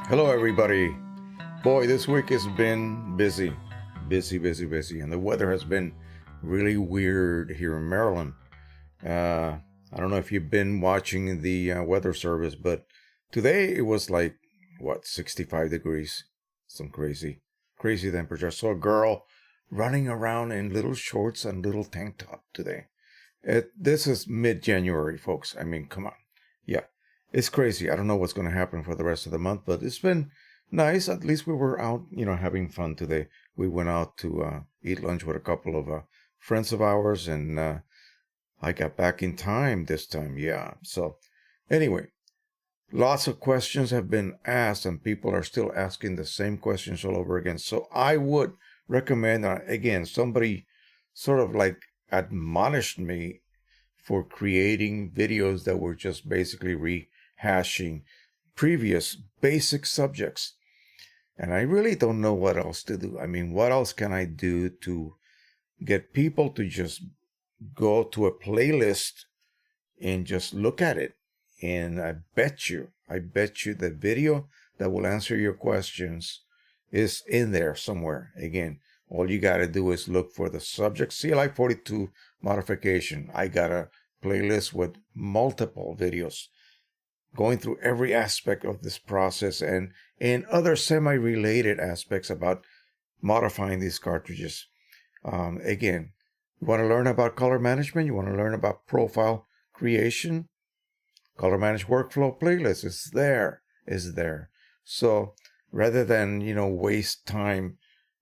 Hello, everybody. Boy, this week has been busy. Busy. And the weather has been really weird here in Maryland. I don't know if you've been watching the weather service, but today it was like, 65 degrees. Some crazy temperature. I saw a girl running around in little shorts and little tank top today. This is mid-January, folks. I mean, come on. Yeah, it's crazy. I don't know what's going to happen for the rest of the month, but it's been nice. At least we were out, having fun today. We went out to eat lunch with a couple of friends of ours, and I got back in time this time. Yeah. So anyway, lots of questions have been asked, and people are still asking the same questions all over again. So I would recommend, again, somebody sort of like admonished me for creating videos that were just basically rehashing previous basic subjects. And I really don't know what else to do. I mean, what else can I do to get people to just go to a playlist and just look at it? And I bet you the video that will answer your questions is in there somewhere. Again, all you got to do is look for the subject CLI 42 modification. I got a playlist with multiple videos going through every aspect of this process and other semi-related aspects about modifying these cartridges. Again, you want to learn about color management, you want to learn about profile creation, color manage workflow playlist is there. So rather than, waste time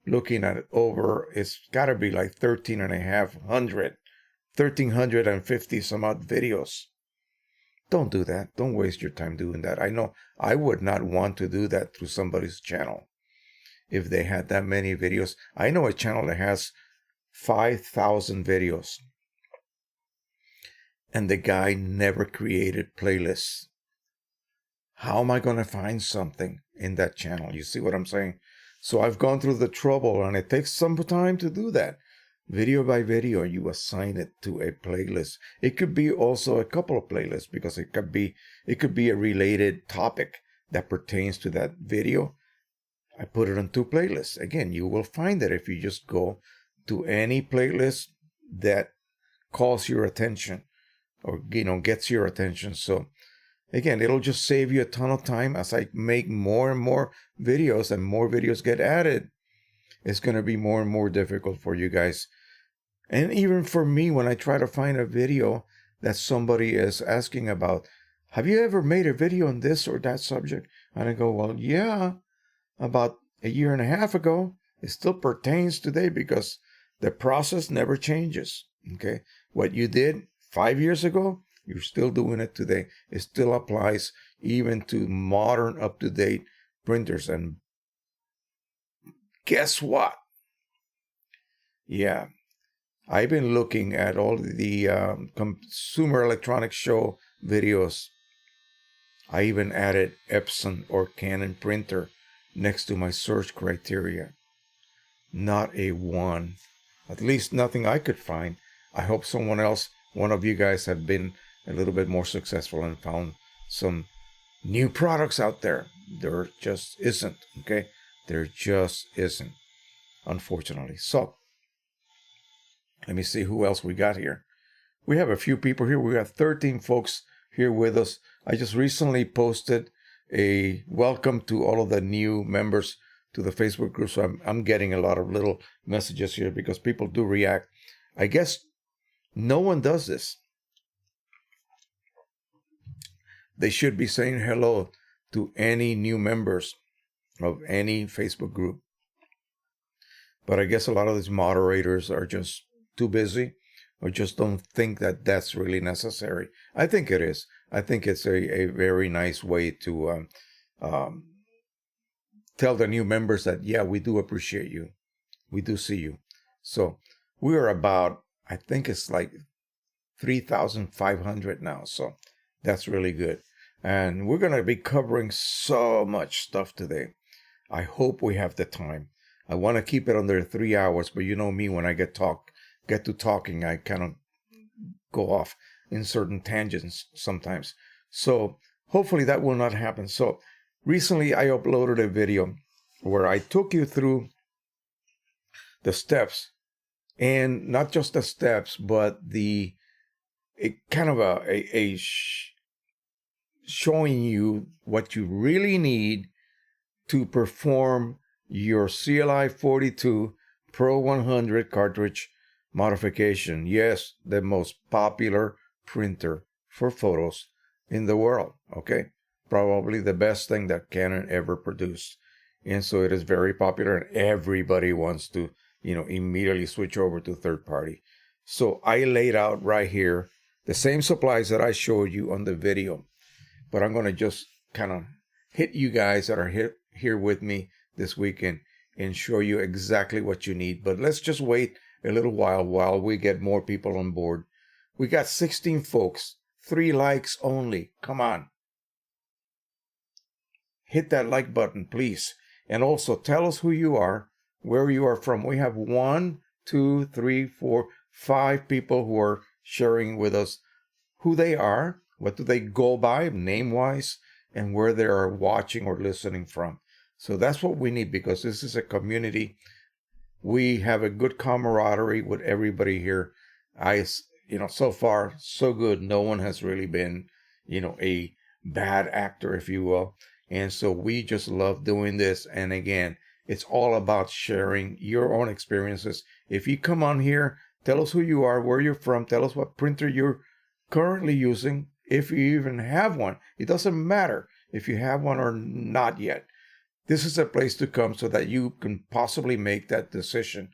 looking at it over, it's got to be like 1,350 some odd videos. Don't do that. Don't waste your time doing that. I know I would not want to do that through somebody's channel if they had that many videos. I know a channel that has 5,000 videos, and the guy never created playlists. How am I going to find something in that channel? You see what I'm saying? So I've gone through the trouble, and it takes some time to do that. Video by video, you assign it to a playlist. It could be also a couple of playlists, because it could be a related topic that pertains to that video. I put it on 2 playlists. Again, you will find that if you just go to any playlist that calls your attention or gets your attention. So again, it'll just save you a ton of time as I make more and more videos and more videos get added. It's going to be more and more difficult for you guys. And even for me, when I try to find a video that somebody is asking about, have you ever made a video on this or that subject? And I go, well, yeah, about a year and a half ago. It still pertains today because the process never changes. Okay. What you did 5 years ago, you're still doing it today. It still applies even to modern, up-to-date printers. And guess what? Yeah, I've been looking at all the Consumer Electronics Show videos. I even added Epson or Canon printer next to my search criteria. Not a one. At least nothing I could find. I hope someone else, one of you guys, have been a little bit more successful and found some new products out there. There just isn't, okay? There just isn't, unfortunately. So, let me see who else we got here. We have a few people here. We got 13 folks here with us. I just recently posted a welcome to all of the new members to the Facebook group. So I'm getting a lot of little messages here because people do react. I guess no one does this. They should be saying hello to any new members of any Facebook group. But I guess a lot of these moderators are just too busy or just don't think that that's really necessary. I think it is. I think it's a very nice way to tell the new members that, yeah, we do appreciate you. We do see you. So we are about, I think it's like 3,500 now. So that's really good. And we're going to be covering so much stuff today. I hope we have the time. I want to keep it under 3 hours, but you know me, when I get to talking, I kind of go off in certain tangents sometimes. So hopefully that will not happen. So recently I uploaded a video where I took you through the steps, and not just the steps, but kind of showing you what you really need to perform your CLI 42 Pro 100 cartridge modification. Yes, the most popular printer for photos in the world. Okay, probably the best thing that Canon ever produced, and so it is very popular, and everybody wants to, immediately switch over to third party. So I laid out right here the same supplies that I showed you on the video, but I'm going to just kind of hit you guys that are here with me this weekend and show you exactly what you need. But let's just wait a little while we get more people on board. We got 16 folks, 3 likes only. Come on. Hit that like button, please. And also tell us who you are, where you are from. We have 1, 2, 3, 4, 5 people who are sharing with us who they are, what do they go by name-wise, and where they are watching or listening from. So that's what we need, because this is a community. We have a good camaraderie with everybody here. So far, so good. No one has really been, a bad actor, if you will. And so we just love doing this. And again, it's all about sharing your own experiences. If you come on here, tell us who you are, where you're from, tell us what printer you're currently using, if you even have one. It doesn't matter if you have one or not yet. This is a place to come so that you can possibly make that decision.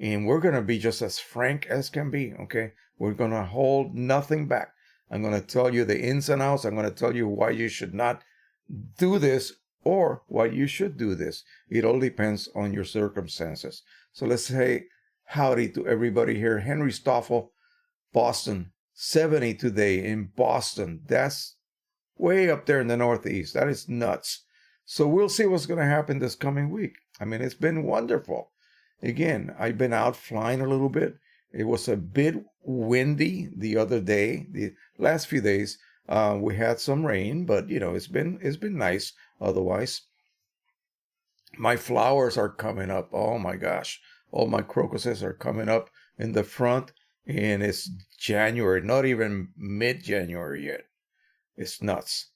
And we're going to be just as frank as can be, okay? We're going to hold nothing back. I'm going to tell you the ins and outs. I'm going to tell you why you should not do this or why you should do this. It all depends on your circumstances. So let's say howdy to everybody here. Henry Stoffel, Boston, 70 today in Boston. That's way up there in the Northeast. That is nuts. So we'll see what's going to happen this coming week. I mean, it's been wonderful. Again, I've been out flying a little bit. It was a bit windy the other day. The last few days, we had some rain, but it's been nice otherwise. My flowers are coming up. Oh my gosh. All my crocuses are coming up in the front, and it's January, not even mid-January yet. It's nuts.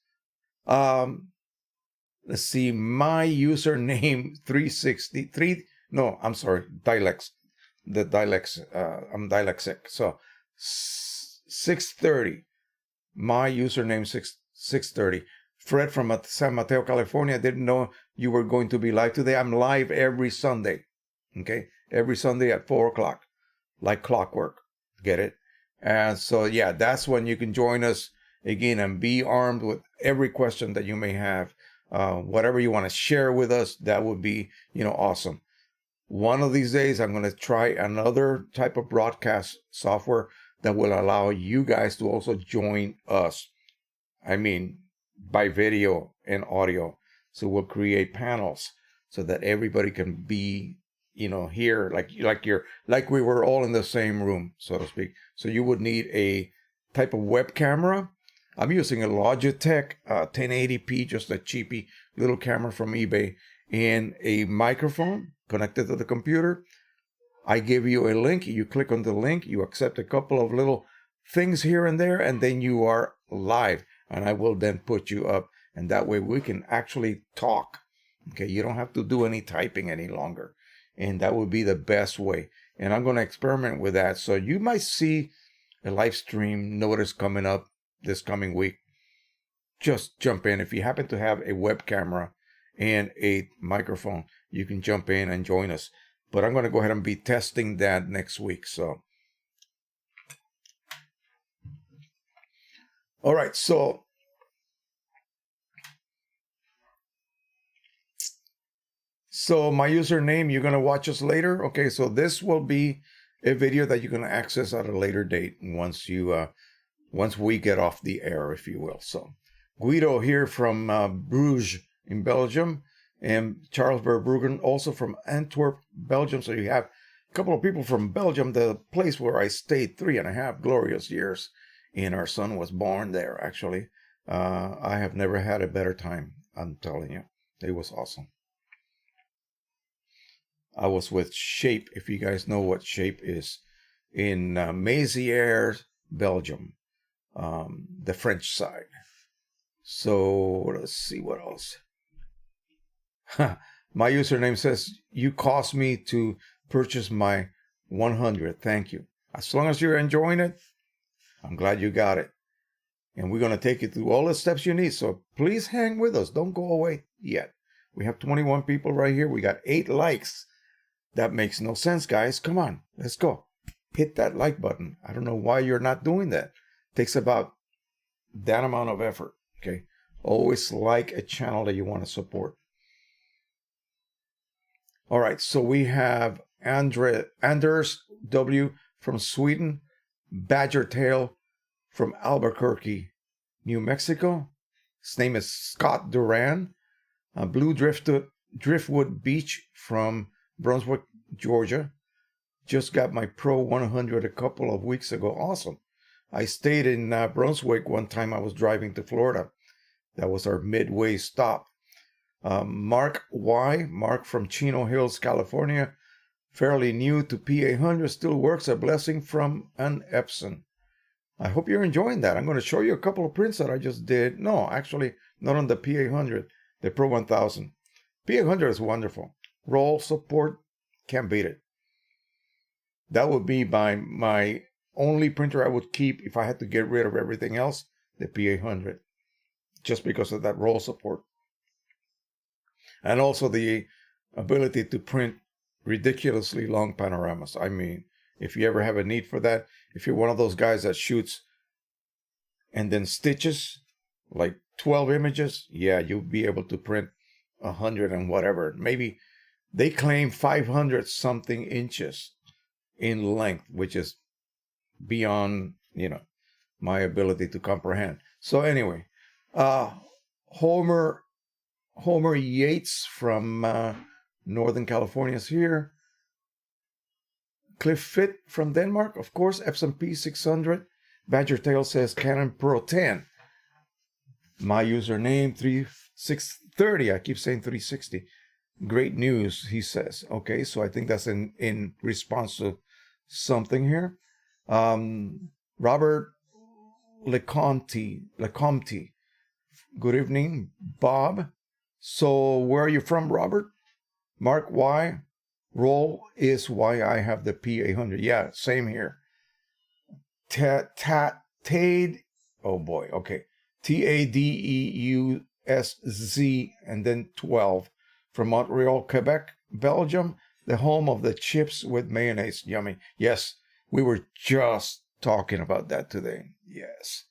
Let's see, my username 363. No, I'm sorry, dialects. I'm dyslexic. So 630. My username 630. Fred from San Mateo, California. Didn't know you were going to be live today. I'm live every Sunday. Okay, every Sunday at 4:00, like clockwork. Get it? And so yeah, that's when you can join us again and be armed with every question that you may have. Whatever you want to share with us, that would be, awesome. One of these days, I'm going to try another type of broadcast software that will allow you guys to also join us. I mean, by video and audio. So we'll create panels so that everybody can be, here, like we were all in the same room, so to speak. So you would need a type of web camera. I'm using a Logitech 1080p, just a cheapy little camera from eBay, and a microphone connected to the computer. I give you a link. You click on the link. You accept a couple of little things here and there, and then you are live. And I will then put you up, and that way we can actually talk. Okay, you don't have to do any typing any longer, and that would be the best way. And I'm going to experiment with that. So you might see a live stream notice coming up this coming week. Just jump in. If you happen to have a web camera and a microphone, you can jump in and join us. But I'm going to go ahead and be testing that next week. So, all right. So my username, you're going to watch us later. Okay. So this will be a video that you're going to access at a later date once we get off the air, if you will. So Guido here from Bruges in Belgium, and Charles Verbruggen also from Antwerp, Belgium. So you have a couple of people from Belgium, the place where I stayed 3.5 glorious years, and our son was born there, actually. I have never had a better time. I'm telling you, it was awesome. I was with Shape, if you guys know what Shape is, in Mézières, Belgium, the French side. So let's see what else. My username says, you cost me to purchase my 100. Thank you. As long as you're enjoying it, I'm glad you got it. And we're going to take you through all the steps you need. So please hang with us. Don't go away yet. We have 21 people right here. We got 8 likes. That makes no sense, guys. Come on. Let's go. Hit that like button. I don't know why you're not doing that. It takes about that amount of effort. Okay. Always like a channel that you want to support. All right. So we have Anders W. from Sweden. Badger Tail from Albuquerque, New Mexico. His name is Scott Duran. Blue Driftwood Beach from Brunswick, Georgia. Just got my Pro 100 a couple of weeks ago. Awesome. I stayed in Brunswick one time I was driving to Florida. That was our midway stop. Mark Y. Mark from Chino Hills, California. Fairly new to P800. Still works. A blessing from an Epson. I hope you're enjoying that. I'm going to show you a couple of prints that I just did. No, actually, not on the P800, the Pro 1000. P800 is wonderful. Roll support, can't beat it. That would be my only printer I would keep if I had to get rid of everything else, the P800, just because of that roll support. And also the ability to print ridiculously long panoramas. I mean, if you ever have a need for that, if you're one of those guys that shoots and then stitches like 12 images, yeah, you'll be able to print 100 and whatever. Maybe they claim 500 something inches in length, which is beyond, my ability to comprehend. So anyway, Homer Yates from Northern California is here. Cliff Fit from Denmark, of course, Epson P600. Badger Tail says Canon Pro 10. My username 3630. I keep saying 360. Great news, he says. Okay, so I think that's in response to something here. Robert Lecomte. Good evening, Bob. So where are you from, Robert? Mark Y. Roll is why I have the P800. Yeah, same here. Tade. Oh boy. Okay. TADEUSZ and then 12 from Montreal, Quebec, Belgium, the home of the chips with mayonnaise. Yummy. Yes, we were just talking about that today. Yes.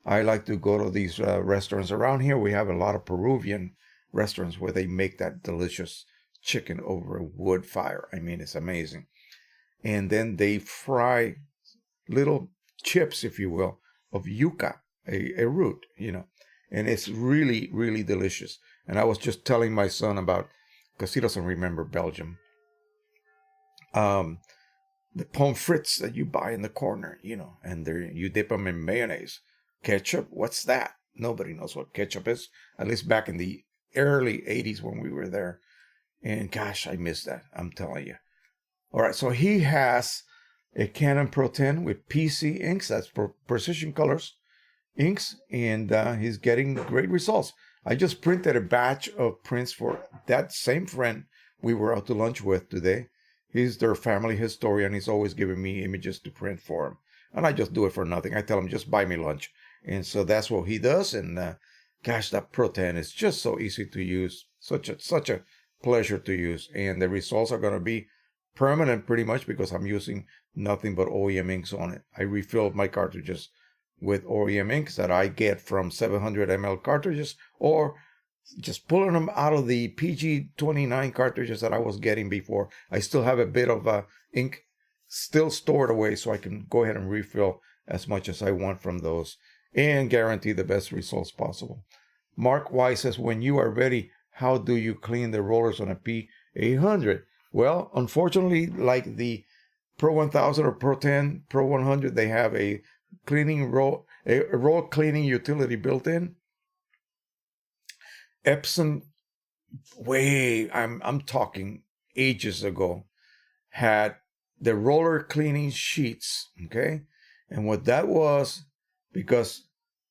I like to go to these restaurants around here. We have a lot of Peruvian restaurants where they make that delicious chicken over a wood fire. I mean, it's amazing. And then they fry little chips, if you will, of yuca, a root, and it's really, really delicious. And I was just telling my son about, because he doesn't remember Belgium, the pommes frites that you buy in the corner, and you dip them in mayonnaise. Ketchup, what's that? Nobody knows what ketchup is, at least back in the early 80s when we were there. And gosh, I miss that, I'm telling you. All right, so he has a Canon Pro 10 with PC inks. That's for Precision Colors inks. And he's getting great results. I just printed a batch of prints for that same friend we were out to lunch with today. He's their family historian. He's always giving me images to print for him. And I just do it for nothing. I tell him, just buy me lunch. And so that's what he does. And gosh, that Pro 10 is just so easy to use. Such a pleasure to use. And the results are going to be permanent pretty much because I'm using nothing but OEM inks on it. I refilled my cartridges with OEM inks that I get from 700 ml cartridges, or just pulling them out of the PG29 cartridges that I was getting before. I still have a bit of ink still stored away, so I can go ahead and refill as much as I want from those and guarantee the best results possible. Mark Y says, when you are ready, how do you clean the rollers on a P800? Well, unfortunately, like the Pro 1000 or Pro 10, Pro 100, they have a cleaning roll cleaning utility built in. Epson, I'm talking ages ago, had the roller cleaning sheets, okay? And what that was, because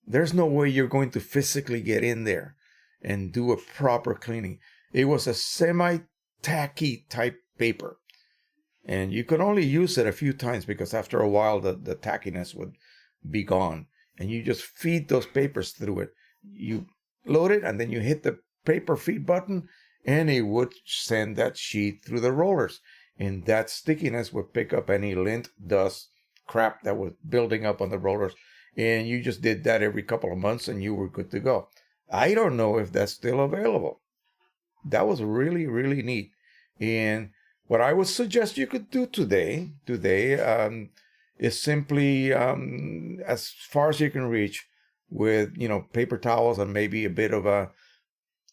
there's no way you're going to physically get in there and do a proper cleaning. It was a semi-tacky type paper. And you could only use it a few times because after a while the tackiness would be gone. And you just feed those papers through it. You load it and then you hit the paper feed button and it would send that sheet through the rollers. And that stickiness would pick up any lint, dust, crap that was building up on the rollers. And you just did that every couple of months and you were good to go. I don't know if that's still available. That was really, really neat. And what I would suggest you could do today, is simply, as far as you can reach, with paper towels and maybe a bit of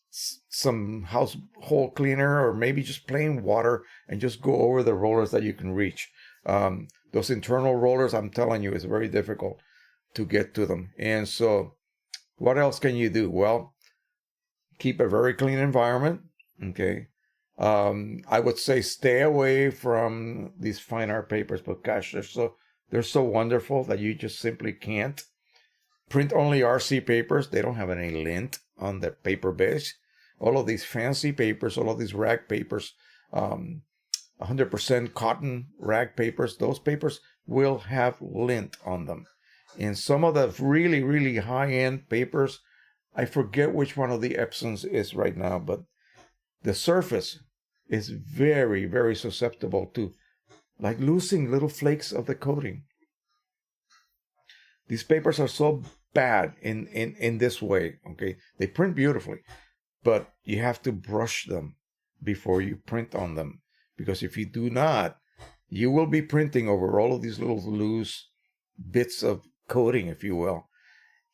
some household cleaner, or maybe just plain water, and just go over the rollers that you can reach. Those internal rollers, I'm telling you, it's very difficult to get to them. And so, what else can you do? Well, keep a very clean environment. Okay. I would say stay away from these fine art papers, but gosh, they're so wonderful that you just simply can't. Print only RC papers. They don't have any lint on the paper base. All of these fancy papers, all of these rag papers, 100% cotton rag papers, those papers will have lint on them. And some of the really, really high-end papers, I forget which one of the Epsons is right now, but the surface is very, very susceptible to like losing little flakes of the coating. These papers are so bad in this way, okay? They print beautifully, but you have to brush them before you print on them. Because if you do not, you will be printing over all of these little loose bits of coating, if you will.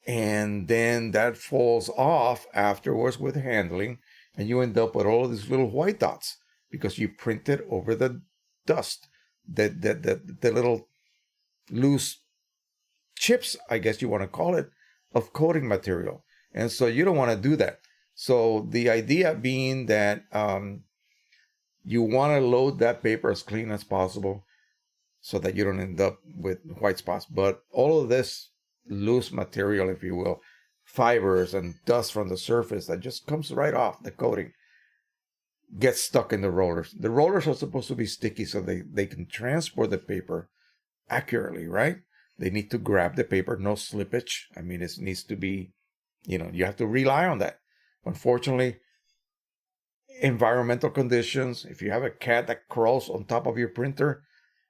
And then that falls off afterwards with handling, and you end up with all of these little white dots because you printed over the dust, the little loose chips, I guess you want to call it, of coating material. And so you don't want to do that. So the idea being that you want to load that paper as clean as possible so that you don't end up with white spots. But all of this loose material, if you will, fibers and dust from the surface that just comes right off the coating, gets stuck in the rollers. The rollers are supposed to be sticky so they can transport the paper accurately, right? They need to grab the paper, no slippage. I mean, it needs to be, you have to rely on that. Unfortunately, environmental conditions, if you have a cat that crawls on top of your printer,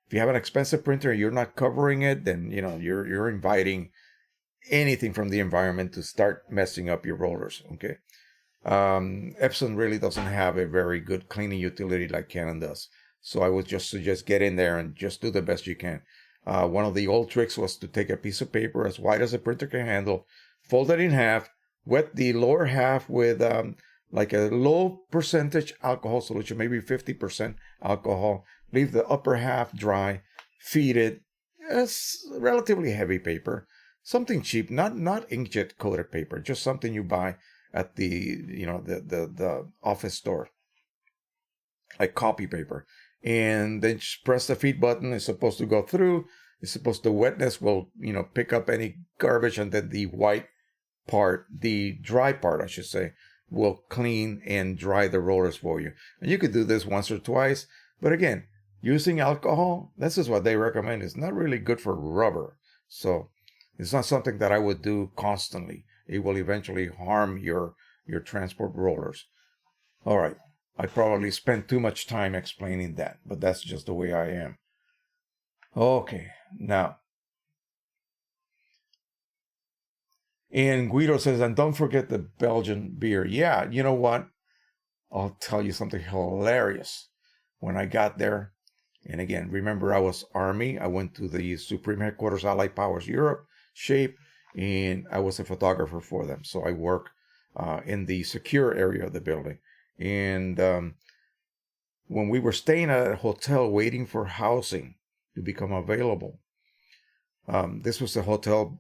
if you have an expensive printer and you're not covering it, then, you're inviting anything from the environment to start messing up your rollers, okay? Epson really doesn't have a very good cleaning utility like Canon does. So I would just suggest get in there and just do the best you can. One of the old tricks was to take a piece of paper as wide as a printer can handle, fold it in half, wet the lower half with like a low percentage alcohol solution, maybe 50% alcohol, leave the upper half dry, feed it. It's relatively heavy paper, something cheap, not inkjet coated paper, just something you buy at the the office store, like copy paper. And then just press the feed button. It's supposed to go through. It's supposed the wetness will pick up any garbage, and then the white part, the dry part I should say, will clean and dry the rollers for you. And you could do this once or twice, but again, using alcohol, this is what they recommend. It's not really good for rubber, so it's not something that I would do constantly. It will eventually harm your transport rollers. All right, I probably spent too much time explaining that, but that's just the way I am. Okay, now, and Guido says, and don't forget the Belgian beer. Yeah, you know what? I'll tell you something hilarious. When I got there, and again, remember I was Army. I went to the Supreme Headquarters Allied Powers Europe, SHAPE, and I was a photographer for them. So I work in the secure area of the building. And when we were staying at a hotel waiting for housing to become available, this was a hotel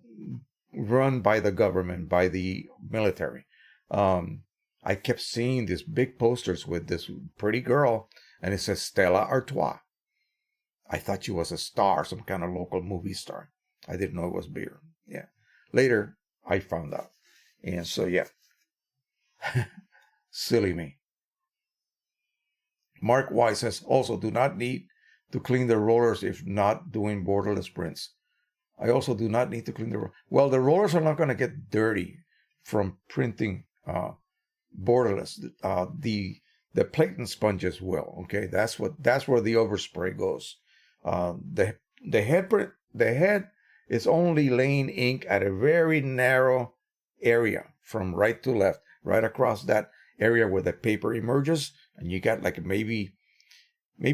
run by the government, by the military. I kept seeing these big posters with this pretty girl, and it says Stella Artois. I thought she was a star, some kind of local movie star. I didn't know it was beer. Yeah. Later, I found out. And so, yeah. Silly me. Mark Y says, also do not need to clean the rollers if not doing borderless prints. I also do not need to clean the rollers. Well, the rollers are not going to get dirty from printing borderless. The platen sponges will. Okay, that's where the overspray goes. The head is only laying ink at a very narrow area from right to left, right across that area where the paper emerges, and you got like maybe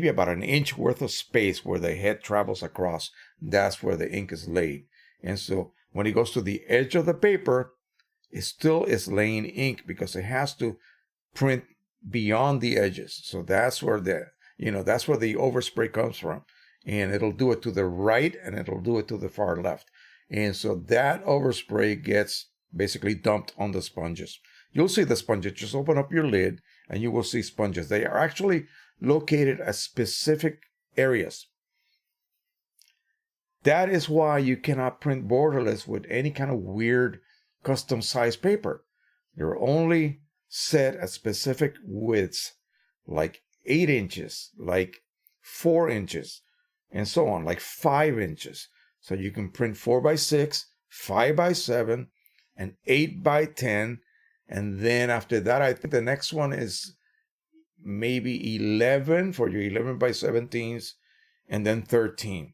about an inch worth of space where the head travels across. That's where the ink is laid. And so when it goes to the edge of the paper, it still is laying ink because it has to print beyond the edges. So that's where the overspray comes from. And it'll do it to the right and it'll do it to the far left. And so that overspray gets basically dumped on the sponges. You'll see the sponges. Just open up your lid and you will see sponges. They are actually located at specific areas. That is why you cannot print borderless with any kind of weird custom size paper. You're only set at specific widths, like 8 inches, like 4 inches, and so on, like 5 inches. So you can print 4x6, 5x7, and 8x10. And then after that, I think the next one is maybe 11 for your 11x17s, and then 13,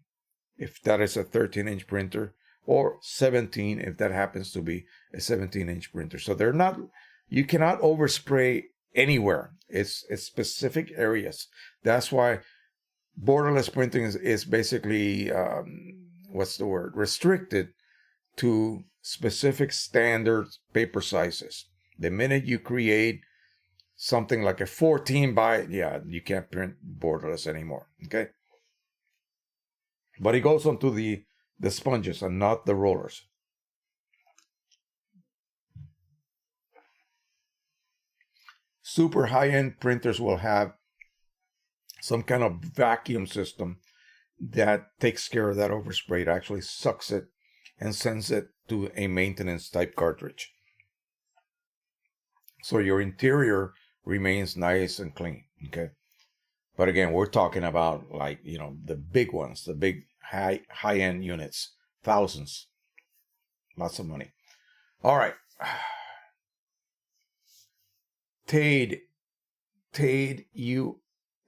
if that is a 13-inch printer, or 17 if that happens to be a 17-inch printer. So you cannot overspray anywhere. It's specific areas. That's why borderless printing is basically, restricted to specific standard paper sizes. The minute you create something like a 14 by, you can't print borderless anymore, okay? But it goes onto the sponges and not the rollers. Super high-end printers will have some kind of vacuum system that takes care of that overspray. It actually sucks it and sends it to a maintenance type cartridge. So your interior remains nice and clean, okay? But again, we're talking about the big ones, the big high-end units, thousands, lots of money. All right. Tade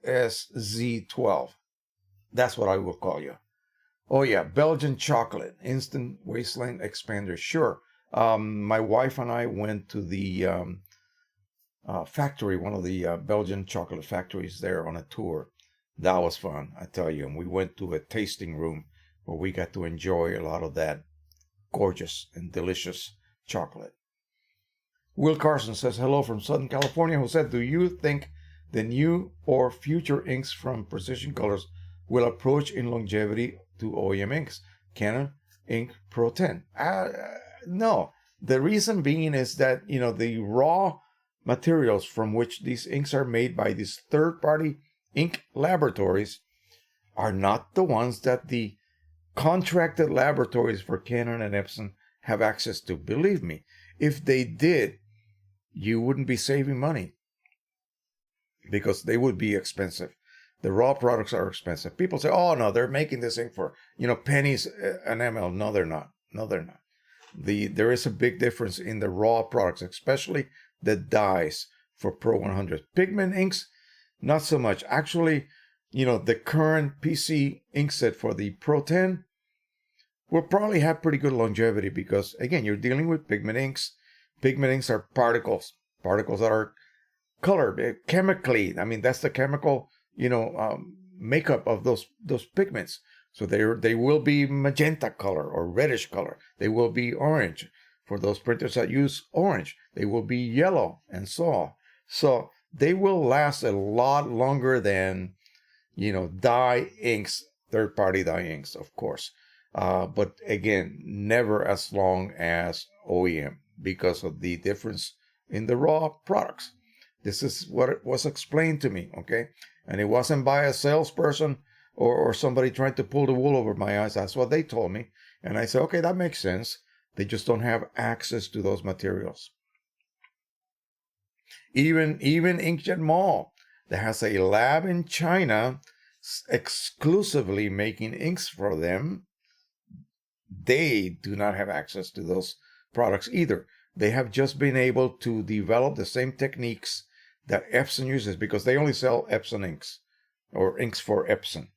USZ12. That's what I will call you. Oh yeah, Belgian chocolate, instant waistline expander. Sure. My wife and I went to the factory, one of the Belgian chocolate factories there on a tour. That was fun, I tell you. And we went to a tasting room where we got to enjoy a lot of that gorgeous and delicious chocolate. Will Carson says, hello from Southern California, who said, do you think the new or future inks from Precision Colors will approach in longevity to OEM inks? Canon Ink Pro 10. No. The reason being is that, the raw materials from which these inks are made by these third-party ink laboratories are not the ones that the contracted laboratories for Canon and Epson have access to. Believe me, if they did, you wouldn't be saving money because they would be expensive. The raw products are expensive. People say, oh, no, they're making this ink for, pennies an ml. No, they're not. No, they're not. There is a big difference in the raw products, especially the dyes for Pro 100. Pigment inks, not so much. Actually, the current PC ink set for the Pro 10 will probably have pretty good longevity because, again, you're dealing with pigment inks. Pigment inks are particles that are colored chemically. I mean, that's the chemical, makeup of those pigments. So they will be magenta color or reddish color. They will be orange. For those printers that use orange, they will be yellow and so on. So they will last a lot longer than, dye inks, third-party dye inks, of course. But again, never as long as OEM because of the difference in the raw products. This is what it was explained to me, okay? And it wasn't by a salesperson or somebody trying to pull the wool over my eyes. That's what they told me. And I said, okay, that makes sense. They just don't have access to those materials. Even Inkjet Mall, that has a lab in China exclusively making inks for them, they do not have access to those products either. They have just been able to develop the same techniques that Epson uses, because they only sell Epson inks, or inks for Epson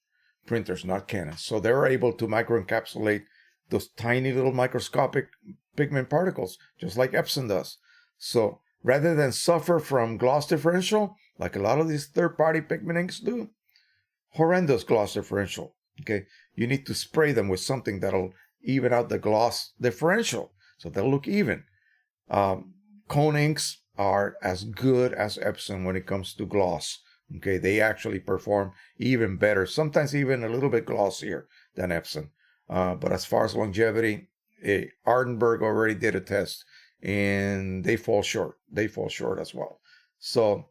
printers, not Canon. So they're able to microencapsulate those tiny little microscopic pigment particles, just like Epson does. So rather than suffer from gloss differential, like a lot of these third-party pigment inks do, horrendous gloss differential, okay? You need to spray them with something that'll even out the gloss differential, so they'll look even. Cone inks are as good as Epson when it comes to gloss, okay? They actually perform even better, sometimes even a little bit glossier than Epson. But as far as longevity, Ardenberg already did a test, and they fall short. They fall short as well. So,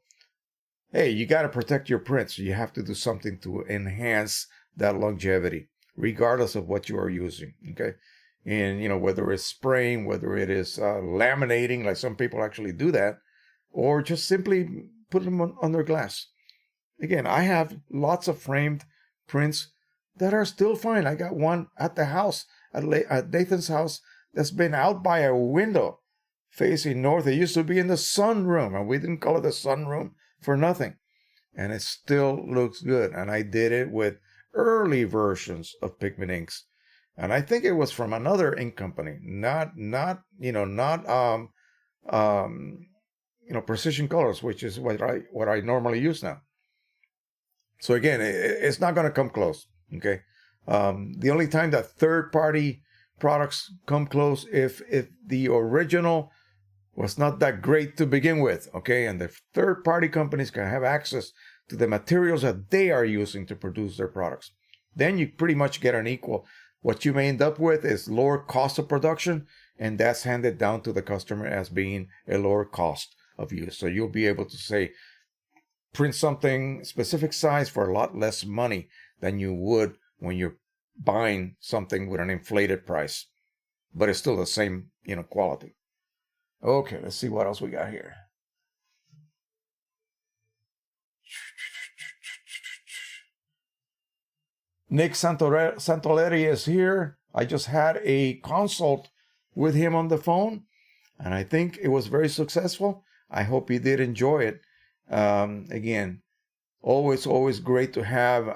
hey, you got to protect your prints. You have to do something to enhance that longevity, regardless of what you are using, okay? And, you know, whether it's spraying, whether it is laminating, like some people actually do that, or just simply put them under glass. Again, I have lots of framed prints that are still fine. I got one at the house, at Nathan's house, that's been out by a window facing north. It used to be in the sunroom, and we didn't call it the sunroom for nothing. And it still looks good. And I did it with early versions of pigment inks. And I think it was from another ink company, not Precision Colors, which is what I normally use now. So again, it's not going to come close. Okay. The only time that third-party products come close if the original was not that great to begin with. Okay, and the third-party companies can have access to the materials that they are using to produce their products. Then you pretty much get an equal. What you may end up with is lower cost of production, and that's handed down to the customer as being a lower cost of use. So you'll be able to say, print something specific size for a lot less money than you would when you're buying something with an inflated price, but it's still the same, quality. Okay, let's see what else we got here. Nick Santoleri is here. I just had a consult with him on the phone, and I think it was very successful. I hope he did enjoy it. Again, always great to have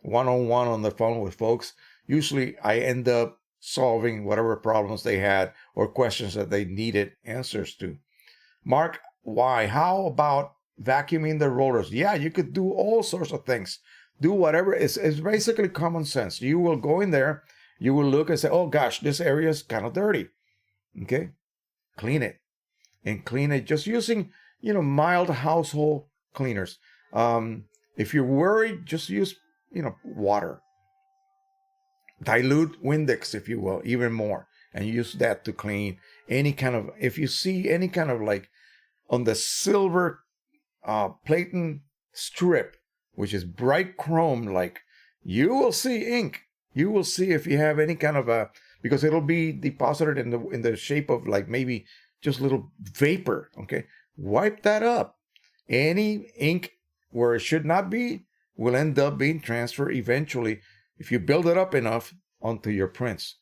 one-on-one on the phone with folks. Usually I end up solving whatever problems they had or questions that they needed answers to. Mark, why? How about vacuuming the rollers? Yeah, you could do all sorts of things. Do whatever. It's basically common sense. You will go in there, you will look and say, oh gosh, this area is kind of dirty. Okay? Clean it. And clean it just using, mild household cleaners. If you're worried, just use, water. Dilute Windex, if you will, even more. And use that to clean any kind of, if you see any kind of like on the silver platen strip, which is bright chrome like, you will see ink. You will see if you have any kind of because it'll be deposited in the shape of like maybe just little vapor, okay? Wipe that up. Any ink where it should not be will end up being transferred eventually if you build it up enough onto your prints.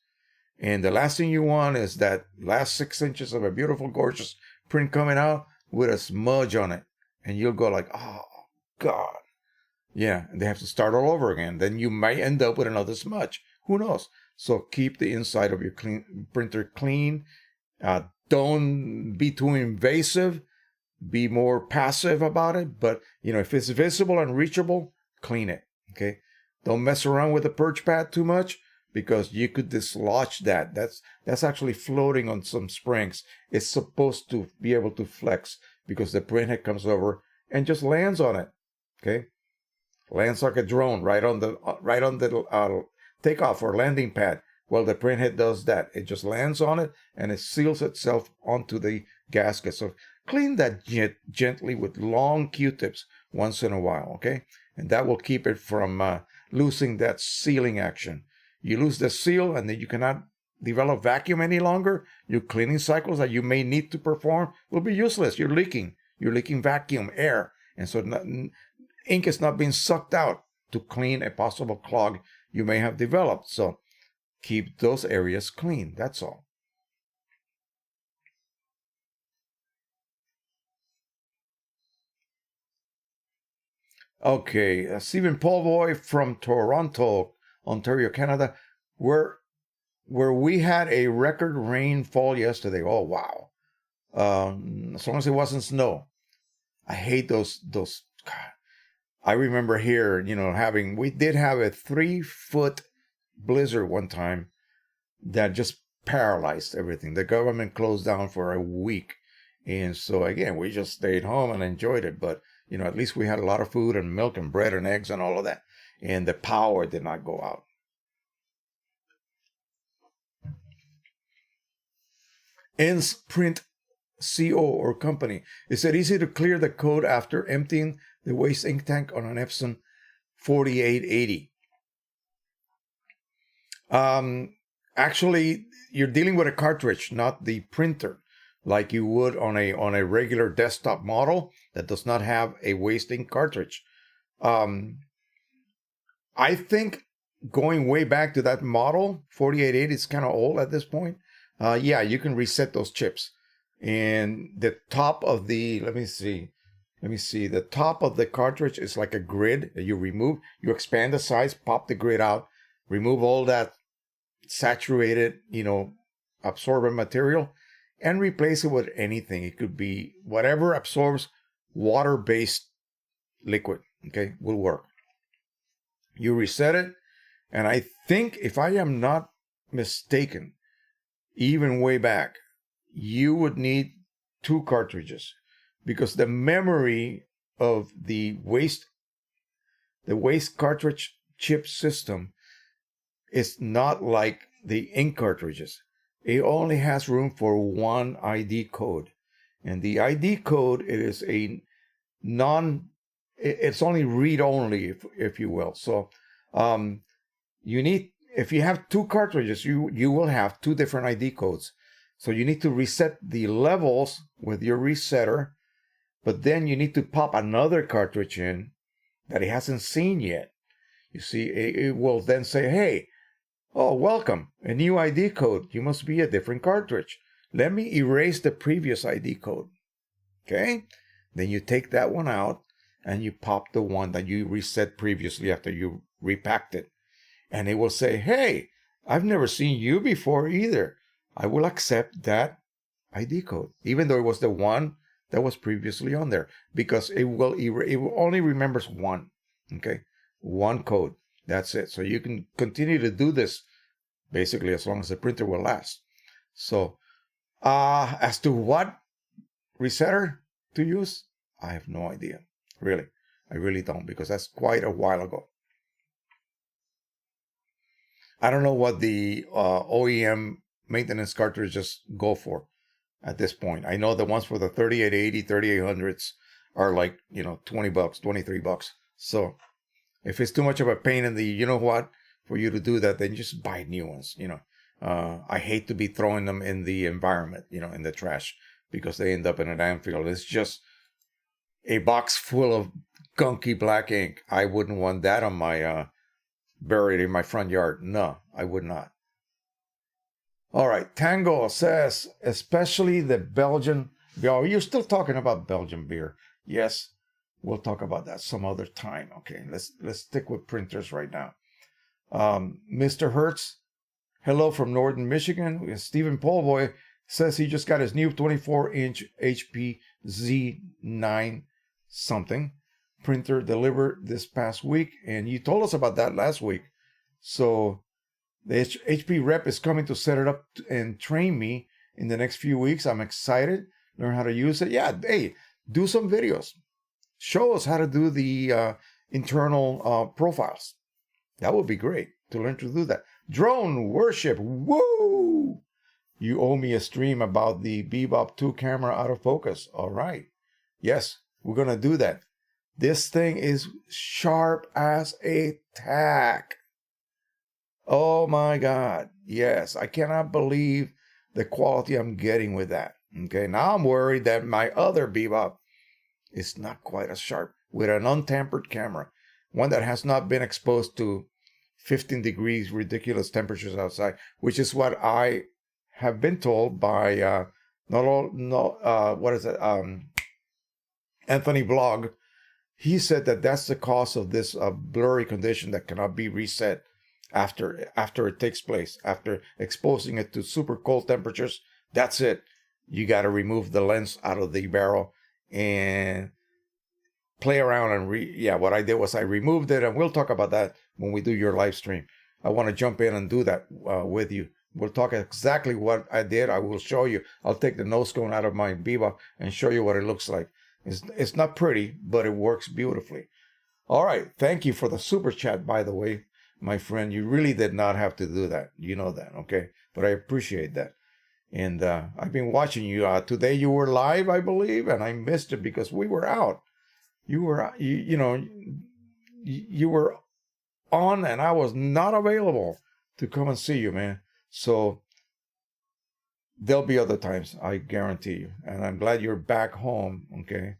And the last thing you want is that last 6 inches of a beautiful, gorgeous print coming out with a smudge on it. And you'll go like, oh, God. Yeah, and they have to start all over again. Then you might end up with another smudge. Who knows? So keep the inside of your printer clean. Don't be too invasive. Be more passive about it. But, if it's visible and reachable, clean it. Okay? Don't mess around with the purge pad too much because you could dislodge that. That's actually floating on some springs. It's supposed to be able to flex because the printhead comes over and just lands on it. Okay? Lands like a drone right on the takeoff or landing pad. Well, the printhead does that. It just lands on it and it seals itself onto the gasket. So clean that gently with long Q-tips once in a while, okay? And that will keep it from losing that sealing action. You lose the seal and then you cannot develop vacuum any longer. Your cleaning cycles that you may need to perform will be useless. You're leaking vacuum, air. And so ink is not being sucked out to clean a possible clog you may have developed. So keep those areas clean. That's all. Okay, Stephen Paulboy from Toronto, Ontario, Canada, where we had a record rainfall yesterday. Oh wow! As long as it wasn't snow. I hate those. God. I remember here, we did have a 3-foot blizzard one time that just paralyzed everything. The government closed down for a week. And so again, we just stayed home and enjoyed it. But, at least we had a lot of food and milk and bread and eggs and all of that. And the power did not go out. Ends Print CO or company. Is it easy to clear the code after emptying the waste ink tank on an Epson 4880? Actually, you're dealing with a cartridge, not the printer, like you would on a regular desktop model that does not have a waste ink cartridge. I think going way back to that model, 4880 is kind of old at this point. Yeah, you can reset those chips. And the top of the, let me see, the top of the cartridge is like a grid that you remove. You expand the size, pop the grid out, remove all that saturated, absorbent material, and replace it with anything. It could be whatever absorbs water-based liquid, okay, will work. You reset it, and I think, if I am not mistaken, even way back, you would need 2 cartridges, because the memory of the waste cartridge chip system is not like the ink cartridges. It only has room for 1 ID code. And the ID code, it's only read-only, if you will. So if you have 2 cartridges, you will have 2 different ID codes. So you need to reset the levels with your resetter, but then you need to pop another cartridge in that it hasn't seen yet. You see, it will then say, hey, oh, welcome, a new ID code. You must be a different cartridge. Let me erase the previous ID code. Okay? Then you take that one out and you pop the one that you reset previously after you repacked it. And it will say, hey, I've never seen you before either. I will accept that ID code, even though it was the one that was previously on there, because it will only remembers 1. Okay? 1 code. That's it. So you can continue to do this basically as long as the printer will last. So as to what resetter to use, I have no idea. Really. I really don't, because that's quite a while ago. I don't know what the OEM maintenance cartridges go for at this point. I know the ones for the 3880, 3800s are like, $20, $23. So if it's too much of a pain in the, for you to do that, then just buy new ones, I hate to be throwing them in the environment, in the trash, because they end up in a landfill. It's just a box full of gunky black ink. I wouldn't want that on my, buried in my front yard. No, I would not. All right, Tango says, especially the Belgian beer. You're still talking about Belgian beer. Yes, we'll talk about that some other time. Okay, let's stick with printers right now. Mr. Hertz, hello from Northern Michigan. Stephen Paulboy says he just got his new 24-inch HP Z9 something printer delivered this past week, and you told us about that last week. So the HP rep is coming to set it up and train me in the next few weeks. I'm excited. Learn how to use it. Yeah, hey, do some videos. Show us how to do the internal profiles. That would be great to learn to do that. Drone worship. Woo! you owe me a stream about the Bebop 2 camera out of focus. All right. Yes, we're going to do that. This thing is sharp as a tack. Oh my God. Yes, I cannot believe the quality I'm getting with that. Okay, now I'm worried that my other Bebop is not quite as sharp with an untampered camera, one that has not been exposed to 15 degrees ridiculous temperatures outside, which is what I have been told by Anthony Blog. He said that that's the cause of this blurry condition that cannot be reset after it takes place, after exposing it to super cold temperatures. That's it. You got to remove the lens out of the barrel and play around and what I did was I removed it, and we'll talk about that when we do your live stream. I want to jump in and do that with you. We'll talk exactly what I did. I will show you. I'll take the nose cone out of my Bebop and show you what it looks like. It's not pretty, but it works beautifully. All right. Thank you for the super chat, by the way, my friend. You really did not have to do that. You know that, okay? But I appreciate that. And I've been watching you. Today you were live, I believe, and I missed it because we were out. You were, you were on, and I was not available to come and see you, man. So there'll be other times, I guarantee you. And I'm glad you're back home, okay,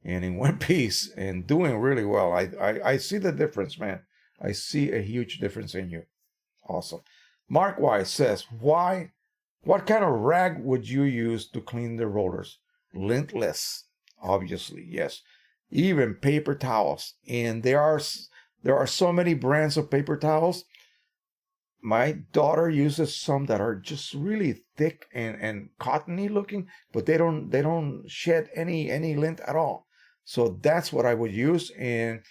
and in one piece and doing really well. I see the difference, man. I see a huge difference in you. Awesome. Mark Wise says, what kind of rag would you use to clean the rollers? Lintless, obviously, yes. Even paper towels. And there are so many brands of paper towels. My daughter uses some that are just really thick and cottony looking, but they don't shed any lint at all. So that's what I would use. And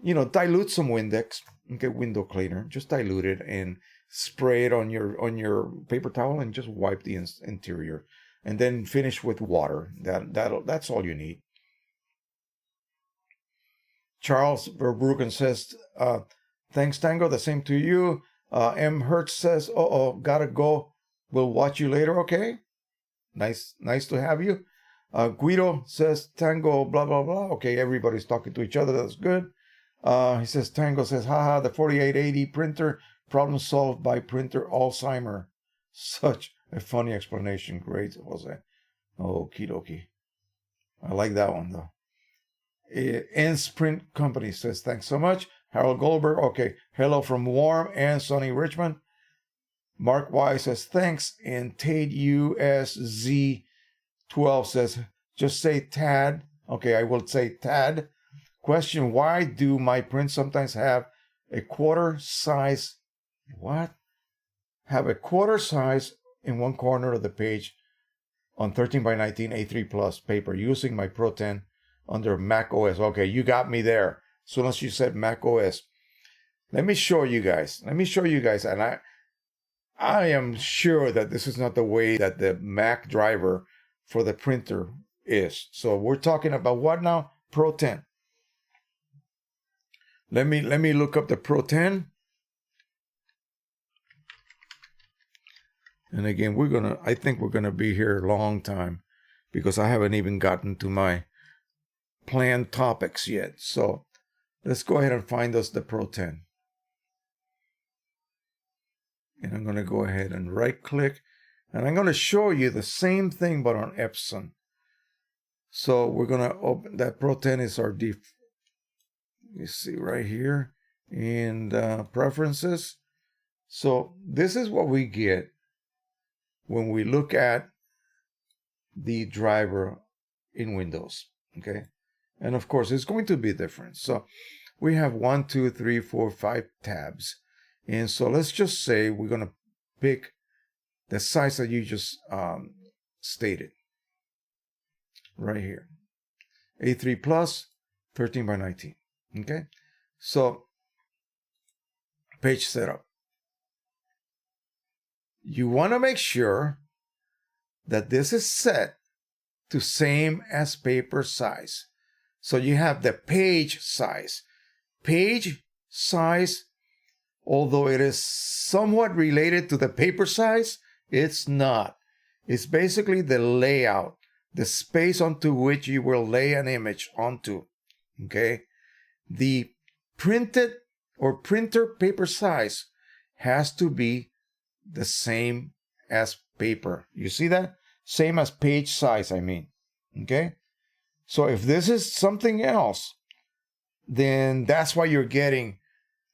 dilute some Windex, okay, window cleaner. Just dilute it and spray it on your paper towel and just wipe the interior, and then finish with water. That's all you need. Charles Verbruggen says, thanks, Tango. The same to you. M. Hertz says, gotta go. We'll watch you later, okay? Nice to have you. Guido says, Tango, blah, blah, blah. Okay, everybody's talking to each other. That's good. He says, Tango says, haha, the 4880 printer, problem solved by printer Alzheimer. Such a funny explanation. Great, Jose. Okie dokie. I like that one, though. Ends Print Company says, thanks so much. Harold Goldberg, okay. Hello from warm and sunny Richmond. Mark Y says, thanks. And Tate USZ12 says, just say Tad. Okay, I will say Tad. Question, why do my prints sometimes have a quarter size, have a quarter size in one corner of the page on 13 by 19 A3 Plus paper using my Pro 10 under Mac OS. Okay, you got me there. As soon as you said Mac OS. Let me show you guys. And I am sure that this is not the way that the Mac driver for the printer is. So we're talking about what now? Pro 10. Let me look up the Pro 10. And again, I think we're gonna be here a long time because I haven't even gotten to my planned topics yet. So let's go ahead and find us the Pro 10. And I'm gonna go ahead and right click, and I'm gonna show you the same thing but on Epson. So we're gonna open that Pro 10 is our you see right here in preferences. So this is what we get when we look at the driver in Windows, okay? And of course, it's going to be different. So we have 1, 2, 3, 4, 5 tabs. And so let's just say we're going to pick the size that you just stated right here. A3 Plus, 13 by 19. Okay, so page setup. You want to make sure that this is set to same as paper size. So you have the page size. Page size, although it is somewhat related to the paper size, It's not. It's basically the layout, the space onto which you will lay an image onto. Okay? The printed or printer paper size has to be the same as paper. You see that? Same as page size, I mean. Okay? So if this is something else, then that's why you're getting,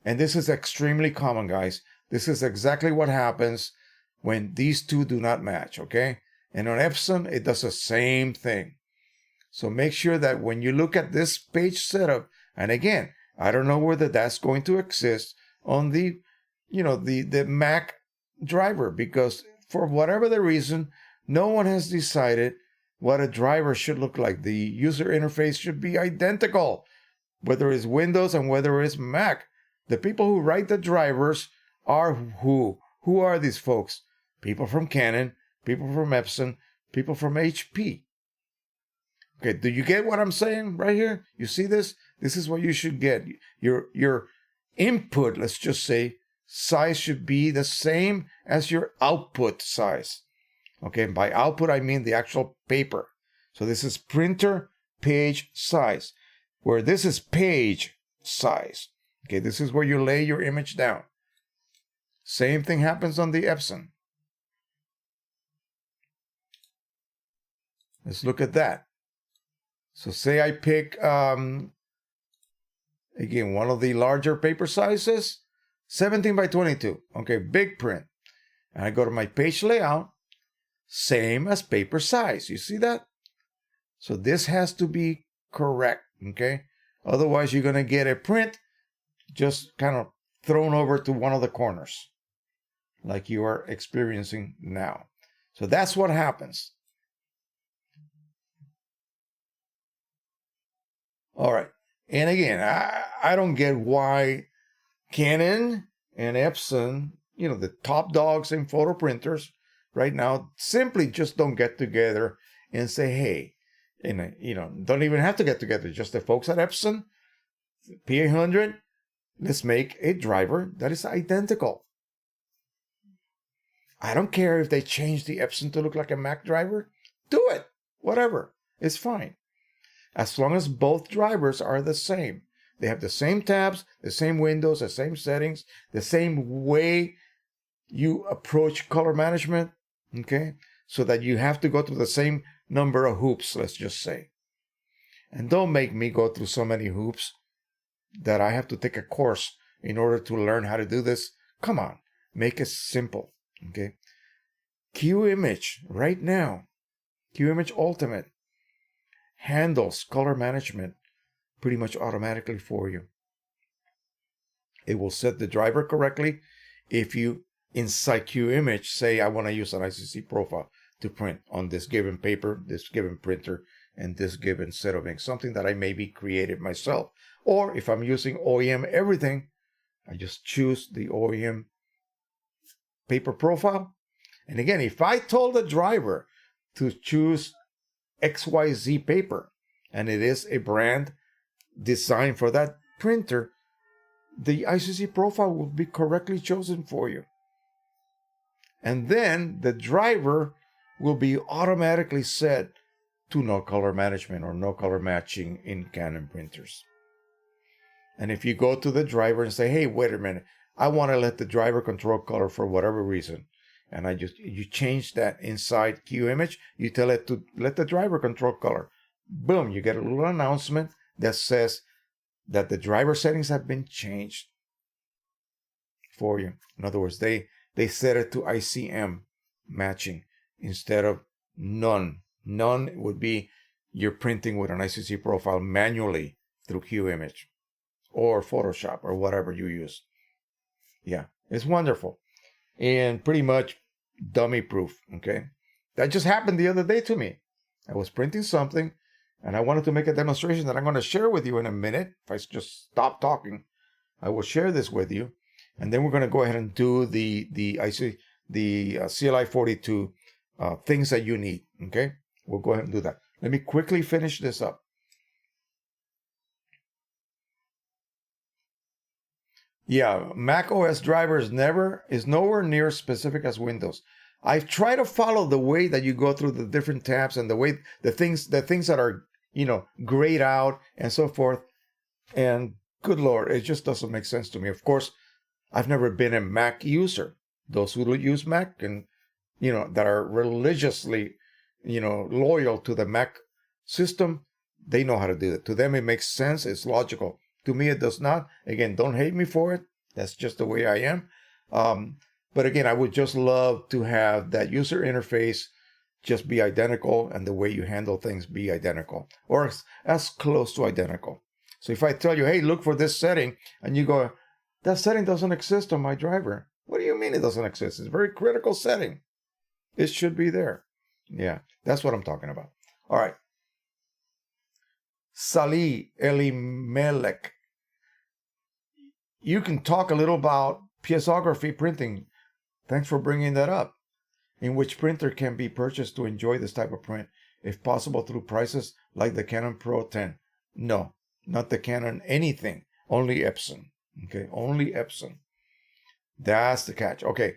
and this is extremely common, guys. This is exactly what happens when these two do not match, okay? And on Epson, it does the same thing. So make sure that when you look at this page setup, and again, I don't know whether that's going to exist on the, the Mac driver, because for whatever the reason, no one has decided what a driver should look like. The user interface should be identical, whether it's Windows and whether it's Mac. The people who write the drivers are who? Who are these folks? People from Canon, people from Epson, people from HP. Okay, do you get what I'm saying right here? You see this? This is what you should get. Your input, let's just say, size should be the same as your output size. Okay, by output, I mean the actual paper. So this is printer page size, where this is page size. Okay, this is where you lay your image down. Same thing happens on the Epson. Let's look at that. So say I pick, again, one of the larger paper sizes, 17 by 22. Okay, big print. And I go to my page layout, same as paper size. You see that? So this has to be correct, okay? Otherwise, you're going to get a print just kind of thrown over to one of the corners, like you are experiencing now. So that's what happens. All right. And again, I don't get why Canon and Epson, the top dogs in photo printers right now, simply just don't get together and say, hey, and don't even have to get together. Just the folks at Epson, P800, let's make a driver that is identical. I don't care if they change the Epson to look like a Mac driver. Do it. Whatever. It's fine. As long as both drivers are the same. They have the same tabs, the same windows, the same settings, the same way you approach color management, okay? So that you have to go through the same number of hoops, let's just say. And don't make me go through so many hoops that I have to take a course in order to learn how to do this. Come on, make it simple, okay? QImage right now, QImage Ultimate handles color management pretty much automatically for you. It will set the driver correctly if you, inside QImage, say I want to use an ICC profile to print on this given paper, this given printer, and this given set of ink, something that I maybe created myself. Or if I'm using OEM everything, I just choose the OEM paper profile. And again, if I told the driver to choose XYZ paper, and it is a brand designed for that printer, the ICC profile will be correctly chosen for you. And then the driver will be automatically set to no color management or no color matching in Canon printers. And if you go to the driver and say, hey, wait a minute, I want to let the driver control color for whatever reason, and you change that inside QImage, you tell it to let the driver control color. Boom, you get a little announcement that says that the driver settings have been changed for you. In other words, they set it to ICM matching instead of none. None would be you're printing with an ICC profile manually through QImage or Photoshop or whatever you use. Yeah, it's wonderful and pretty much dummy proof, okay? That just happened the other day to me. I was printing something and I wanted to make a demonstration that I'm going to share with you in a minute. If I just stop talking, I will share this with you. And then we're going to go ahead and do the CLI 42 things that you need, okay? We'll go ahead and do that. Let me quickly finish this up. Yeah, Mac OS driver is nowhere near as specific as Windows. I try to follow the way that you go through the different tabs and the way the things that are, grayed out and so forth. And good Lord, it just doesn't make sense to me. Of course, I've never been a Mac user. Those who use Mac and, that are religiously, loyal to the Mac system, they know how to do it. To them, it makes sense. It's logical. To me, it does not. Again, don't hate me for it. That's just the way I am. But again, I would just love to have that user interface just be identical and the way you handle things be identical or as close to identical. So if I tell you, hey, look for this setting, and you go, that setting doesn't exist on my driver. What do you mean it doesn't exist? It's a very critical setting. It should be there. Yeah, that's what I'm talking about. All right. Salih Elimelech. You can talk a little about piezography printing. Thanks for bringing that up. In which printer can be purchased to enjoy this type of print, if possible through prices like the Canon Pro 10? No, not the Canon anything. Only Epson. Okay, only Epson. That's the catch. Okay,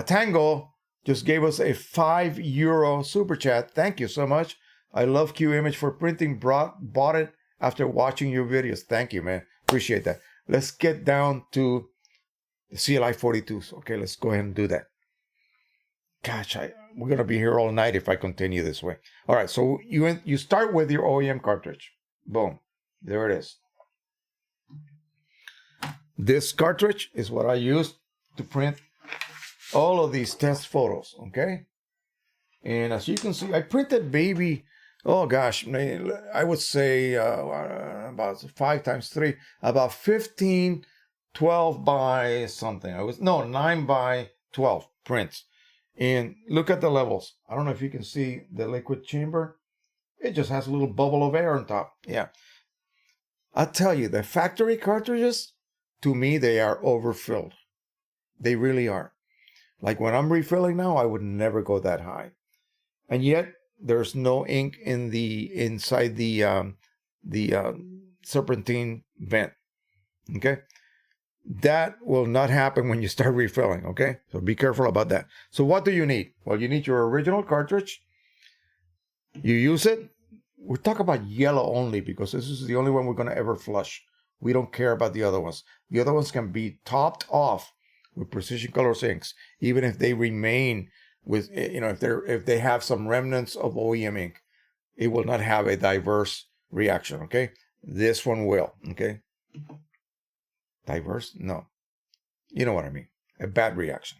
Tango just gave us a €5 super chat. Thank you so much. I love Q Image for printing. Bought it after watching your videos. Thank you, man. Appreciate that. Let's get down to the CLI 42s. Okay, let's go ahead and do that. Gosh, we're going to be here all night if I continue this way. All right, so you start with your OEM cartridge. Boom. There it is. This cartridge is what I used to print all of these test photos, okay? And as you can see, I printed maybe, oh gosh, I would say about 5 times 3, about 15, 12 by something. 9 by 12 prints. And look at the levels. I don't know if you can see the liquid chamber. It just has a little bubble of air on top. Yeah. I tell you, the factory cartridges, to me, they are overfilled. They really are. Like when I'm refilling now, I would never go that high. And yet, there's no ink inside the serpentine vent. Okay? That will not happen when you start refilling, okay? So be careful about that. So what do you need? Well, you need your original cartridge. You use it. We talk about yellow only because this is the only one we're going to ever flush. We don't care about the other ones. The other ones can be topped off with Precision Colors inks, even if they remain with, if they have some remnants of OEM ink. It will not have a diverse reaction, okay? This one will, okay? Diverse? No. You know what I mean. A bad reaction.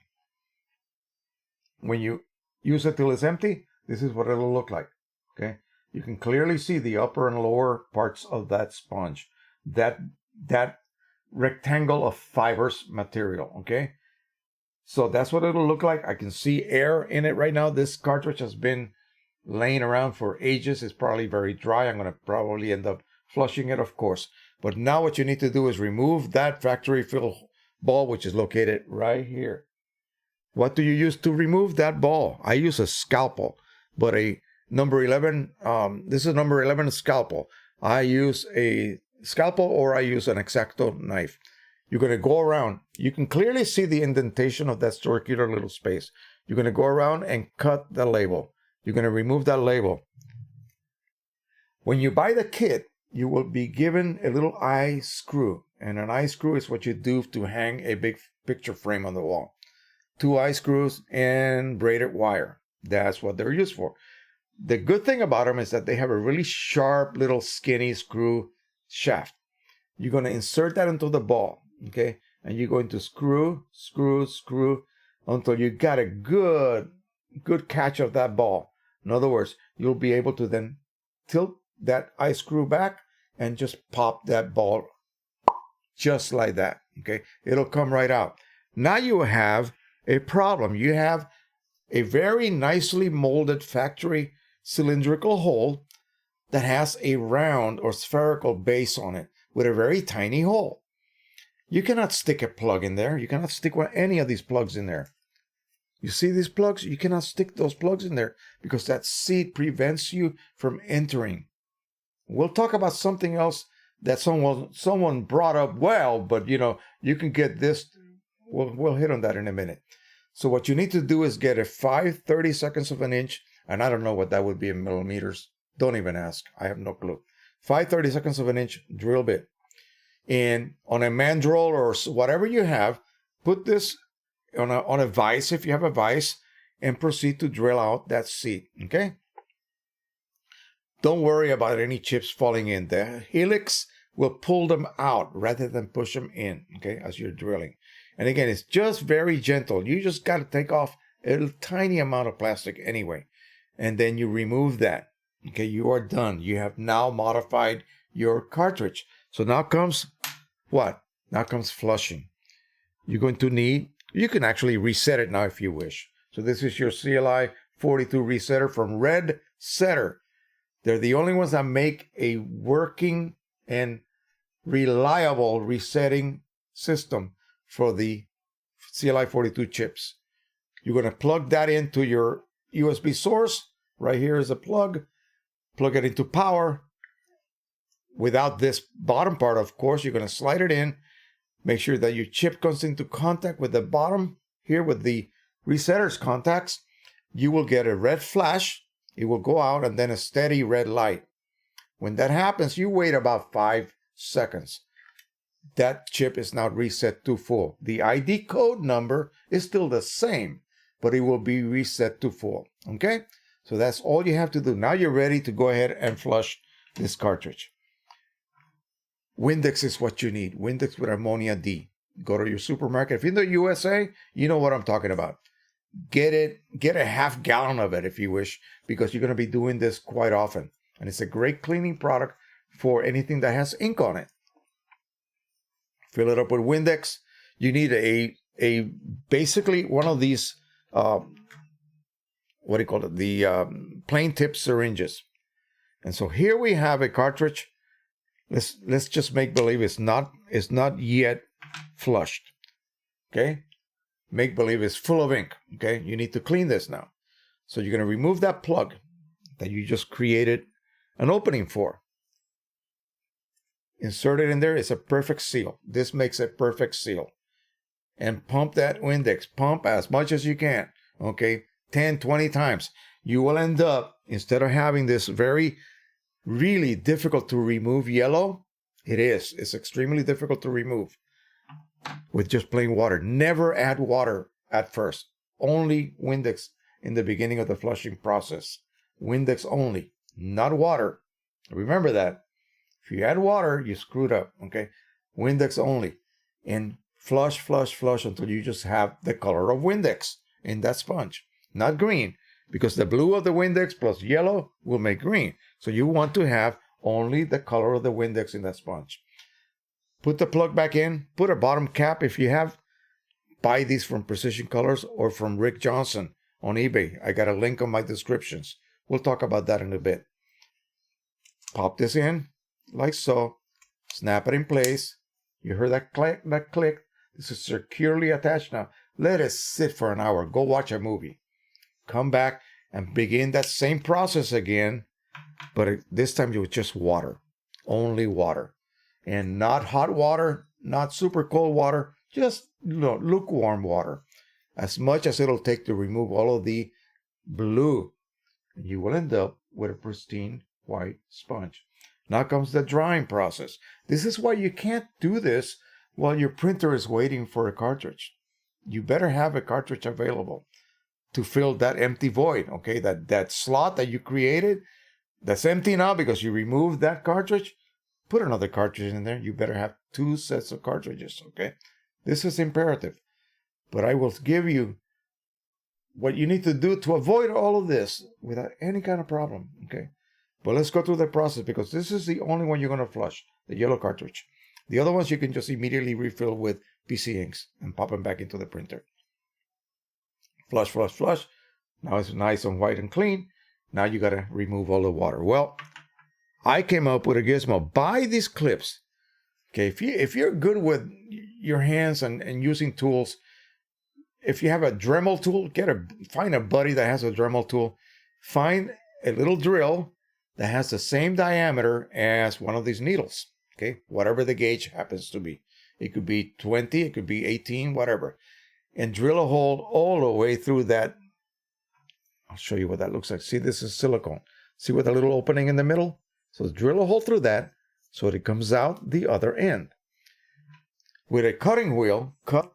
When you use it till it's empty, this is what it'll look like. Okay? You can clearly see the upper and lower parts of that sponge. That rectangle of fibrous material. Okay? So that's what it'll look like. I can see air in it right now. This cartridge has been laying around for ages. It's probably very dry. I'm going to probably end up flushing it, of course. But now what you need to do is remove that factory fill ball, which is located right here. What do you use to remove that ball? I use a scalpel, but a number 11, this is number 11 scalpel. I use a scalpel or I use an X-Acto knife. You're going to go around. You can clearly see the indentation of that circular little space. You're going to go around and cut the label. You're going to remove that label. When you buy the kit, you will be given a little eye screw. And an eye screw is what you do to hang a big picture frame on the wall. 2 eye screws and braided wire. That's what they're used for. The good thing about them is that they have a really sharp little skinny screw shaft. You're going to insert that into the ball, okay? And you're going to screw, screw, screw until you got a good catch of that ball. In other words, you'll be able to then tilt that eye screw back and just pop that ball just like that, okay? It'll come right out. Now you have a problem. You have a very nicely molded factory cylindrical hole that has a round or spherical base on it with a very tiny hole. You cannot stick a plug in there. You cannot stick any of these plugs in there. You see these plugs? You cannot stick those plugs in there because that seat prevents you from entering. We'll talk about something else that someone brought up well, but you can get this. We'll hit on that in a minute. So what you need to do is get a 5/32 of an inch, and I don't know what that would be in millimeters. Don't even ask. I have no clue. 5/32 of an inch drill bit. And on a mandrel or whatever you have, put this on a vise if you have a vise, and proceed to drill out that seat, okay? Don't worry about any chips falling in. The helix will pull them out rather than push them in, okay, as you're drilling. And again, it's just very gentle. You just got to take off a tiny amount of plastic anyway. And then you remove that. Okay, you are done. You have now modified your cartridge. So now comes what? Now comes flushing. You're going to need, you can actually reset it now if you wish. So this is your CLI 42 resetter from Red Setter. They're the only ones that make a working and reliable resetting system for the CLI 42 chips. You're going to plug that into your USB source. Right here is a plug. Plug it into power. Without this bottom part, of course, you're going to slide it in. Make sure that your chip comes into contact with the bottom here with the resetter's contacts. You will get a red flash. It will go out and then a steady red light. When that happens, you wait about 5 seconds. That chip is now reset to full. The ID code number is still the same, but it will be reset to full. Okay? So that's all you have to do. Now you're ready to go ahead and flush this cartridge. Windex is what you need. Windex with ammonia D. Go to your supermarket. If you're in the USA, you know what I'm talking about. Get it. Get a half gallon of it if you wish, because you're going to be doing this quite often. And it's a great cleaning product for anything that has ink on it. Fill it up with Windex. You need a basically one of these, what do you call it? The plain tip syringes. And so here we have a cartridge. Let's just make believe it's not yet flushed. Okay? Make believe it's full of ink. Okay? You need to clean this now. So you're going to remove that plug that you just created an opening for. Insert it in there. It's a perfect seal. This makes a perfect seal. And pump that Windex. Pump as much as you can. Okay? 10, 20 times. You will end up, instead of having this really difficult to remove yellow, it's extremely difficult to remove with just plain water. Never add water at first. Only Windex in the beginning of the flushing process. Windex only, not water. Remember that. If you add water, you screwed up, okay? Windex only. And flush, flush, flush until you just have the color of Windex in that sponge. Not green, because the blue of the Windex plus yellow will make green. So you want to have only the color of the Windex in that sponge. Put the plug back in. Put a bottom cap if you have. Buy these from Precision Colors or from Rick Johnson on eBay. I got a link on my descriptions. We'll talk about that in a bit. Pop this in like so. Snap it in place. You heard that click? That click. This is securely attached now. Let it sit for an hour. Go watch a movie. Come back and begin that same process again, but this time with just water. Only water. And not hot water, not super cold water, just lukewarm water. As much as it'll take to remove all of the blue. And you will end up with a pristine white sponge. Now comes the drying process. This is why you can't do this while your printer is waiting for a cartridge. You better have a cartridge available to fill that empty void, okay? That slot that you created, that's empty now because you removed that cartridge. Put another cartridge in there. You better have 2 sets of cartridges, okay? This is imperative. But I will give you what you need to do to avoid all of this without any kind of problem, okay? But let's go through the process because this is the only one you're going to flush, the yellow cartridge. The other ones you can just immediately refill with PC inks and pop them back into the printer. Flush, flush, flush. Now it's nice and white and clean. Now you got to remove all the water. Well, I came up with a gizmo. Buy these clips. Okay, if you're good with your hands and using tools, if you have a Dremel tool, find a buddy that has a Dremel tool. Find a little drill that has the same diameter as one of these needles. Okay, whatever the gauge happens to be. It could be 20, it could be 18, whatever. and drill a hole all the way through that. I'll show you what that looks like. See, this is silicone. See with a little opening in the middle? So drill a hole through that so it comes out the other end. With a cutting wheel, cut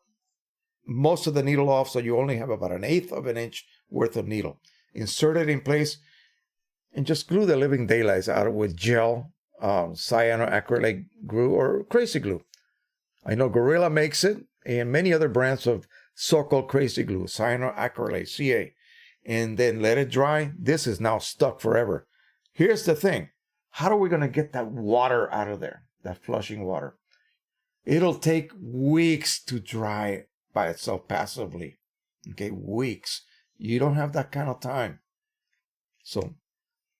most of the needle off so you only have about 1/8 of an inch worth of needle. Insert it in place and just glue the living daylights out with gel, cyanoacrylate glue, or crazy glue. I know Gorilla makes it and many other brands of so-called crazy glue, cyanoacrylate, CA. And then let it dry. This is now stuck forever. Here's the thing. How are we going to get that water out of there, that flushing water? It'll take weeks to dry by itself passively. Okay, weeks. You don't have that kind of time. So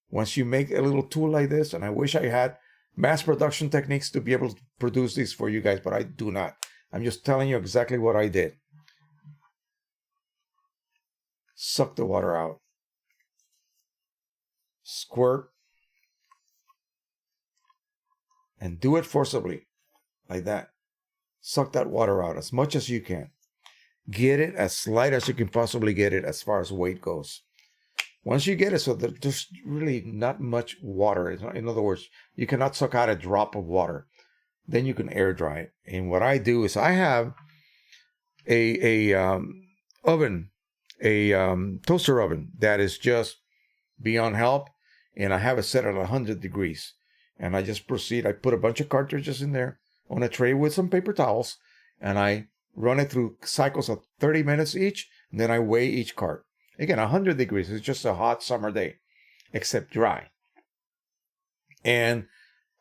once you make a little tool like this, and I wish I had mass production techniques to be able to produce these for you guys, but I do not. I'm just telling you exactly what I did. Suck the water out. Squirt. And do it forcibly, like that. Suck that water out as much as you can. Get it as light as you can possibly get it as far as weight goes. Once you get it so that there's really not much water, in other words, you cannot suck out a drop of water, then you can air dry it. And what I do is I have a toaster oven that is just beyond help, and I have it set at 100 degrees. And I just proceed. I put a bunch of cartridges in there on a tray with some paper towels, and I run it through cycles of 30 minutes each, and then I weigh each cart. Again, 100 degrees. It's just a hot summer day, except dry. And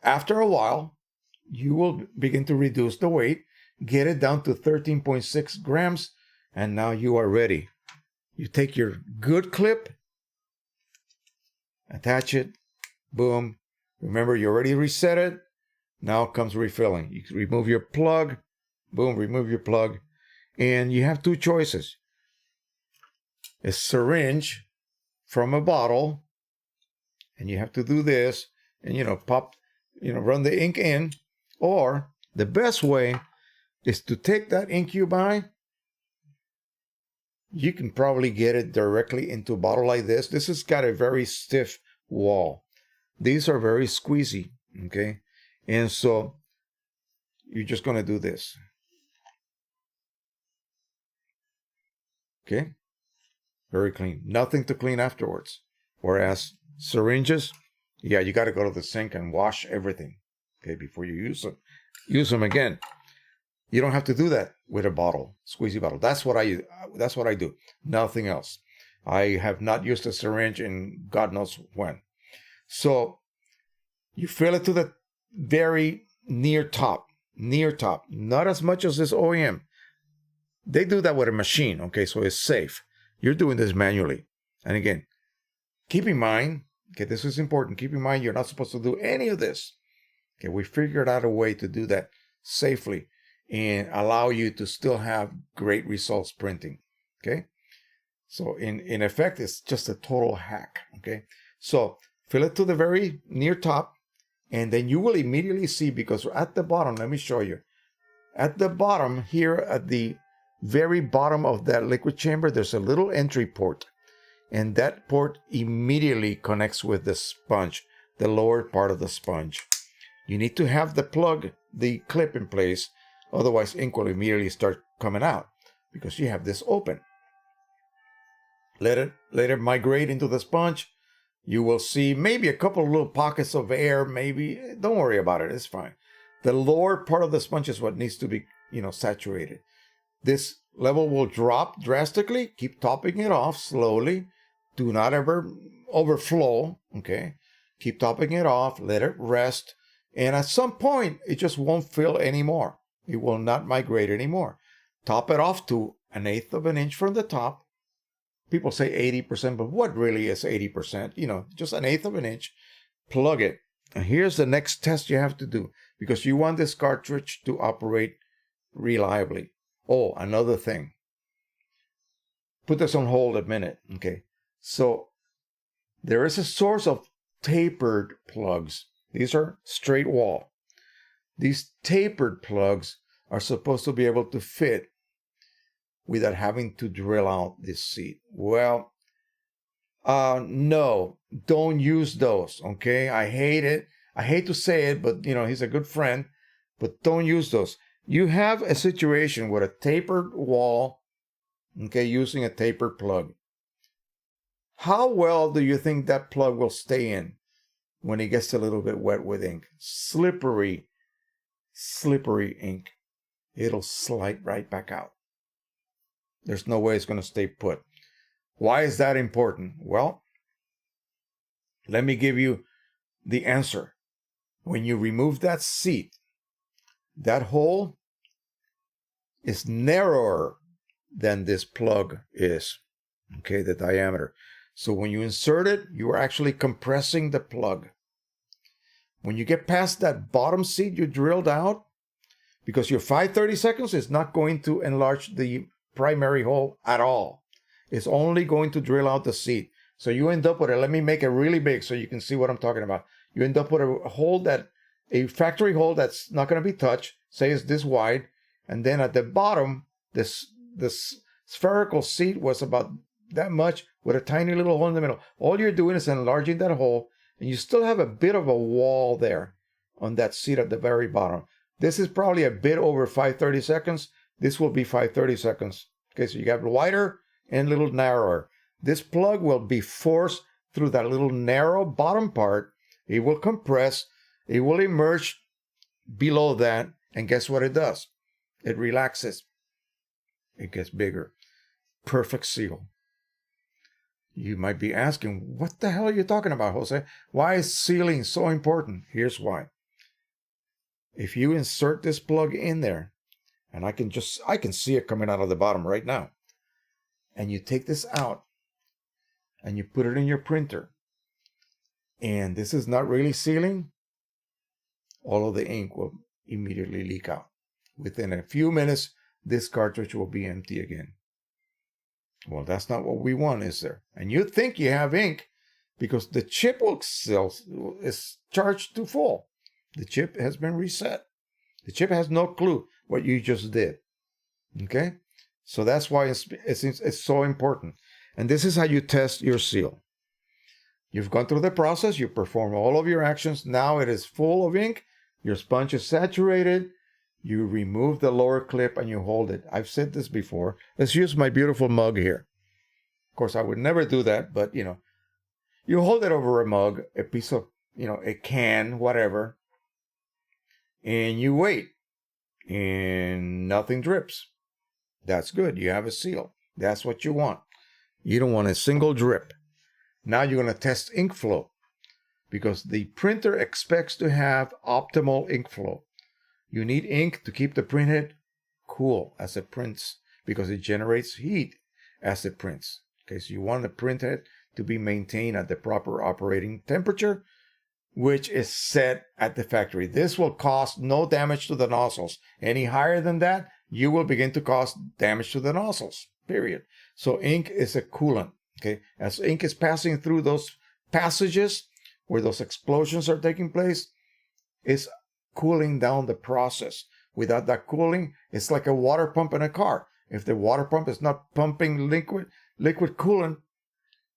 after a while, you will begin to reduce the weight, get it down to 13.6 grams, and now you are ready. You take your good clip, attach it, boom. Remember, you already reset it. Now comes refilling. You remove your plug, boom, remove your plug. And you have two choices. A syringe from a bottle, and you have to do this, and run the ink in. Or the best way is to take that ink you buy. You can probably get it directly into a bottle like this. This has got a very stiff wall. These are very squeezy, okay? And so you're just going to do this. Okay? Very clean. Nothing to clean afterwards. Whereas syringes, yeah, you got to go to the sink and wash everything, okay, before you use them. Use them again. You don't have to do that with a bottle, squeezy bottle. That's what I do. Nothing else. I have not used a syringe in God knows when. So you fill it to the very near top, not as much as this OEM. They do that with a machine, okay, so it's safe. You're doing this manually. And again, keep in mind, okay, this is important. Keep in mind, you're not supposed to do any of this. Okay, we figured out a way to do that safely and allow you to still have great results printing, okay? So in effect, it's just a total hack, okay? So fill it to the very near top, and then you will immediately see, because at the bottom, let me show you. At the bottom here, at the very bottom of that liquid chamber, there's a little entry port. And that port immediately connects with the sponge, the lower part of the sponge. You need to have the clip in place, otherwise ink will immediately start coming out because you have this open. Let it migrate into the sponge. You will see maybe a couple of little pockets of air, maybe. Don't worry about it, it's fine. The lower part of the sponge is what needs to be, saturated. This level will drop drastically. Keep topping it off slowly. Do not ever overflow, okay? Keep topping it off, let it rest. And at some point, it just won't fill anymore. It will not migrate anymore. Top it off to 1/8 of an inch from the top. People say 80%, but what really is 80%? Just 1/8 of an inch. Plug it. And here's the next test you have to do, because you want this cartridge to operate reliably. Oh, another thing. Put this on hold a minute, okay? So there is a source of tapered plugs. These are straight wall. These tapered plugs are supposed to be able to fit without having to drill out this seat? Well, no, don't use those, okay? I hate it. I hate to say it, but he's a good friend, but don't use those. You have a situation with a tapered wall, okay, using a tapered plug. How well do you think that plug will stay in when it gets a little bit wet with ink? Slippery ink. It'll slide right back out. There's no way it's going to stay put. Why is that important? Well, let me give you the answer. When you remove that seat, that hole is narrower than this plug is, okay, the diameter. So when you insert it, you are actually compressing the plug. When you get past that bottom seat you drilled out, because your 5/32 is not going to enlarge the primary hole at all. It's only going to drill out the seat. So you end up with let me make it really big so you can see what I'm talking about. You end up with a factory hole that's not going to be touched, say it's this wide, and then at the bottom, this spherical seat was about that much with a tiny little hole in the middle. All you're doing is enlarging that hole, and you still have a bit of a wall there on that seat at the very bottom. This is probably a bit over 5/32. This will be 5/32. Okay, so you have wider and a little narrower. This plug will be forced through that little narrow bottom part. It will compress. It will emerge below that. And guess what it does? It relaxes. It gets bigger. Perfect seal. You might be asking, what the hell are you talking about, Jose? Why is sealing so important? Here's why. If you insert this plug in there, and I can see it coming out of the bottom right now, and you take this out, and you put it in your printer, and this is not really sealing, all of the ink will immediately leak out. Within a few minutes, this cartridge will be empty again. Well, that's not what we want, is there? And you think you have ink because the chip is charged to full. The chip has been reset. The chip has no clue what you just did. Okay? So that's why it's so important. And this is how you test your seal. You've gone through the process. You perform all of your actions. Now it is full of ink. Your sponge is saturated. You remove the lower clip and you hold it. I've said this before. Let's use my beautiful mug here. Of course, I would never do that, but you hold it over a mug, a piece of, a can, whatever, and you wait, and nothing drips. That's good. You have a seal. That's what you want. You don't want a single drip. Now you're going to test ink flow because the printer expects to have optimal ink flow. You need ink to keep the printhead cool as it prints because it generates heat as it prints. Okay, so you want the printhead to be maintained at the proper operating temperature, which is set at the factory. This will cause no damage to the nozzles. Any higher than that, you will begin to cause damage to the nozzles, period. So ink is a coolant. Okay, as ink is passing through those passages where those explosions are taking place, it's cooling down the process. Without that cooling, it's like a water pump in a car. If the water pump is not pumping liquid coolant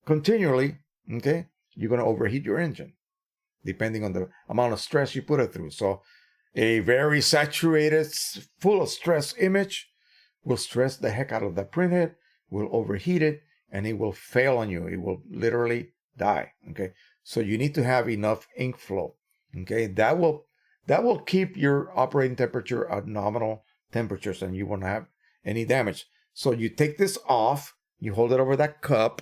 continually, okay, you're going to overheat your engine, depending on the amount of stress you put it through. So a very saturated, full of stress image will stress the heck out of the printhead, will overheat it, and it will fail on you. It will literally die. Okay, so you need to have enough ink flow. Okay, that will keep your operating temperature at nominal temperatures, and you won't have any damage. So you take this off, you hold it over that cup,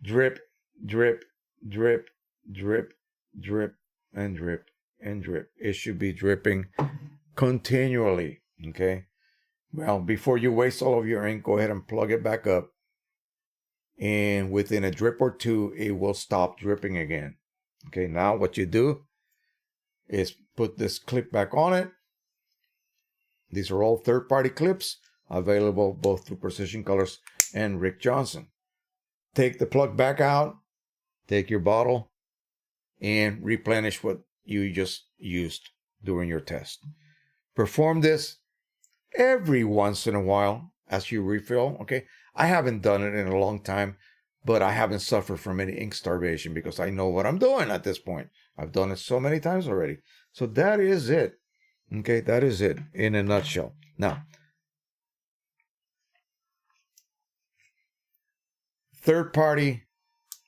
drip, drip, drip, drip, drip, and drip, and drip. It should be dripping continually. Okay. Well, before you waste all of your ink, go ahead and plug it back up. And within a drip or two, it will stop dripping again. Okay, now what you do is put this clip back on it. These are all third-party clips available both through Precision Colors and Rick Johnson. Take the plug back out, take your bottle, and replenish what you just used during your test. Perform this every once in a while as you refill. Okay, I haven't done it in a long time, but I haven't suffered from any ink starvation because I know what I'm doing at this point. I've done it so many times already. So that is it. Okay, that is it in a nutshell. Now, third-party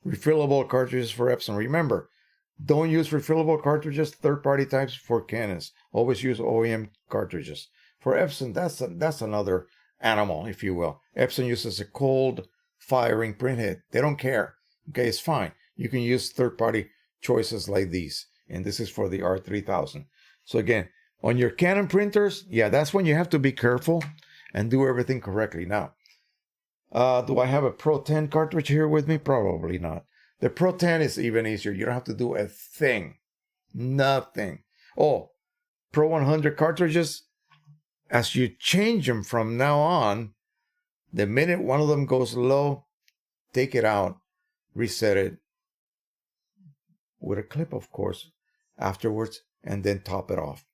refillable cartridges for Epson. Remember, don't use refillable cartridges, third-party types for Canons. Always use OEM cartridges. For Epson, that's another animal, if you will. Epson uses a cold firing printhead. They don't care. Okay, it's fine. You can use third-party choices like these. And this is for the R3000. So again, on your Canon printers, yeah, that's when you have to be careful and do everything correctly. Now, do I have a Pro 10 cartridge here with me? Probably not. The Pro 10 is even easier. You don't have to do a thing. Nothing. Oh, Pro 100 cartridges, as you change them from now on, the minute one of them goes low, take it out, reset it with a clip, of course, afterwards, and then top it off.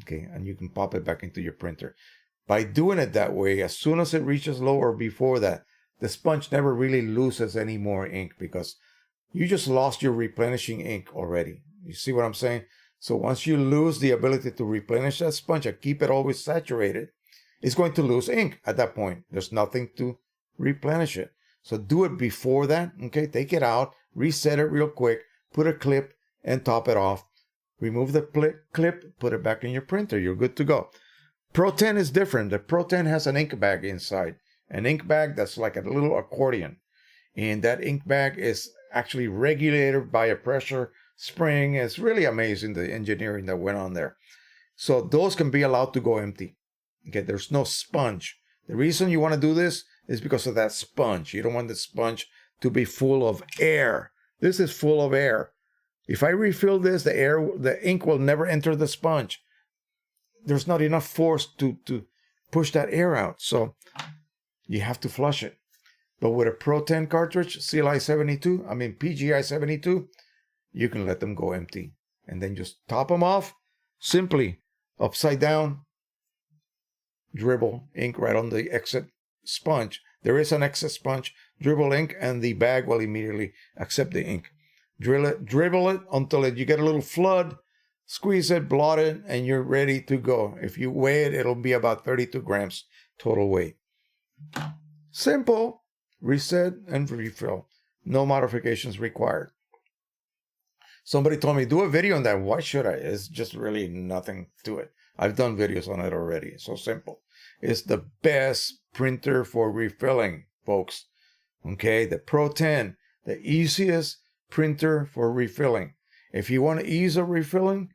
Okay, and you can pop it back into your printer. By doing it that way, as soon as it reaches low or before that, the sponge never really loses any more ink because you just lost your replenishing ink already. You see what I'm saying? So once you lose the ability to replenish that sponge and keep it always saturated, it's going to lose ink at that point. There's nothing to replenish it. So do it before that. Okay, take it out, reset it real quick, put a clip and top it off. Remove the clip, put it back in your printer. You're good to go. Pro 10 is different. The Pro 10 has an ink bag inside. An ink bag that's like a little accordion. And that ink bag is actually regulated by a pressure spring. It's really amazing, the engineering that went on there. So those can be allowed to go empty. Okay, there's no sponge. The reason you want to do this is because of that sponge. You don't want the sponge to be full of air. This is full of air. If I refill this, the ink will never enter the sponge. There's not enough force to push that air out. So you have to flush it. But with a Pro 10 cartridge, PGI 72, you can let them go empty. And then just top them off. Simply upside down, dribble ink right on the exit sponge. There is an exit sponge. Dribble ink and the bag will immediately accept the ink. Dribble it until you get a little flood. Squeeze it, blot it, and you're ready to go. If you weigh it, it'll be about 32 grams total weight. Simple. Reset and refill. No modifications required. Somebody told me, do a video on that. Why should I? It's just really nothing to it. I've done videos on it already. It's so simple. It's the best printer for refilling, folks. Okay, the Pro 10, the easiest printer for refilling. If you want ease of refilling,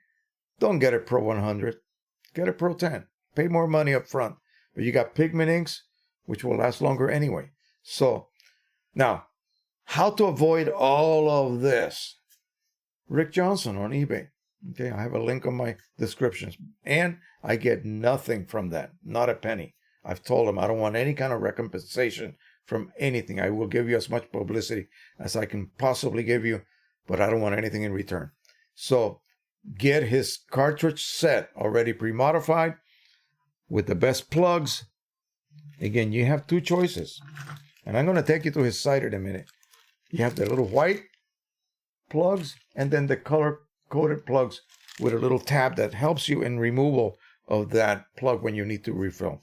don't get a Pro 100. Get a Pro 10. Pay more money up front. But you got pigment inks, which will last longer anyway. So, now, how to avoid all of this? Rick Johnson on eBay. Okay, I have a link on my descriptions. And I get nothing from that. Not a penny. I've told him I don't want any kind of recompensation from anything. I will give you as much publicity as I can possibly give you, but I don't want anything in return. So, get his cartridge set already pre-modified with the best plugs. Again, you have two choices. And I'm going to take you to his site in a minute. You have the little white plugs and then the color-coded plugs with a little tab that helps you in removal of that plug when you need to refill.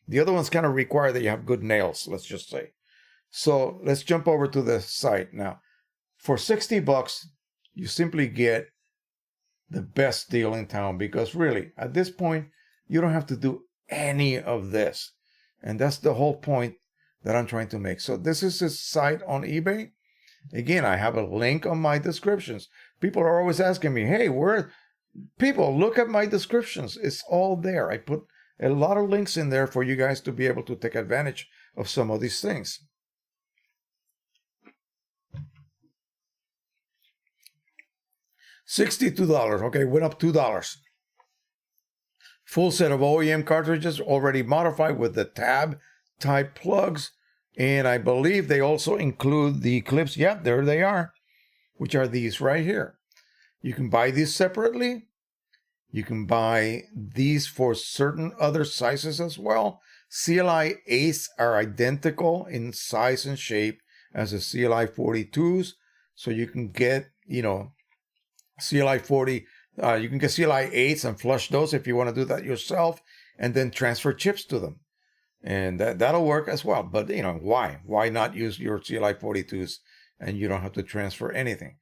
The other ones kind of require that you have good nails, let's just say. So let's jump over to the site now. For $60, you simply get the best deal in town because really, at this point, you don't have to do any of this. And that's the whole point that I'm trying to make. So this is his site on eBay. Again, I have a link on my descriptions. People are always asking me, hey, people, look at my descriptions. It's all there. I put a lot of links in there for you guys to be able to take advantage of some of these things. $62. Okay, went up $2. Full set of OEM cartridges already modified with the tab type plugs. And I believe they also include the clips. Yep, there they are, which are these right here. You can buy these separately. You can buy these for certain other sizes as well. CLI 8s are identical in size and shape as the CLI 42s. So you can get, CLI 40, you can get CLI 8s and flush those if you want to do that yourself and then transfer chips to them. And that'll work as well. But, why? Why not use your CLI 42s and you don't have to transfer anything?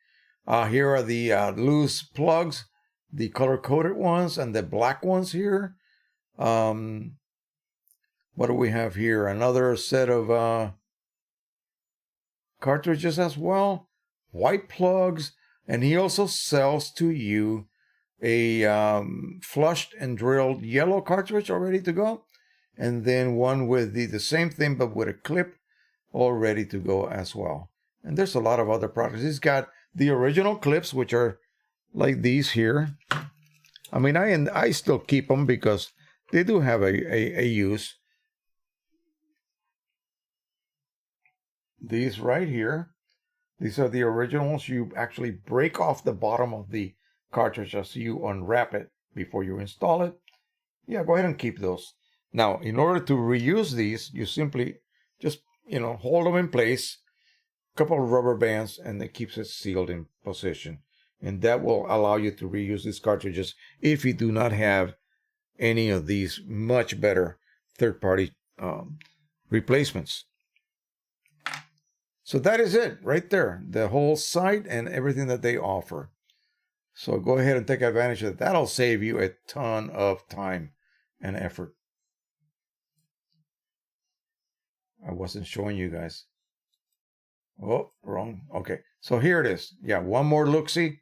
Here are the loose plugs, the color-coded ones and the black ones here. What do we have here? Another set of cartridges as well. White plugs. And he also sells to you a flushed and drilled yellow cartridge all ready to go. And then one with the same thing but with a clip all ready to go as well. And there's a lot of other products. He's got the original clips, which are like these here. I mean, I still keep them because they do have a use. These right here, these are the originals. You actually break off the bottom of the cartridge as you unwrap it before you install it. Yeah, go ahead and keep those. Now, in order to reuse these, you simply just, hold them in place, a couple of rubber bands, and it keeps it sealed in position. And that will allow you to reuse these cartridges if you do not have any of these much better third-party replacements. So that is it right there, the whole site and everything that they offer. So go ahead and take advantage of it. That'll save you a ton of time and effort. I wasn't showing you guys. Oh, wrong. Okay, so here it is. Yeah, one more look-see,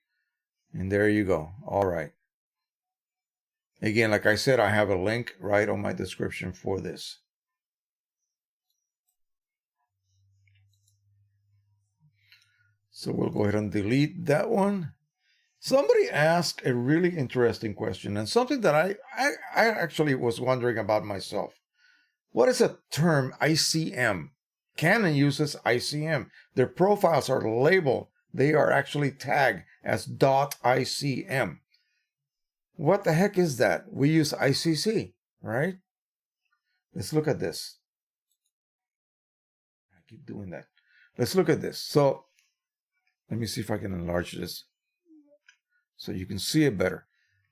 and there you go. All right. Again, like I said, I have a link right on my description for this. So we'll go ahead and delete that one. Somebody asked a really interesting question, and something that I actually was wondering about myself. What is a term ICM? Canon uses ICM. Their profiles are labeled. They are actually tagged as .ICM. What the heck is that? We use ICC, right? Let's look at this. I keep doing that. Let's look at this. So let me see if I can enlarge this so you can see it better.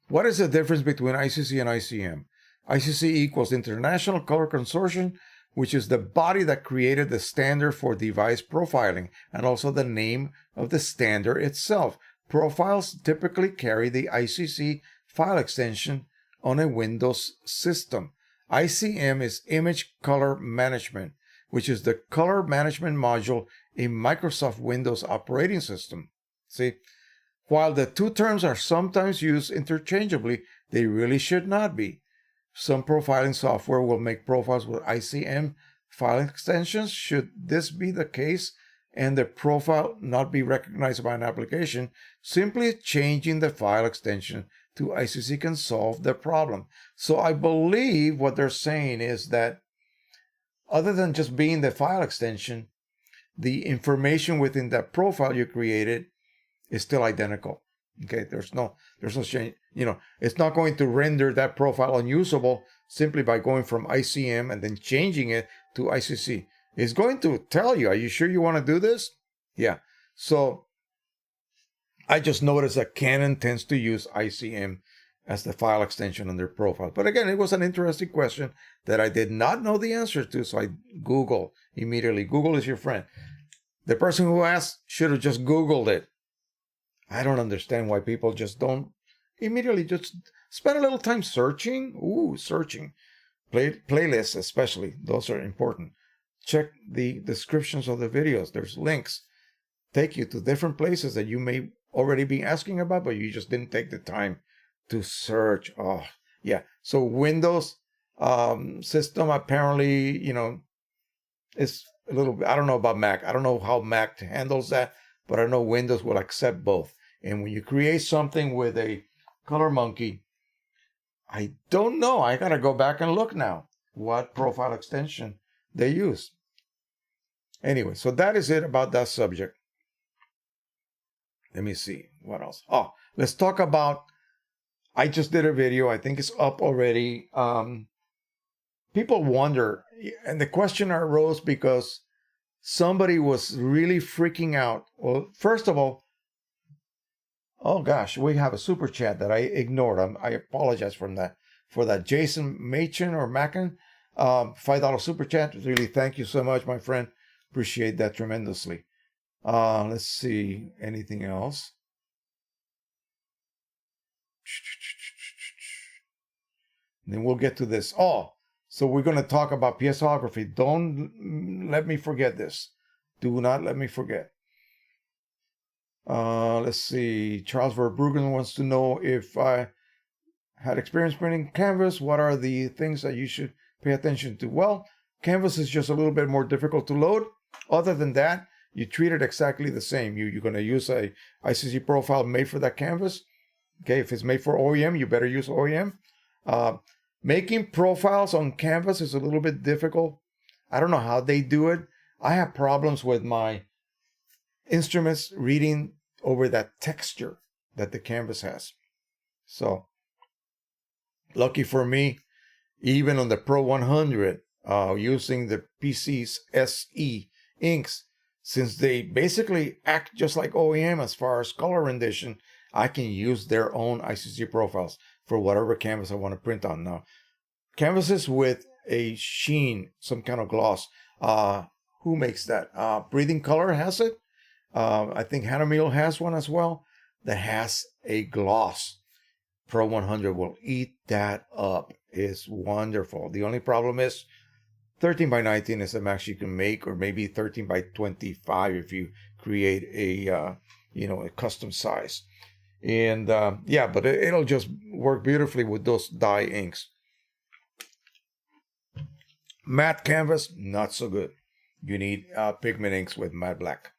What is the difference between ICC and ICM? ICC equals International Color Consortium, which is the body that created the standard for device profiling and also the name of the standard itself. Profiles typically carry the ICC file extension on a Windows system. ICM is Image Color Management, which is the color management module in Microsoft Windows operating system. See, while the two terms are sometimes used interchangeably, they really should not be. Some profiling software will make profiles with ICM file extensions. Should this be the case and the profile not be recognized by an application, simply changing the file extension to ICC can solve the problem. So I believe what they're saying is that other than just being the file extension, the information within that profile you created is still identical. Okay, there's no change. It's not going to render that profile unusable simply by going from ICM and then changing it to ICC. It's going to tell you, are you sure you want to do this? Yeah. So I just noticed that Canon tends to use ICM as the file extension on their profile. But again, it was an interesting question that I did not know the answer to, so I Googled immediately. Google is your friend. The person who asked should have just Googled it. I don't understand why people just don't immediately just spend a little time searching. Searching. Playlists especially. Those are important. Check the descriptions of the videos. There's links. Take you to different places that you may already be asking about, but you just didn't take the time to search. Oh, yeah. So Windows system apparently, is a little bit, I don't know about Mac. I don't know how Mac handles that, but I know Windows will accept both. And when you create something with a color monkey, I don't know. I got to go back and look now what profile extension they use. Anyway, so that is it about that subject. Let me see. What else? Oh, let's talk about I just did a video. I think it's up already. People wonder, and the question arose because somebody was really freaking out. Well, first of all, oh gosh, we have a super chat that I ignored. I apologize for that. Jason Machen or Mackin, $5 super chat. Really, thank you so much, my friend. Appreciate that tremendously. Let's see, anything else? And then we'll get to this. Oh, so we're going to talk about piezoography. Don't let me forget this. Do not let me forget. Let's see. Charles Verbruggen wants to know if I had experience printing canvas. What are the things that you should pay attention to? Well, canvas is just a little bit more difficult to load. Other than that, you treat it exactly the same. You're going to use a ICC profile made for that canvas. Okay, if it's made for OEM, you better use OEM. Making profiles on canvas is a little bit difficult. I don't know how they do it. I have problems with my instruments reading over that texture that the canvas has. So, lucky for me, even on the Pro 100, using the PC's SE inks, since they basically act just like OEM as far as color rendition, I can use their own ICC profiles for whatever canvas I want to print on. Now, canvases with a sheen, some kind of gloss. Who makes that? Breathing Color has it. I think Hanamiel has one as well that has a gloss. Pro 100 will eat that up. It's wonderful. The only problem is 13 by 19 is the max you can make, or maybe 13 by 25 if you create a custom size. And yeah, but it'll just work beautifully with those dye inks. Matte canvas, not so good. You need pigment inks with matte black.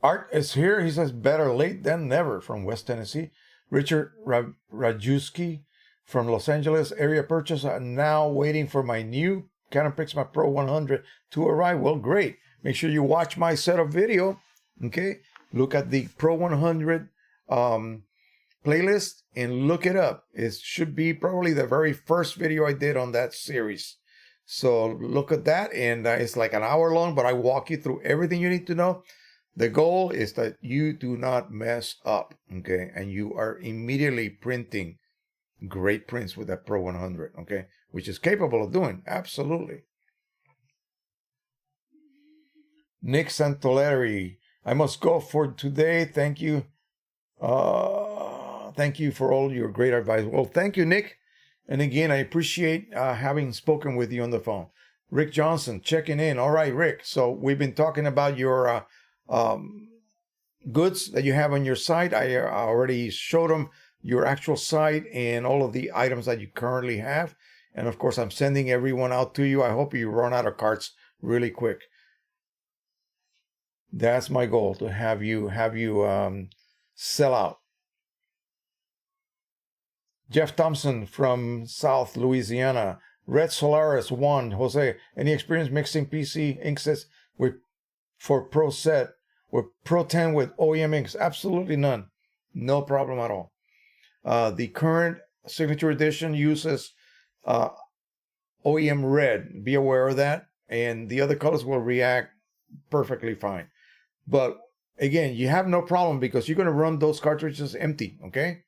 Art is here. He says, better late than never, from West Tennessee. Richard Rajewski from Los Angeles, area purchase. Now waiting for my new Canon Pixma Pro 100 to arrive. Well, great. Make sure you watch my setup video. Okay, look at the Pro 100 playlist and look it up. It should be probably the very first video I did on that series. So look at that, and it's like an hour long, but I walk you through everything you need to know. The goal is that you do not mess up, okay? And you are immediately printing great prints with that Pro 100, okay? Which is capable of doing, absolutely. Nick Santoleri, I must go for today. Thank you. Thank you for all your great advice. Well, thank you, Nick. And again, I appreciate having spoken with you on the phone. Rick Johnson, checking in. All right, Rick. So we've been talking about your goods that you have on your site. I already showed them your actual site and all of the items that you currently have. And of course, I'm sending everyone out to you. I hope you run out of carts really quick. That's my goal, to have you sell out. Jeff Thompson from South Louisiana. Red Solaris 1. Jose, any experience mixing PC inksets for Pro set with Pro 10 with OEM inks? Absolutely none. No problem at all. The current Signature Edition uses OEM red. Be aware of that. And the other colors will react perfectly fine. But again, you have no problem because you're going to run those cartridges empty, okay?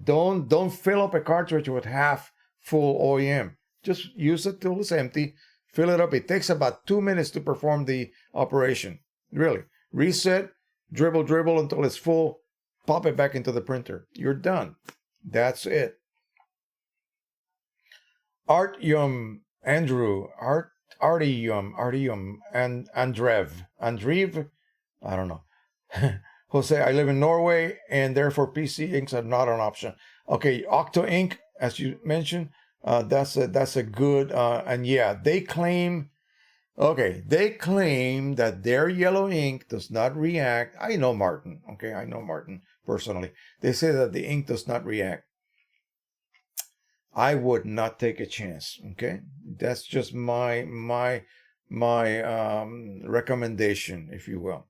Don't fill up a cartridge with half full OEM. Just use it till it's empty. Fill it up. It takes about 2 minutes to perform the operation. Really. Reset, dribble until it's full. Pop it back into the printer. You're done. That's it. Artyom Andrew, Artyom and Andreev, I don't know. Jose, I live in Norway, and therefore PC inks are not an option. Okay, Octo Ink, as you mentioned, that's a good, and yeah, they claim that their yellow ink does not react. I know Martin, okay, I know Martin personally. They say that the ink does not react. I would not take a chance, okay? That's just my recommendation, if you will.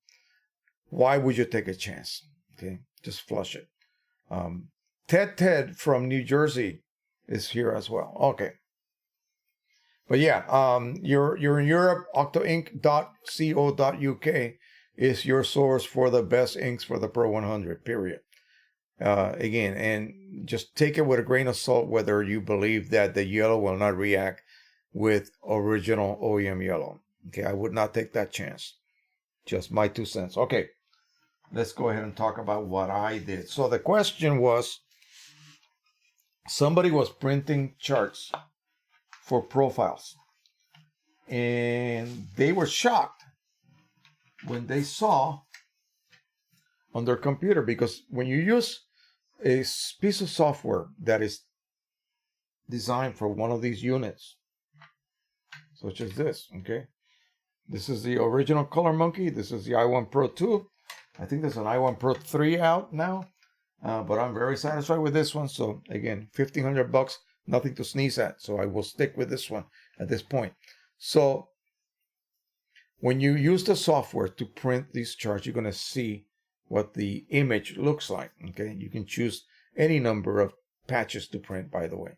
Why would you take a chance? Okay, just flush it. Ted from New Jersey is here as well. Okay. But yeah, you're in Europe. octoink.co.uk is your source for the best inks for the Pro 100. Period. Again, and just take it with a grain of salt whether you believe that the yellow will not react with original OEM yellow. Okay, I would not take that chance. Just my 2 cents. Okay, let's go ahead and talk about what I did. So the question was, somebody was printing charts for profiles, and they were shocked when they saw on their computer, because when you use a piece of software that is designed for one of these units, such as this, okay, this is the original Color Monkey, this is the i1 Pro 2, I think there's an i1 Pro 3 out now, but I'm very satisfied with this one. So again, $1,500, nothing to sneeze at. So I will stick with this one at this point. So when you use the software to print these charts, you're going to see what the image looks like. Okay, you can choose any number of patches to print, by the way.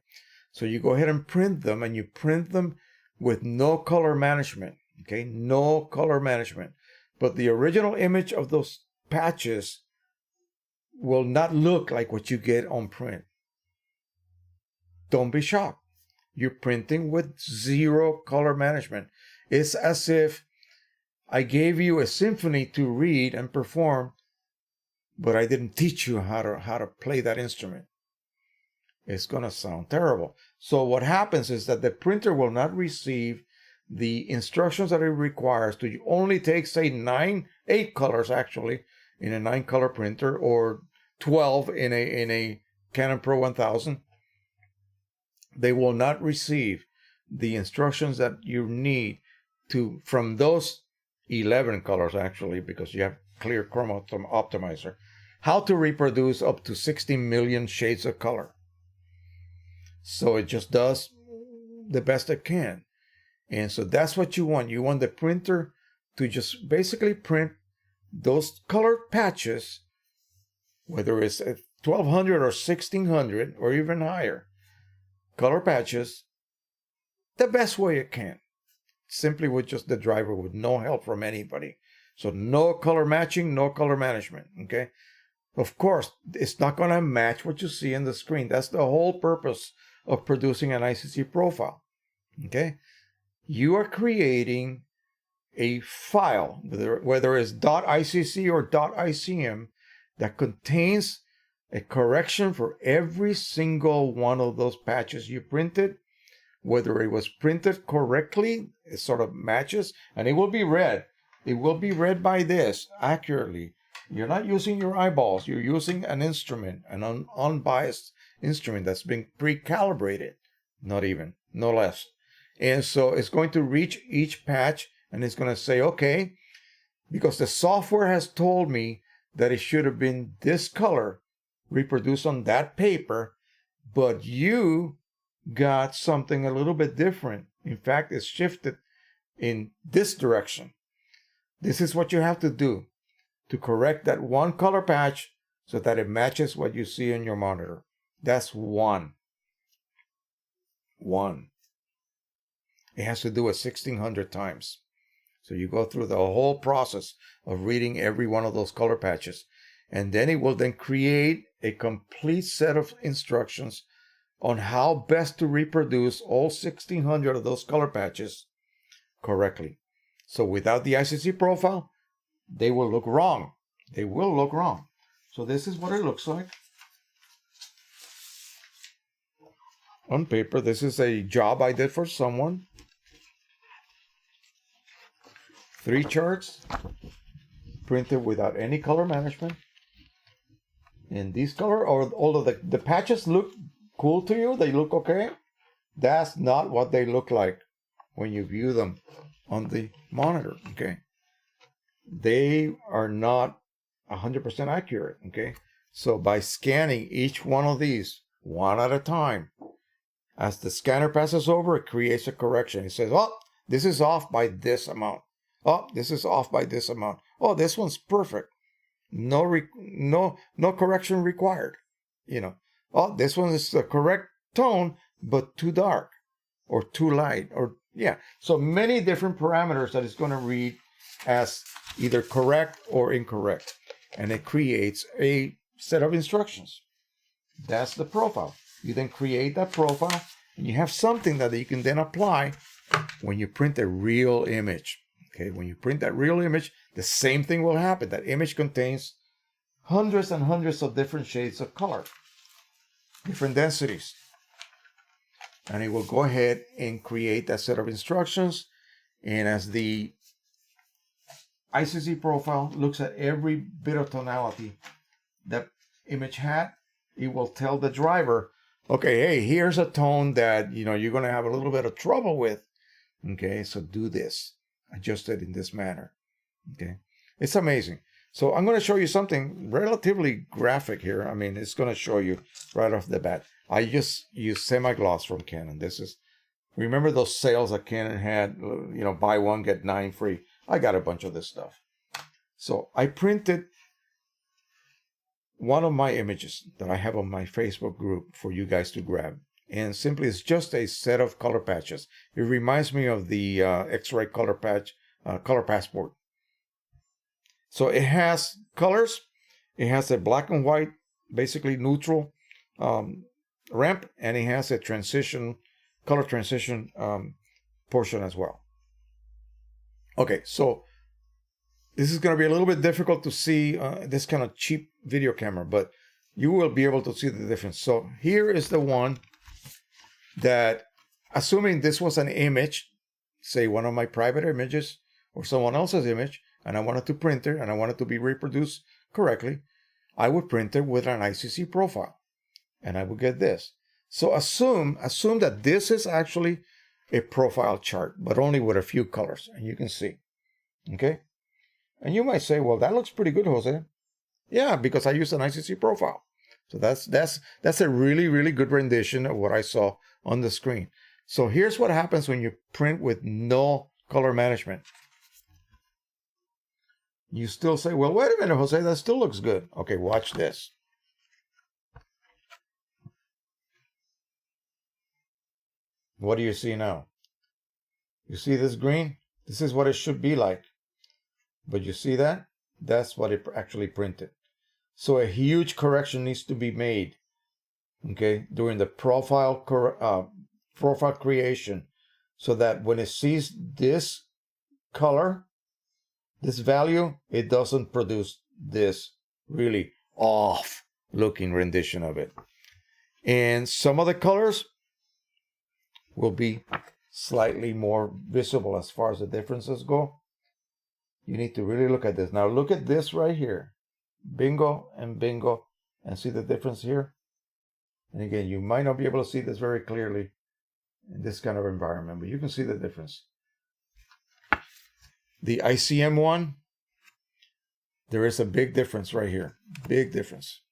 So you go ahead and print them, and you print them with no color management. Okay, no color management. But the original image of those patches will not look like what you get on print. Don't be shocked. You're printing with zero color management. It's as if I gave you a symphony to read and perform, but I didn't teach you how to play that instrument. It's going to sound terrible. So what happens is that the printer will not receive the instructions that it requires to only take, say, 8 colors actually in a 9-color printer, or 12 in a Canon Pro 1000. They will not receive the instructions that you need to from those 11 colors actually, because you have clear chroma optimizer, how to reproduce up to 60 million shades of color. So it just does the best it can. And so that's what you want. You want the printer to just basically print those colored patches, whether it's 1200 or 1600 or even higher color patches, the best way it can, simply with just the driver, with no help from anybody. So no color matching, no color management. Okay, of course it's not going to match what you see in the screen. That's the whole purpose of producing an ICC profile. Okay, you are creating a file, whether it's .icc or .icm, that contains a correction for every single one of those patches you printed, whether it was printed correctly, it sort of matches, and it will be read. It will be read by this accurately. You're not using your eyeballs. You're using an instrument, an unbiased instrument that's been pre-calibrated, no less. And so it's going to reach each patch, and it's going to say, okay, because the software has told me that it should have been this color reproduced on that paper, but you got something a little bit different. In fact, it's shifted in this direction. This is what you have to do to correct that one color patch so that it matches what you see in your monitor. That's one. It has to do it 1,600 times. So you go through the whole process of reading every one of those color patches. And then it will then create a complete set of instructions on how best to reproduce all 1,600 of those color patches correctly. So without the ICC profile, they will look wrong. They will look wrong. So this is what it looks like. On paper, this is a job I did for someone. 3 charts printed without any color management. And these color, or although the patches look cool to you, they look okay, that's not what they look like when you view them on the monitor. Okay, they are not 100% accurate. Okay, so by scanning each one of these one at a time, as the scanner passes over, it creates a correction. It says, oh, this is off by this amount. Oh, this is off by this amount. Oh, this one's perfect. no correction required. You know, oh, this one is the correct tone, but too dark or too light, or yeah. So many different parameters that it's going to read as either correct or incorrect. And it creates a set of instructions. That's the profile. You then create that profile, and you have something that you can then apply when you print a real image. Okay, when you print that real image, the same thing will happen. That image contains hundreds and hundreds of different shades of color, different densities. And it will go ahead and create that set of instructions. And as the ICC profile looks at every bit of tonality that image had, it will tell the driver, okay, hey, here's a tone that you're going to have a little bit of trouble with. Okay, so do this. Adjust it in this manner. Okay, it's amazing. So I'm going to show you something relatively graphic here. I mean, it's going to show you right off the bat. I just use semi-gloss from Canon. This is, remember those sales that Canon had, buy one, get 9 free. I got a bunch of this stuff. So I printed one of my images that I have on my Facebook group for you guys to grab. And simply it's just a set of color patches. It reminds me of the X-Ray color patch, color passport. So it has colors. It has a black and white, basically neutral ramp, and it has a color transition portion as well. Okay, so this is going to be a little bit difficult to see this kind of cheap video camera, but you will be able to see the difference. So here is the one that, assuming this was an image, say one of my private images or someone else's image, and I wanted to print it and I wanted to be reproduced correctly, I would print it with an ICC profile and I would get this. So assume that this is actually a profile chart, but only with a few colors, and you can see. Okay? And you might say, well, that looks pretty good, Jose. Yeah, because I used an ICC profile. So that's a really, really good rendition of what I saw on the screen. So here's what happens when you print with no color management. You still say, well, wait a minute, Jose, that still looks good. Okay, watch this. What do you see now? You see this green? This is what it should be like. But you see that? That's what it actually printed. So a huge correction needs to be made, okay, during the profile creation, so that when it sees this color, this value, it doesn't produce this really off looking rendition of it. And some of the colors will be slightly more visible as far as the differences go. You need to really look at this. Now look at this right here. Bingo and bingo. And see the difference here? And again, you might not be able to see this very clearly in this kind of environment, but you can see the difference. The ICM one, there is a big difference right here. Big difference.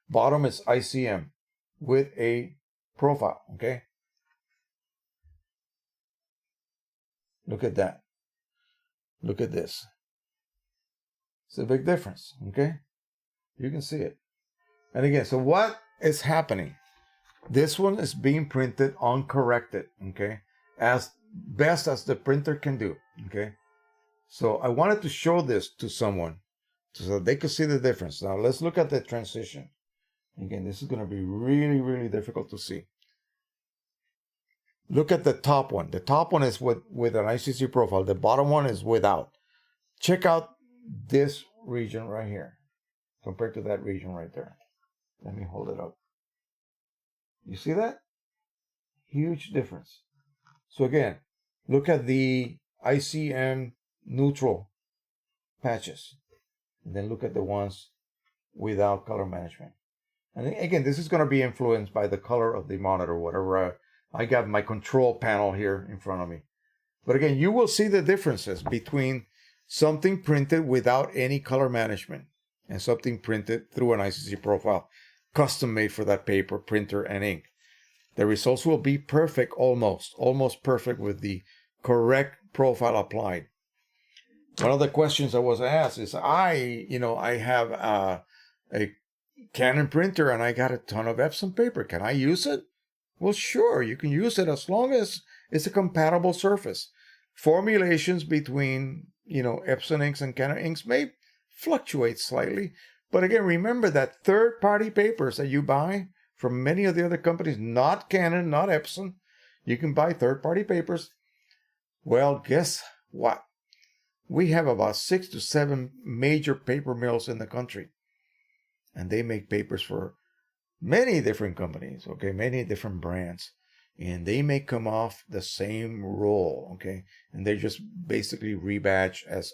Bottom is ICM with a profile, okay? Look at that. Look at this. It's a big difference, okay? You can see it. And again, so what is happening? This one is being printed uncorrected, okay? As best as the printer can do, okay? So I wanted to show this to someone so that they could see the difference. Now let's look at the transition. Again, this is going to be really, really difficult to see. Look at the top one. The top one is with an ICC profile. The bottom one is without. Check out this region right here compared to that region right there. Let me hold it up. You see that? Huge difference. So again, look at the ICM neutral patches. And then look at the ones without color management. And again, this is going to be influenced by the color of the monitor, whatever. I got my control panel here in front of me. But again, you will see the differences between something printed without any color management and something printed through an ICC profile, custom made for that paper, printer, and ink. The results will be perfect, almost perfect with the correct profile applied. one of the questions I was asked is, I have a Canon printer and I got a ton of Epson paper. Can I use it? Well, sure, you can use it as long as it's a compatible surface. Formulations between, Epson inks and Canon inks may fluctuate slightly. But again, remember that third-party papers that you buy from many of the other companies, not Canon, not Epson, you can buy third-party papers. Well, guess what? We have about 6 to 7 major paper mills in the country. And they make papers for many different companies, okay, many different brands. And they may come off the same roll, okay? And they just basically rebadge as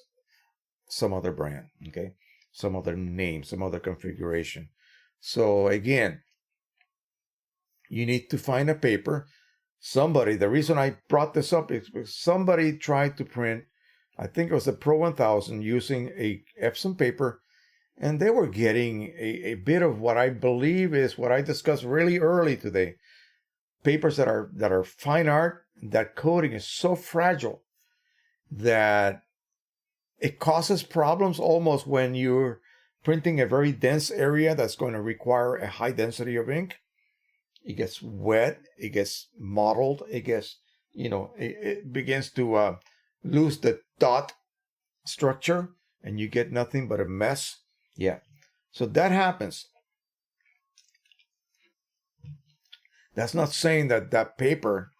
some other brand, okay? Some other name, some other configuration. So again, you need to find a paper. The reason I brought this up is because somebody tried to print, I think it was a Pro 1000 using a Epson paper, and they were getting a bit of what I believe is what I discussed really early today. Papers that are fine art, that coating is so fragile that it causes problems almost when you're printing a very dense area that's going to require a high density of ink. It gets wet, it gets mottled, it gets, it begins to lose the dot structure, and you get nothing but a mess. Yeah. So that happens. That's not saying that paper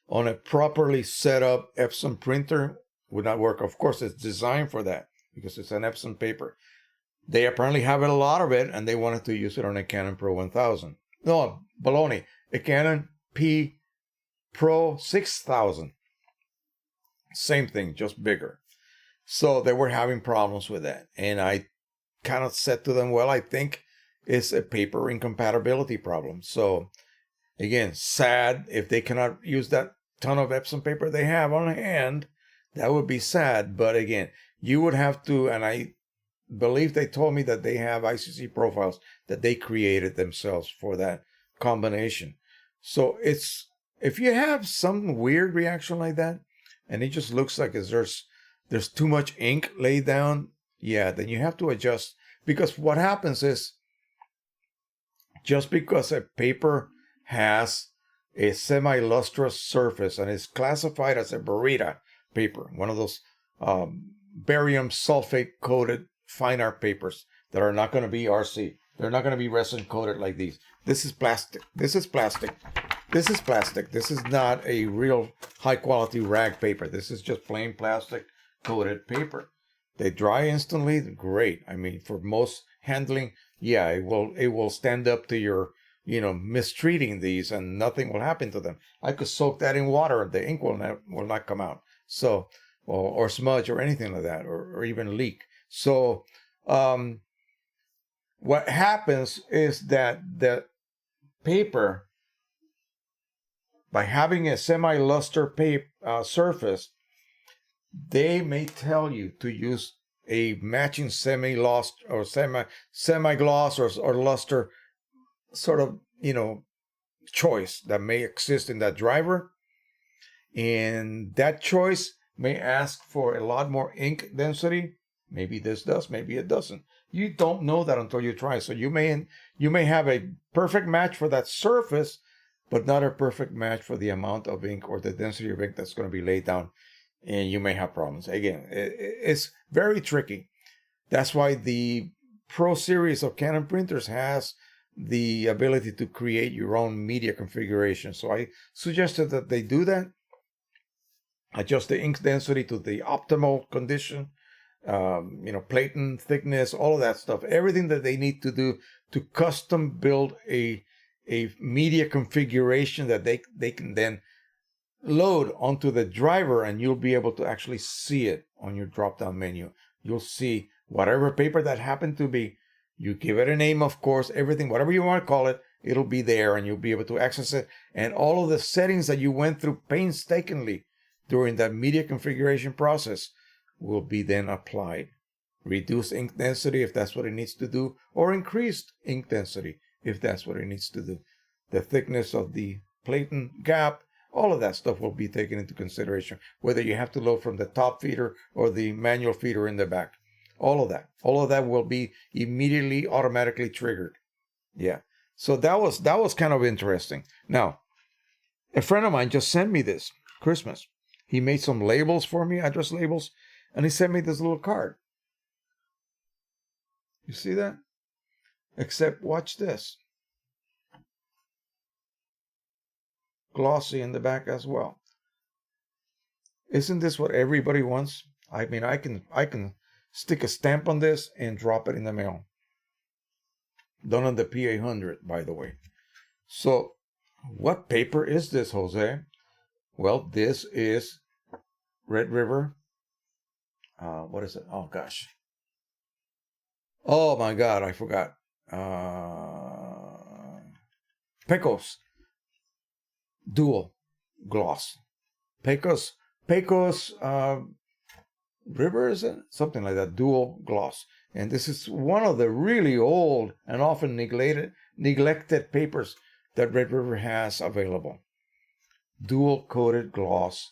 on a properly set up Epson printer would not work. Of course, it's designed for that because it's an Epson paper. They apparently have a lot of it, and they wanted to use it on a Canon Pro 1000. No, baloney. A Canon P Pro 6000. Same thing, just bigger. So they were having problems with that. And I kind of said to them, well, I think it's a paper incompatibility problem. So again, sad if they cannot use that ton of Epson paper they have on hand. That would be sad. But again, you would have to, and I believe they told me that they have ICC profiles that they created themselves for that combination. So if you have some weird reaction like that, and it just looks like there's too much ink laid down, yeah, then you have to adjust. Because what happens is, just because a paper has a semi-lustrous surface and is classified as a Barita paper, one of those barium sulfate coated fine art papers that are not going to be RC. They're not going to be resin coated like these. This is plastic. This is plastic. This is plastic. This is not a real high quality rag paper. This is just plain plastic coated paper. They dry instantly. Great. I mean, for most handling, yeah, it will stand up to your, mistreating these, and nothing will happen to them. I could soak that in water and the ink will not come out. So, or smudge or anything like that, or even leak. So, what happens is that the paper, by having a semi-luster surface, they may tell you to use a matching semi-gloss or semi-gloss or luster sort of, choice that may exist in that driver. And that choice may ask for a lot more ink density. Maybe this does, maybe it doesn't. You don't know that until you try. So you may have a perfect match for that surface, but not a perfect match for the amount of ink or the density of ink that's going to be laid down. And you may have problems. Again, it's very tricky. That's why the Pro series of Canon printers has the ability to create your own media configuration. So I suggested that they do that. Adjust the ink density to the optimal condition, platen thickness, all of that stuff. Everything that they need to do to custom build a media configuration that they can then load onto the driver, and you'll be able to actually see it on your drop-down menu. You'll see whatever paper that happened to be. You give it a name, of course, everything, whatever you want to call it, it'll be there, and you'll be able to access it. And all of the settings that you went through painstakingly during that media configuration process will be then applied. Reduced ink density if that's what it needs to do, or increased ink density if that's what it needs to do. The thickness of the platen gap, All of that stuff will be taken into consideration, whether you have to load from the top feeder or the manual feeder in the back. All of that will be immediately automatically triggered. Yeah. So that was kind of interesting. Now, a friend of mine just sent me this Christmas. He made some labels for me, address labels, and he sent me this little card. You see that? Except watch this. Glossy in the back as well. Isn't this what everybody wants? I mean, I can stick a stamp on this and drop it in the mail. Done on the P800, by the way. So, what paper is this, Jose? Well, this is Red River. What is it? Oh, gosh. Oh, my God, I forgot. Pecos Dual Gloss. Pecos River, is it? Something like that. Dual Gloss. And this is one of the really old and often neglected papers that Red River has available. Dual coated gloss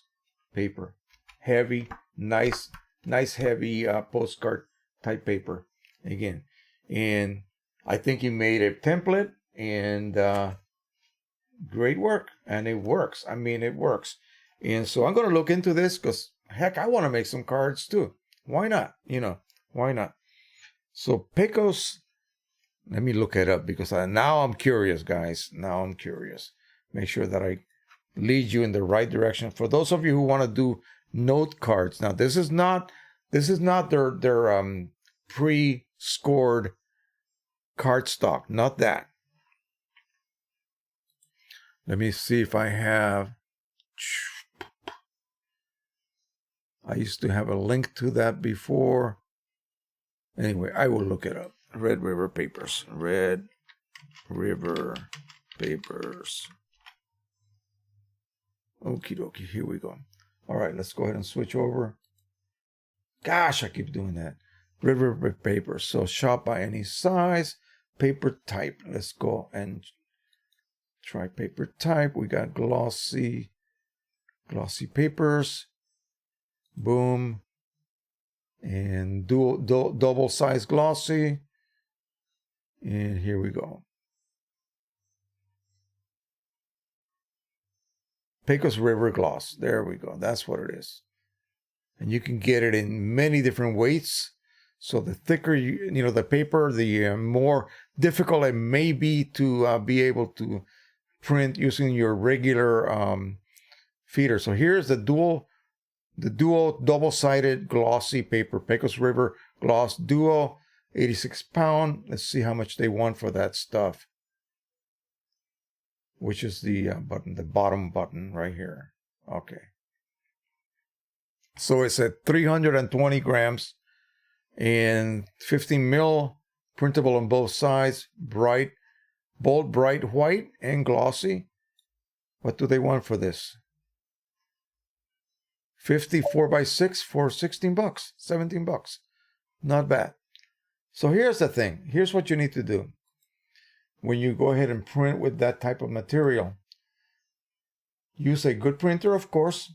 paper. Heavy, nice heavy postcard type paper. Again. And I think he made a template, and great work. And it works. I mean, it works. And so I'm going to look into this because, heck, I want to make some cards too. Why not? Why not? So Pecos, let me look it up because now I'm curious, guys. Now I'm curious. Make sure that I lead you in the right direction. For those of you who want to do note cards, now this is not their pre-scored cardstock. Not that. Let me see if I have. I used to have a link to that before. Anyway, I will look it up. Red River Papers. Red River Papers. Okie dokie, here we go. All right, let's go ahead and switch over. Gosh, I keep doing that. Red River Papers. So shop by any size. Paper type. Let's go and try paper type. We got glossy papers. Boom. And double size glossy. And here we go. Pecos River Gloss. There we go. That's what it is. And you can get it in many different weights. So the thicker the paper, the more difficult it may be to be able to print using your regular feeder. So here's the dual double-sided glossy paper, Pecos River Gloss Duo, 86 pound. Let's see how much they want for that stuff. Which is the button, the bottom button right here. Okay. So it's at 320 grams and 15 mil, printable on both sides, bold bright white and glossy. What do they want for this? 54 by 6 for $16, $17. Not bad. So here's the thing. Here's what you need to do. When you go ahead and print with that type of material, use a good printer, of course.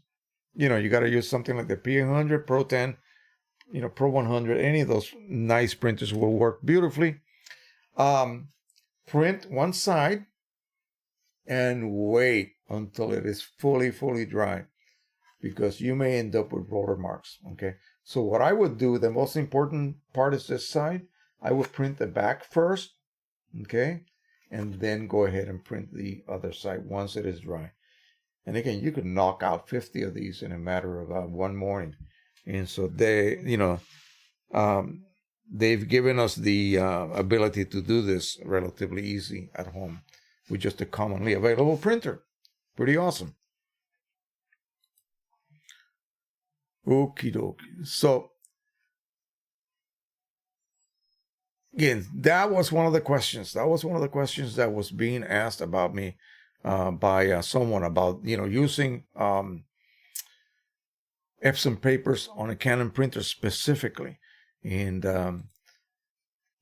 You got to use something like the P800, Pro 10, Pro 100. Any of those nice printers will work beautifully. Print one side and wait until it is fully dry, because you may end up with roller marks. Okay. So what I would do, the most important part is this side. I would print the back first. Okay. And then go ahead and print the other side once it is dry. And again, you could knock out 50 of these in a matter of one morning. And so they've given us the ability to do this relatively easy at home with just a commonly available printer. Pretty awesome. Okie dokie. So, again, that was one of the questions. That was being asked about me by someone about, using Epson papers on a Canon printer specifically. And the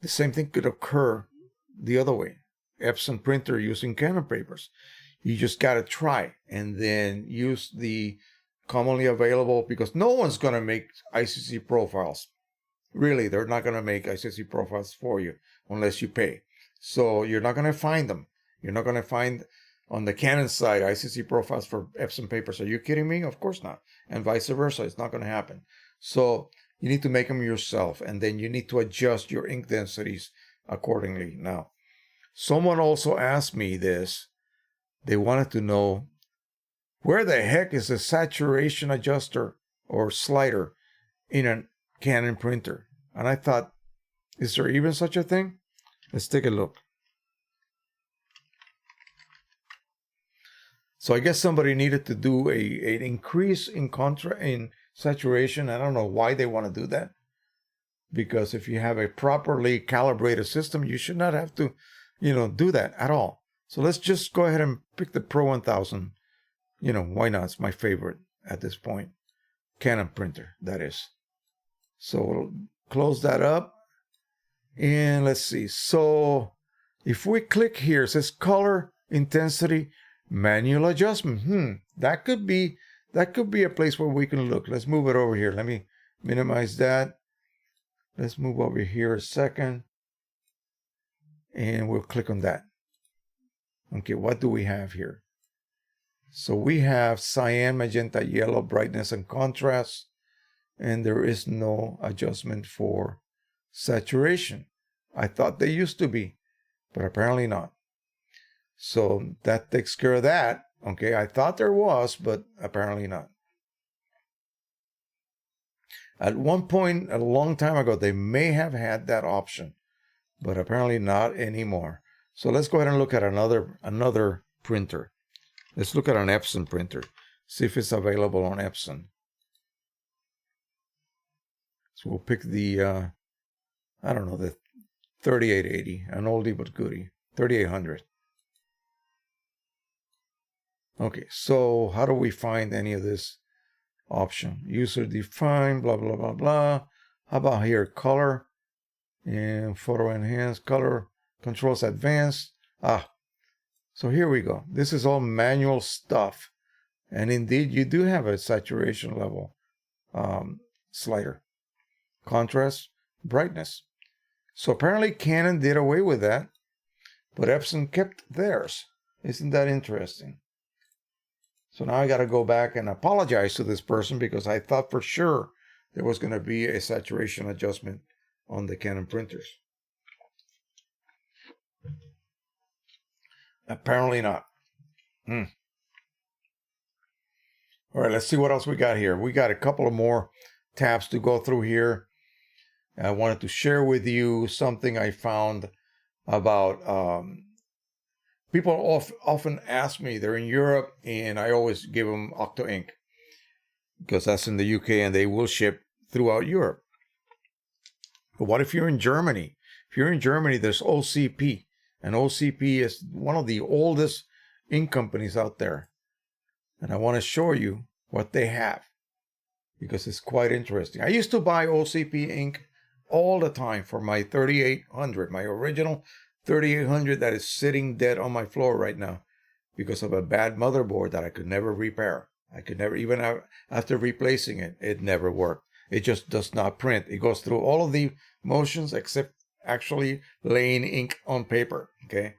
same thing could occur the other way. Epson printer using Canon papers. You just got to try and then use the commonly available, because no one's going to make ICC profiles. Really, they're not going to make ICC profiles for you unless you pay. So you're not going to find them. You're not going to find on the Canon side ICC profiles for Epson papers. Are you kidding me? Of course not. And vice versa. It's not going to happen. So you need to make them yourself, and then you need to adjust your ink densities accordingly. Now, someone also asked me this. They wanted to know, where the heck is the saturation adjuster or slider in a Canon printer? And I thought, is there even such a thing? Let's take a look. So I guess somebody needed to do an increase in saturation. I don't know why they want to do that, because if you have a properly calibrated system, you should not have to, do that at all. So let's just go ahead and pick the Pro 1000. Why not? It's my favorite at this point. Canon printer, that is. So we'll close that up. And let's see. So if we click here, it says color intensity manual adjustment. That could be a place where we can look. Let's move it over here. Let me minimize that. Let's move over here a second. And we'll click on that. Okay, what do we have here? So we have cyan, magenta, yellow, brightness, and contrast. And there is no adjustment for saturation. I thought they used to be, but apparently not. So that takes care of that. Okay, I thought there was, but apparently not. At one point, a long time ago, they may have had that option, but apparently not anymore. So let's go ahead and look at another printer. Let's look at an Epson printer. See if it's available on Epson. So we'll pick the, the 3880, an oldie but goodie, 3800. Okay, so how do we find any of this option? User defined, blah, blah, blah, blah. How about here, color and photo enhance, color controls advanced. So here we go. This is all manual stuff. And indeed, you do have a saturation level slider. Contrast, brightness. So apparently Canon did away with that, but Epson kept theirs. Isn't that interesting? So now I got to go back and apologize to this person, because I thought for sure there was going to be a saturation adjustment on the Canon printers. Apparently not. All right, let's see what else we got here. We got a couple of more tabs to go through here. I wanted to share with you something I found about people often ask me, they're in Europe, and I always give them Octo Ink, because that's in the UK and they will ship throughout Europe. But what if you're in Germany? If you're in Germany, there's OCP. And OCP is one of the oldest ink companies out there. And I want to show you what they have, because it's quite interesting. I used to buy OCP ink all the time for my 3800, my original 3800 that is sitting dead on my floor right now because of a bad motherboard that I could never repair. I could never, even after replacing it, it never worked. It just does not print. It goes through all of the motions except actually laying ink on paper. Okay,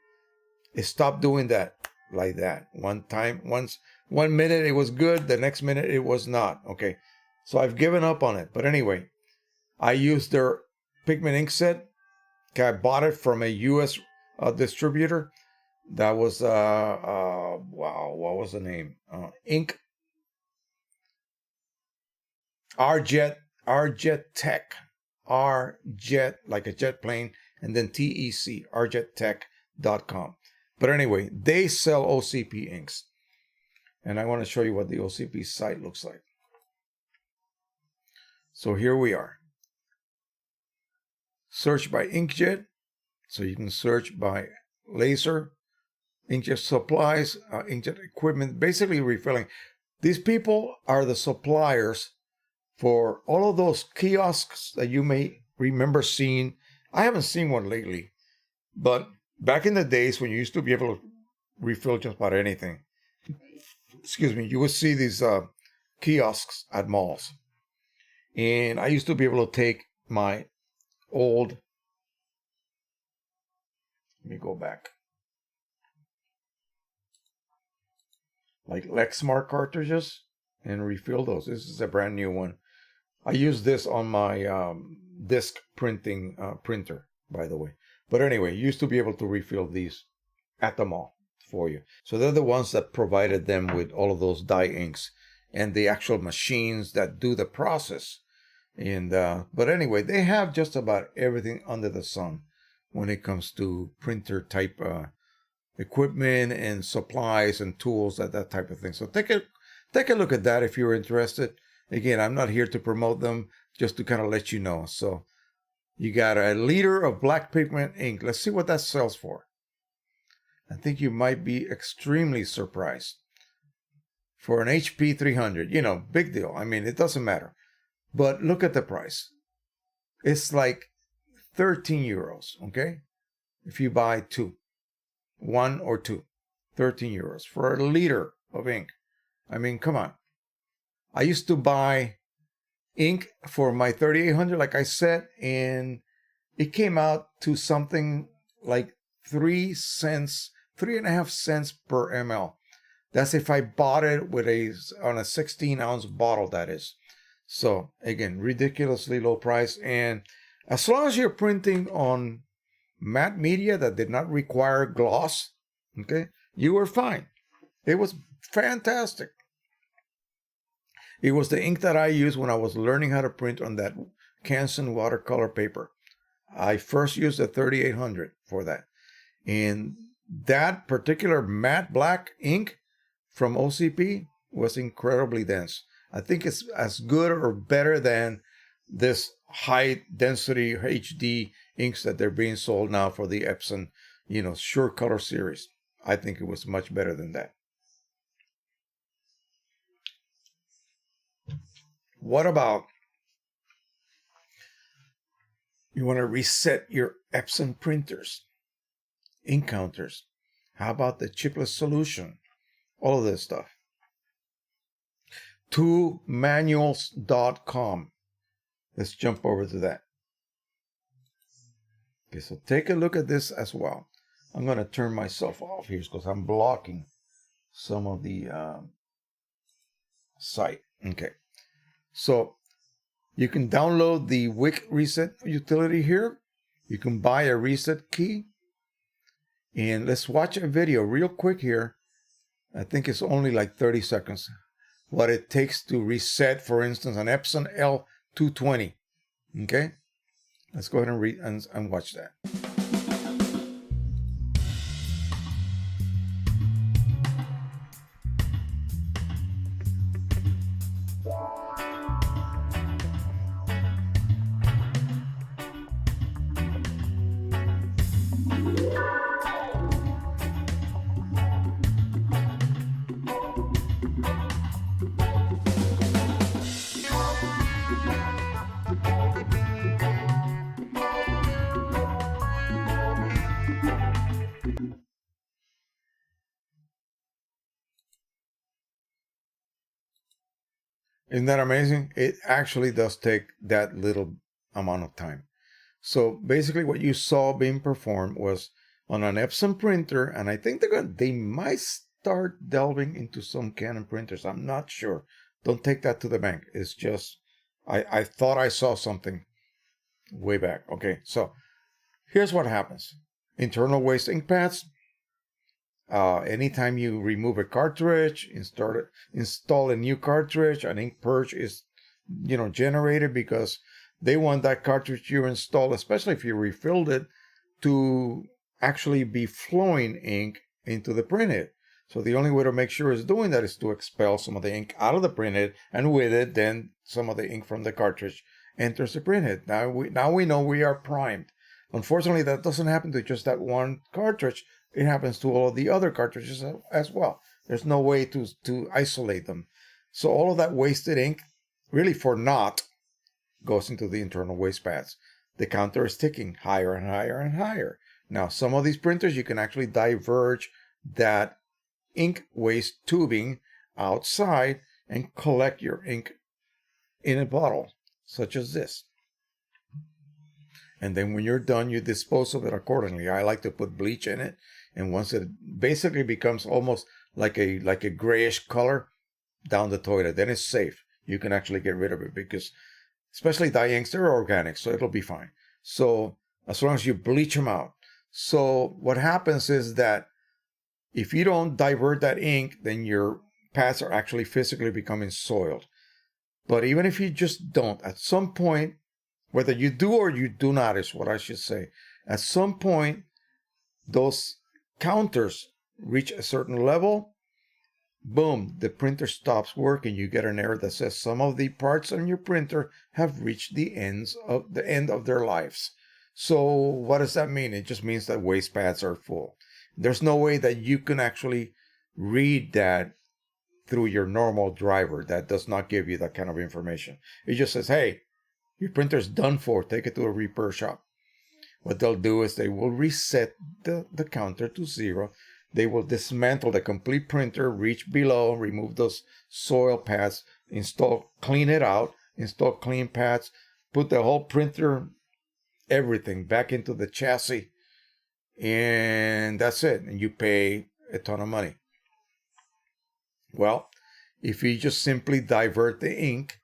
it stopped doing that like that. One minute it was good, the next minute it was not. Okay, so I've given up on it. But anyway, I used their pigment ink set. Okay, I bought it from a U.S. distributor. That was wow, what was the name? Ink Rjet Tech. Rjet, like a jet plane, and then TEC, rjettech.com. But anyway, they sell OCP inks. And I want to show you what the OCP site looks like. So here we are. Search by inkjet. So you can search by laser, inkjet supplies, inkjet equipment, basically refilling. These people are the suppliers for all of those kiosks that you may remember seeing. I haven't seen one lately, but back in the days when you used to be able to refill just about anything. Excuse me. You would see these kiosks at malls. And I used to be able to take my old, let me go back, like Lexmark cartridges and refill those. This is a brand new one. I use this on my disc printing printer, by the way. But anyway, you used to be able to refill these at the mall for you. So they're the ones that provided them with all of those dye inks and the actual machines that do the process. And but anyway, they have just about everything under the sun when it comes to printer type equipment and supplies and tools, that type of thing. So take a look at that if you're interested. Again, I'm not here to promote them, just to kind of let you know. So you got a liter of black pigment ink. Let's see what that sells for. I think you might be extremely surprised. For an HP 300, big deal. I mean, it doesn't matter. But look at the price. It's like 13 euros, okay? If you buy one or two, 13 euros for a liter of ink. I mean, come on. I used to buy ink for my 3800, like I said, and it came out to something like 3.5 cents per ml. That's if I bought it on a 16-ounce bottle, that is. So again, ridiculously low price. And as long as you're printing on matte media that did not require gloss, okay, you were fine. It was fantastic. It was the ink that I used when I was learning how to print on that Canson watercolor paper. I first used the 3800 for that. And that particular matte black ink from OCP was incredibly dense. I think it's as good or better than this high density HD inks that they're being sold now for the Epson, Sure Color series. I think it was much better than that. What about you want to reset your Epson printers, ink counters? How about the chipless solution? All of this stuff. 2manuals.com. Let's jump over to that. Okay, so take a look at this as well. I'm going to turn myself off here because I'm blocking some of the site. Okay. So you can download the Wick Reset utility here. You can buy a reset key. And let's watch a video real quick here. I think it's only like 30 seconds. What it takes to reset, for instance, an Epson L220. Okay? Let's go ahead and read and watch that. Isn't that amazing? It actually does take that little amount of time. So basically what you saw being performed was on an Epson printer, and I think they might start delving into some Canon printers. I'm not sure. Don't take that to the bank. It's just, I thought I saw something way back. Okay, so here's what happens. Internal waste ink pads. Anytime you remove a cartridge, install a new cartridge, an ink purge is, generated because they want that cartridge you install, especially if you refilled it, to actually be flowing ink into the printhead. So the only way to make sure it's doing that is to expel some of the ink out of the printhead, and with it, then some of the ink from the cartridge enters the printhead. Now we know we are primed. Unfortunately, that doesn't happen to just that one cartridge. It happens to all of the other cartridges as well. There's no way to isolate them. So all of that wasted ink, really for naught, goes into the internal waste pads. The counter is ticking higher and higher and higher. Now, some of these printers, you can actually diverge that ink waste tubing outside and collect your ink in a bottle, such as this. And then when you're done, you dispose of it accordingly. I like to put bleach in it, and once it basically becomes almost like a grayish color, down the toilet, then it's safe. You can actually get rid of it, because especially dye inks, they're organic, so it'll be fine. So as long as you bleach them out. So what happens is that if you don't divert that ink, then your pads are actually physically becoming soiled. But even if you just don't, at some point, whether you do or you do not is what I should say, at some point, those counters reach a certain level, boom, the printer stops working. You get an error that says some of the parts on your printer have reached the end of their lives. So what does that mean? It just means that waste pads are full. There's no way that you can actually read that through your normal driver. That does not give you that kind of information. It just says, hey, your printer's done for. Take it to a repair shop. What they'll do is they will reset the counter to 0. They will dismantle the complete printer, reach below, remove those soil pads, clean it out, install clean pads, put the whole printer, everything back into the chassis, and that's it. And you pay a ton of money. Well, if you just simply divert the ink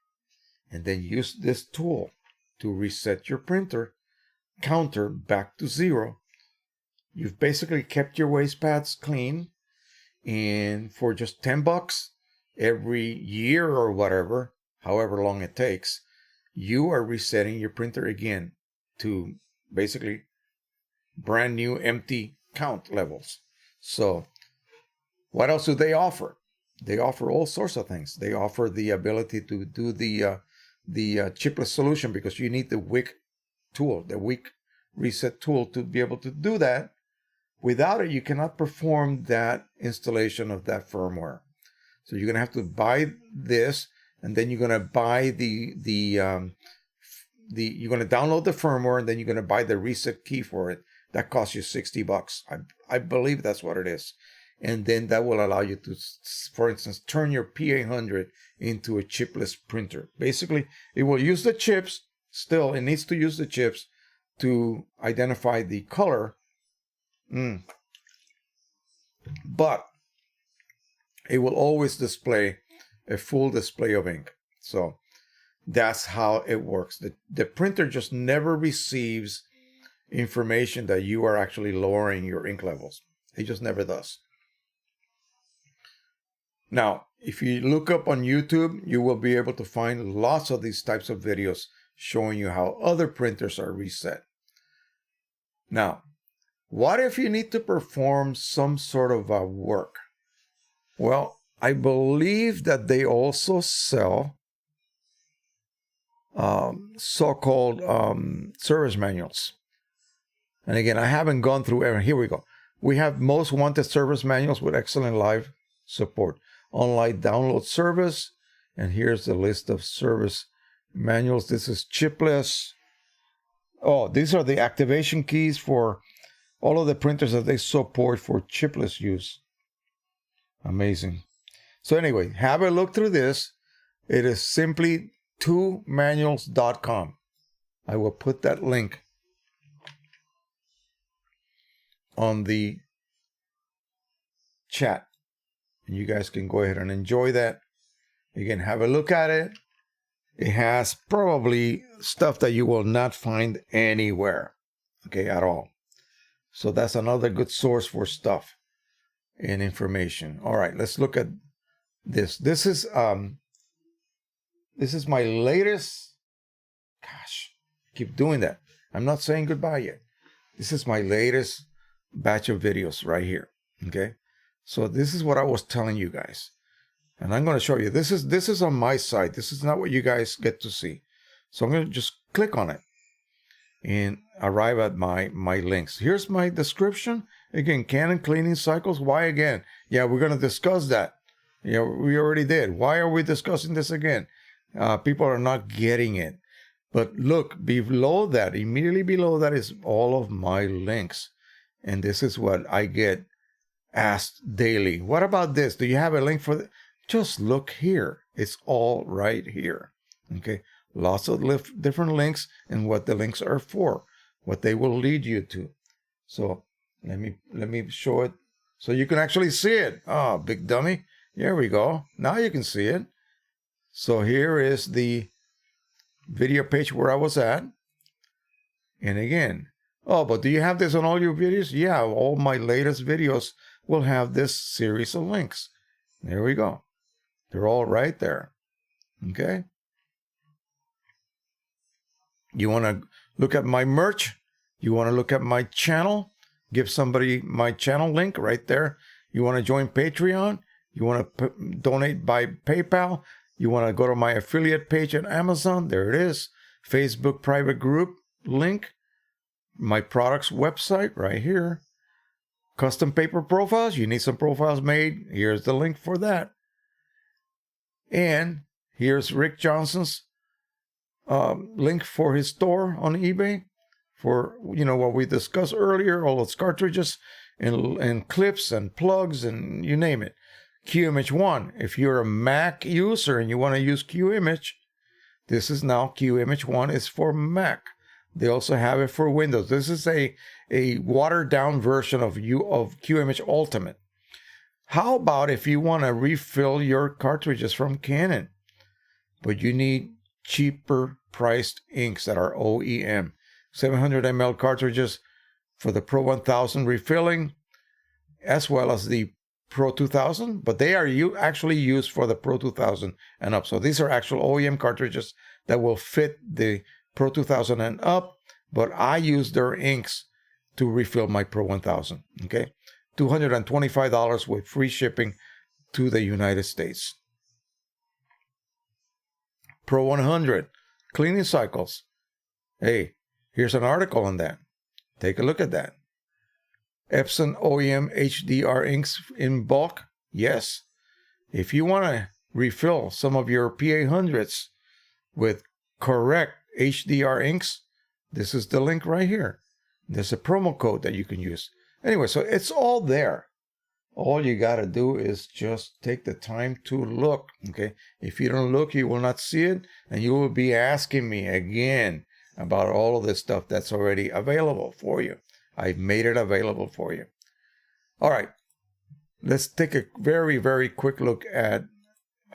and then use this tool to reset your printer counter back to 0, you've basically kept your waste pads clean, and for just $10 every year or whatever, however long it takes, you are resetting your printer again to basically brand new empty count levels. So what else do they offer? They offer all sorts of things. They offer the ability to do the chipless solution, because you need the wick tool, the wick reset tool, to be able to do that. Without it, you cannot perform that installation of that firmware. So you're going to have to buy this, and then you're going to buy you're going to download the firmware, and then you're going to buy the reset key for it. That costs you $60. I believe that's what it is. And then that will allow you to, for instance, turn your P800 into a chipless printer. Basically, it will use the chips. Still, it needs to use the chips to identify the color. But it will always display a full display of ink. So that's how it works. The printer just never receives information that you are actually lowering your ink levels. It just never does. Now, if you look up on YouTube, you will be able to find lots of these types of videos showing you how other printers are reset. Now, what if you need to perform some sort of work? Well, I believe that they also sell so-called service manuals. And again, I haven't gone through every. Here we go. We have most wanted service manuals with excellent live support. Online download service. And here's the list of service manuals. This is chipless. Oh, these are the activation keys for all of the printers that they support for chipless use. Amazing. So anyway, have a look through this. It is simply 2manuals.com. I will put that link on the chat, and you guys can go ahead and enjoy that. You can have a look at it. It has probably stuff that you will not find anywhere, okay, at all. So that's another good source for stuff and information. All right, let's look at this. This is my latest. Gosh, I keep doing that. I'm not saying goodbye yet. This is my latest batch of videos right here. Okay, so this is what I was telling you guys, and I'm going to show you. This is on my site. This is not what you guys get to see. So I'm going to just click on it and arrive at my links. Here's my description. Again, Canon cleaning cycles. Why again? Yeah, we're going to discuss that. Yeah, we already did. Why are we discussing this again? People are not getting it. But look, below that, immediately below that is all of my links. And this is what I get asked daily, what about this? Do you have a link for that? Just look here. It's all right here. Okay. Lots of different links and what the links are for, what they will lead you to. So let me show it so you can actually see it. Oh, big dummy. Here we go. Now you can see it. So here is the video page where I was at. And again, oh, but do you have this on all your videos? Yeah, all my latest videos will have this series of links. There we go. They're all right there. Okay. You want to look at my merch? You want to look at my channel? Give somebody my channel link right there. You want to join Patreon? You want to donate by PayPal? You want to go to my affiliate page at Amazon? There it is. Facebook private group link. My products website right here. Custom paper profiles. You need some profiles made. Here's the link for that. And here's Rick Johnson's link for his store on eBay for, you know, what we discussed earlier, all those cartridges and clips and plugs and you name it. QImage 1. If you're a Mac user and you want to use QImage, this is now QImage 1 is for Mac. They also have it for Windows. This is a watered down version of QImage Ultimate. How about if you want to refill your cartridges from Canon, but you need cheaper priced inks that are OEM, 700 ml cartridges for the Pro 1000 refilling, as well as the Pro 2000, but they are actually used for the Pro 2000 and up. So these are actual OEM cartridges that will fit the Pro 2000 and up, but I use their inks to refill my Pro 1000. Okay, $225 with free shipping to the United States. Pro 100 cleaning cycles. Hey, here's an article on that. Take a look at that. Epson OEM HDR inks in bulk. Yes. If you want to refill some of your PA100s with correct HDR inks, this is the link right here. There's a promo code that you can use. Anyway, so it's all there. All you got to do is just take the time to look, okay? If you don't look, you will not see it, and you will be asking me again about all of this stuff that's already available for you. I've made it available for you. All right. Let's take a very, very quick look at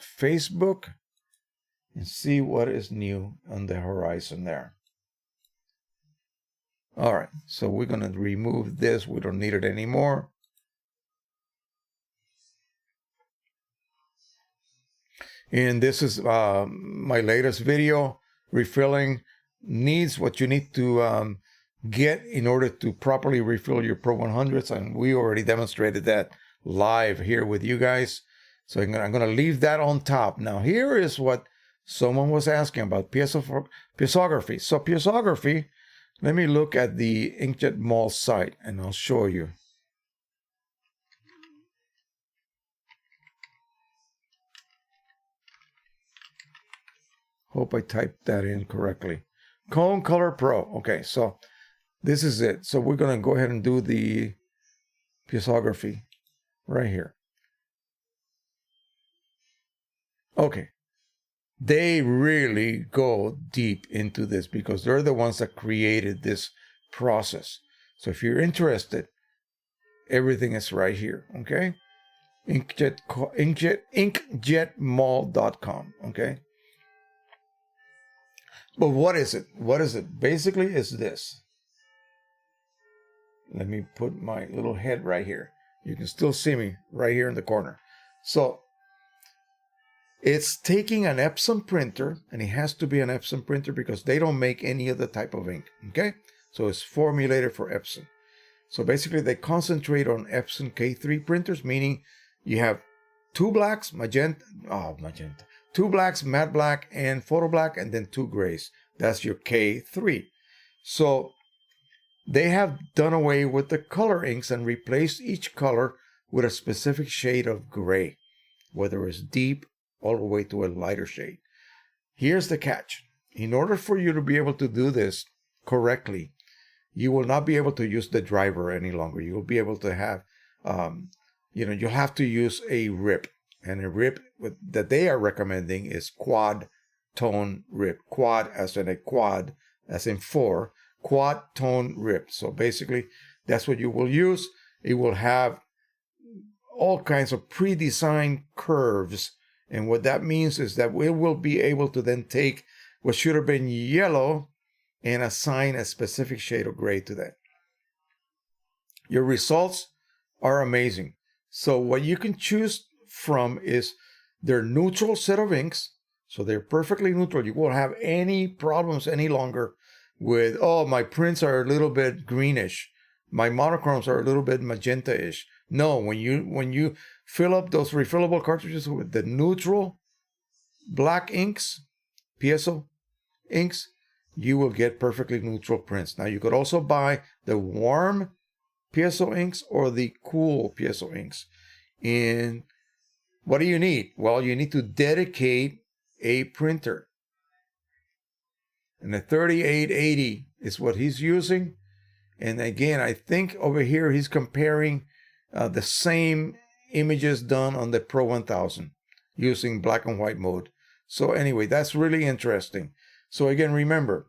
Facebook and see what is new on the horizon there. All right. So we're going to remove this. We don't need it anymore. And this is my latest video, refilling needs, what you need to get in order to properly refill your Pro 100s. And we already demonstrated that live here with you guys. So I'm going to leave that on top. Now, here is what someone was asking about piezoography. So piezoography, let me look at the Inkjet Mall site and I'll show you. Hope I typed that in correctly. Cone Color Pro. Okay, so this is it. So we're going to go ahead and do the piezoography right here. Okay. They really go deep into this because they're the ones that created this process. So if you're interested, everything is right here. Okay. Inkjetmall.com. Okay. But what is it? What is it? Basically, it's this. Let me put my little head right here. You can still see me right here in the corner. So it's taking an Epson printer, and it has to be an Epson printer because they don't make any other type of ink. Okay? So it's formulated for Epson. So basically, they concentrate on Epson K3 printers, meaning you have two blacks, magenta, two blacks, matte black, and photo black, and then two grays. That's your K3. So they have done away with the color inks and replaced each color with a specific shade of gray, whether it's deep all the way to a lighter shade. Here's the catch. In order for you to be able to do this correctly, you will not be able to use the driver any longer. You will be able to have you'll have to use a rip. And a rip that they are recommending is quad tone rip. Quad as in a quad, as in 4. Quad tone rip. So basically, that's what you will use. It will have all kinds of pre-designed curves. And what that means is that we will be able to then take what should have been yellow and assign a specific shade of gray to that. Your results are amazing. So what you can choose from is their neutral set of inks. So they're perfectly neutral. You won't have any problems any longer with, oh, my prints are a little bit greenish. My monochromes are a little bit magenta-ish. No, when you fill up those refillable cartridges with the neutral black inks, piezo inks, you will get perfectly neutral prints. Now, you could also buy the warm piezo inks or the cool piezo inks. And what do you need? Well, you need to dedicate a printer. And the 3880 is what he's using. And again, I think over here he's comparing the same images done on the Pro 1000 using black and white mode. So anyway, that's really interesting. So again, remember,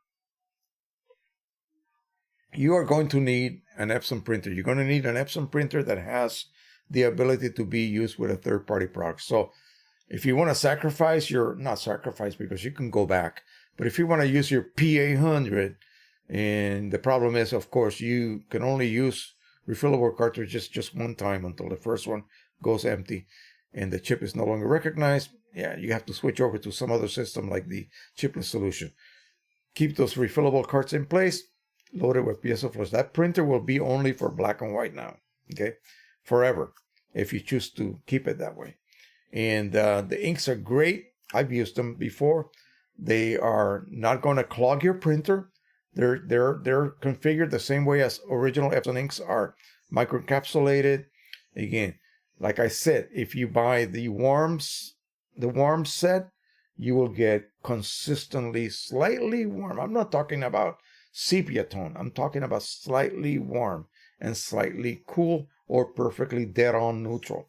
you are going to need an Epson printer. You're going to need an Epson printer that has the ability to be used with a third-party product. So if you want to sacrifice not sacrifice because you can go back, but if you want to use your P800, and the problem is, of course, you can only use refillable cartridges just one time until the first one goes empty and the chip is no longer recognized. Yeah, you have to switch over to some other system like the chipless solution. Keep those refillable carts in place, load it with piezo flush. That printer will be only for black and white now, okay? Forever, if you choose to keep it that way. And the inks are great. I've used them before. They are not going to clog your printer. They're configured the same way as original Epson inks are, microencapsulated. Again, like I said, if you buy the warm set, you will get consistently slightly warm. I'm not talking about sepia tone. I'm talking about slightly warm and slightly cool or perfectly dead on neutral.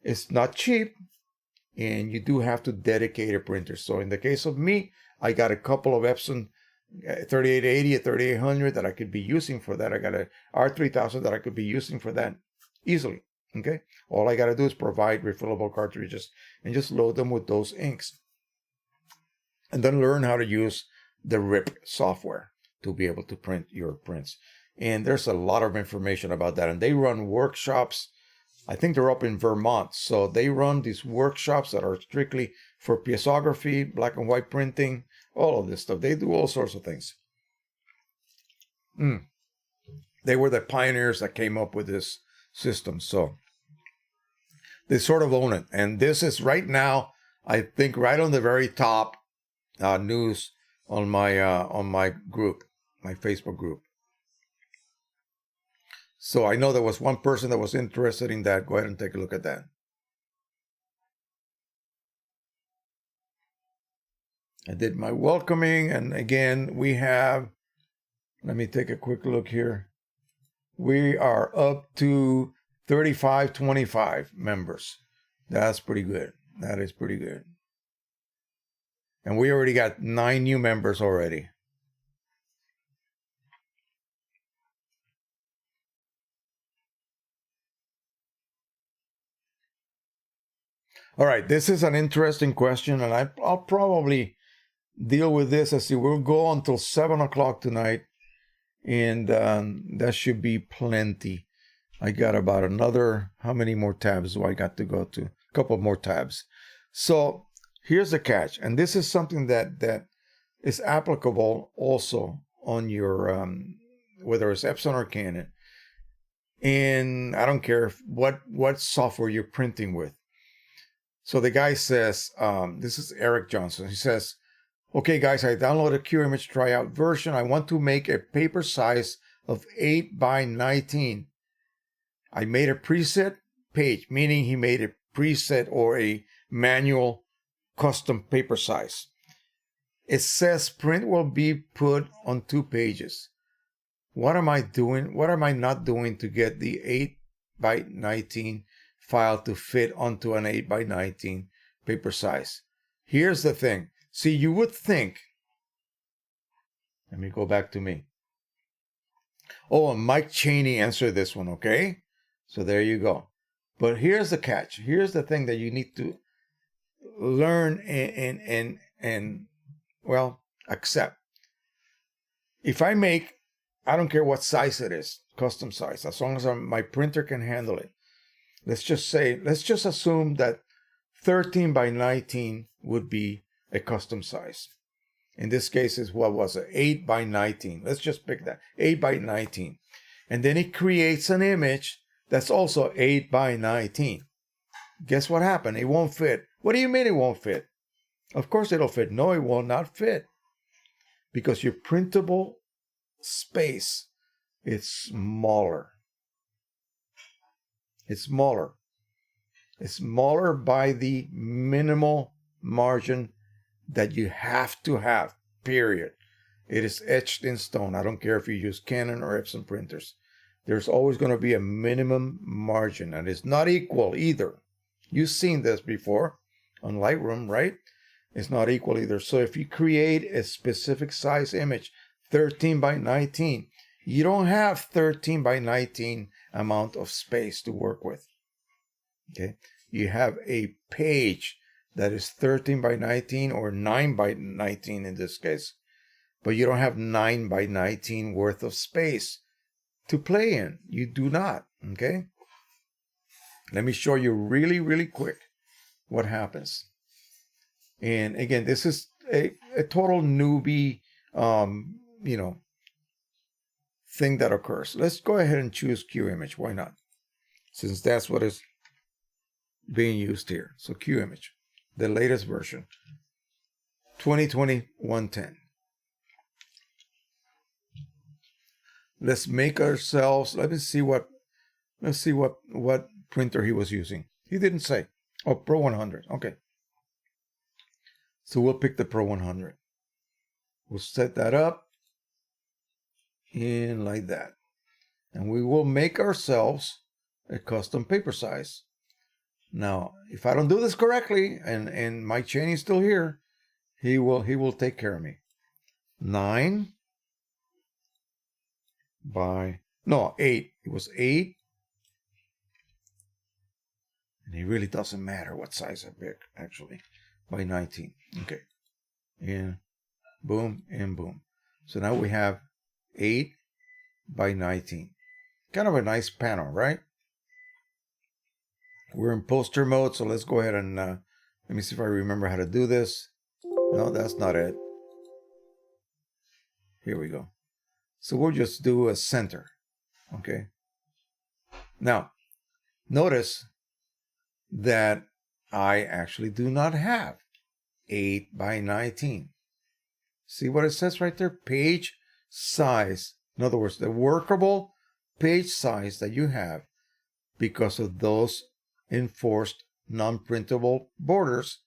It's not cheap, and you do have to dedicate a printer. So in the case of me, I got a couple of Epson 3880, a 3800 that I could be using for that. I got a R3000 that I could be using for that easily. Okay, all I got to do is provide refillable cartridges and just load them with those inks, and then learn how to use the RIP software to be able to print your prints. And there's a lot of information about that. And they run workshops. I think they're up in Vermont. So they run these workshops that are strictly for piezography, black and white printing, all of this stuff. They do all sorts of things. They were the pioneers that came up with this system. So they sort of own it. And this is right now, I think, right on the very top news on my group, my Facebook group. So I know there was one person that was interested in that. Go ahead and take a look at that. I did my welcoming, and again, we have, let me take a quick look here. We are up to 3525 members. That's pretty good. That is pretty good. And we already got 9 new members already. All right, this is an interesting question, and I'll probably deal with this as we'll go until 7 o'clock tonight, and that should be plenty. I got about another, how many more tabs do I got to go to? A couple more tabs. So here's the catch, and this is something that is applicable also on your, whether it's Epson or Canon. And I don't care what software you're printing with. So the guy says, this is Eric Johnson. He says, okay, guys, I downloaded a QImage tryout version. I want to make a paper size of 8 by 19. I made a preset page, meaning he made a preset or a manual custom paper size. It says print will be put on 2 pages. What am I doing? What am I not doing to get the 8 by 19 file to fit onto an 8 by 19 paper size. Here's the thing. See, you would think, let me go back to me. Oh, and Mike Cheney answered this one, okay? So there you go. But here's the catch. Here's the thing that you need to learn and well, accept. If I make, I don't care what size it is, custom size, as long as my printer can handle it. Let's just assume that 13 by 19 would be a custom size. In this case, is what was it? 8 by 19. Let's just pick that. 8 by 19. And then it creates an image that's also 8 by 19. Guess what happened? It won't fit. What do you mean it won't fit? Of course it'll fit. No, it will not fit. Because your printable space is smaller. It's smaller. It's smaller by the minimal margin that you have to have, period. It is etched in stone. I don't care if you use Canon or Epson printers. There's always going to be a minimum margin, and it's not equal either. You've seen this before on Lightroom, right? It's not equal either. So if you create a specific size image, 13 by 19, you don't have 13 by 19 amount of space to work with. Okay? You have a page that is 13 by 19 or 9 by 19 in this case. But you don't have 9 by 19 worth of space to play in. You do not. Okay? Let me show you really, really quick what happens. And again, this is a total newbie, thing that occurs. Let's go ahead and choose Q image. Why not? Since that's what is being used here. So Q image, the latest version, 2020-110. Let's make ourselves. Let's see what printer he was using. He didn't say. Oh, Pro 100. Okay. So we'll pick the Pro 100. We'll set that up in like that. And we will make ourselves a custom paper size. Now, if I don't do this correctly, and Mike Cheney is still here, he will take care of me. 9 by, no, 8. It was 8. And it really doesn't matter what size I pick, actually. By 19. Okay. And boom, and boom. So now we have 8 by 19. Kind of a nice panel, right? We're in poster mode, so let's go ahead and let me see if I remember how to do this. No, that's not it. Here we go. So we'll just do a center. Okay. Now, notice that I actually do not have 8 by 19. See what it says right there? Page size. In other words, the workable page size that you have because of those enforced non-printable borders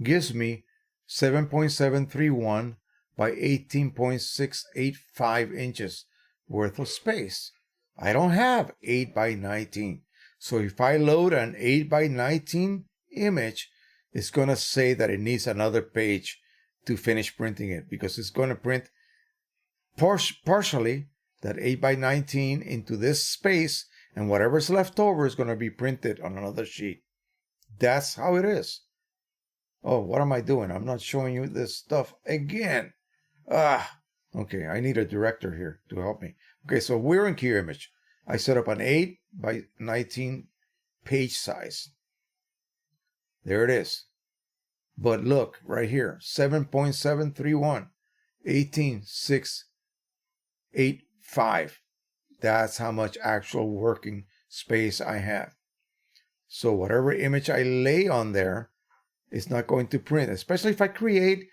gives me 7.731 by 18.685 inches worth of space. I don't have 8 by 19. So if I load an 8 by 19 image, it's going to say that it needs another page to finish printing it because it's going to print partially that 8 by 19 into this space, and whatever's left over is going to be printed on another sheet. That's how it is. Oh, what am I doing? I'm not showing you this stuff again. Okay, I need a director here to help me. Okay, so we're in Q image. I set up an 8 by 19 page size. There it is. But look, right here, 7.731, 18.685. That's how much actual working space I have. So whatever image I lay on there is not going to print, especially if I create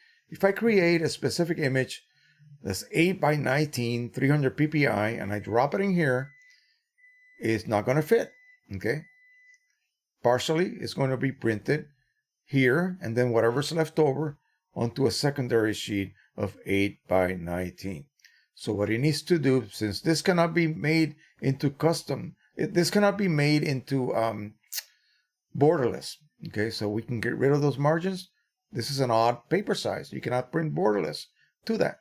a specific image that's 8 by 19, 300 ppi, and I drop it in here, it's not going to fit, okay? Partially, it's going to be printed here, and then whatever's left over onto a secondary sheet of 8 by 19. So what it needs to do, since this cannot be made into custom This cannot be made into borderless. Okay, so we can get rid of those margins. This is an odd paper size. You cannot print borderless to that.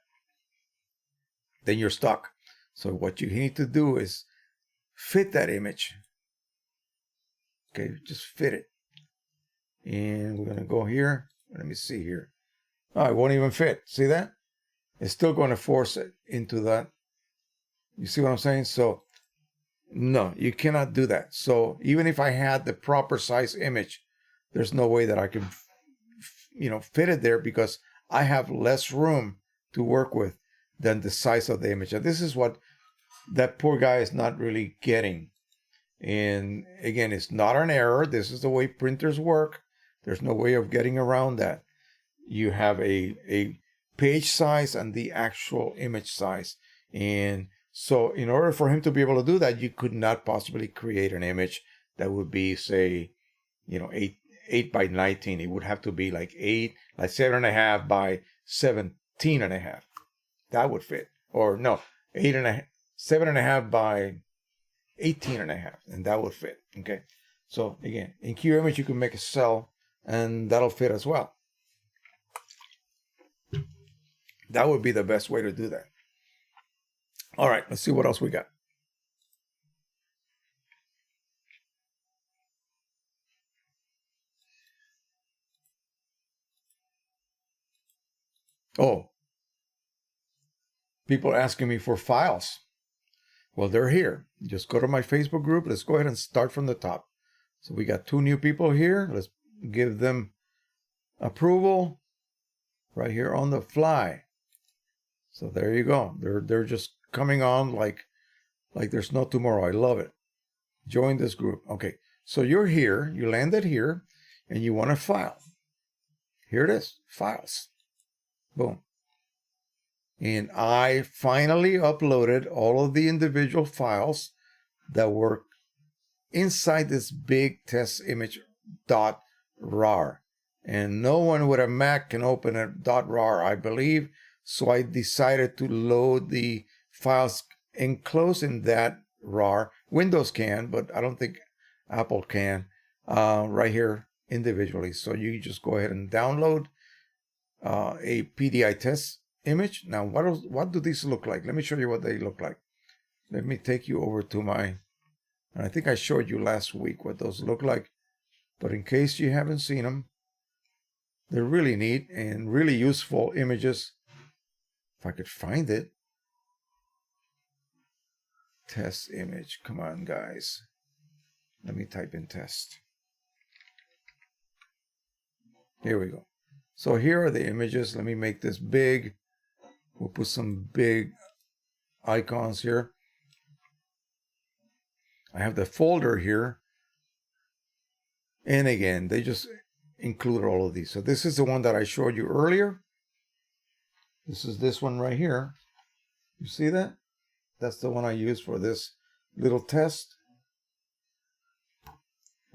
Then you're stuck. So what you need to do is fit that image. Okay, just fit it. And we're going to go here. Let me see here. Oh, it won't even fit. See that? It's still going to force it into that. You see what I'm saying? So, no, you cannot do that. So even if I had the proper size image, there's no way that I can, fit it there because I have less room to work with than the size of the image. And this is what that poor guy is not really getting. And again, it's not an error. This is the way printers work. There's no way of getting around that. You have a page size and the actual image size. And so in order for him to be able to do that, you could not possibly create an image that would be, say, 8 by 19. It would have to be like 7.5 by 17.5. That would fit. Or no, 7.5 by 18.5, and that would fit. Okay. So again, in QImage you can make a cell and that'll fit as well. That would be the best way to do that. All right, let's see what else we got. Oh, people asking me for files. Well, they're here. Just go to my Facebook group. Let's go ahead and start from the top. So we got 2 new people here. Let's give them approval right here on the fly. So there you go. They're just coming on like there's no tomorrow. I love it. Join this group. Okay. So you're here. You landed here, and you want a file. Here it is. Files. Boom. And I finally uploaded all of the individual files that were inside this big test image .rar. And no one with a Mac can open a .rar, I believe. So I decided to load the files enclosed in that RAR. Windows can, but I don't think Apple can, right here individually. So you just go ahead and download a PDI test image. Now, what do these look like? Let me show you what they look like. Let me take you over to and I think I showed you last week what those look like. But in case you haven't seen them, they're really neat and really useful images. If I could find it. Test image. Come on, guys. Let me type in test. Here we go. So here are the images. Let me make this big. We'll put some big icons here. I have the folder here. And again, they just include all of these. So this is the one that I showed you earlier. This is this one right here. You see that? That's the one I used for this little test.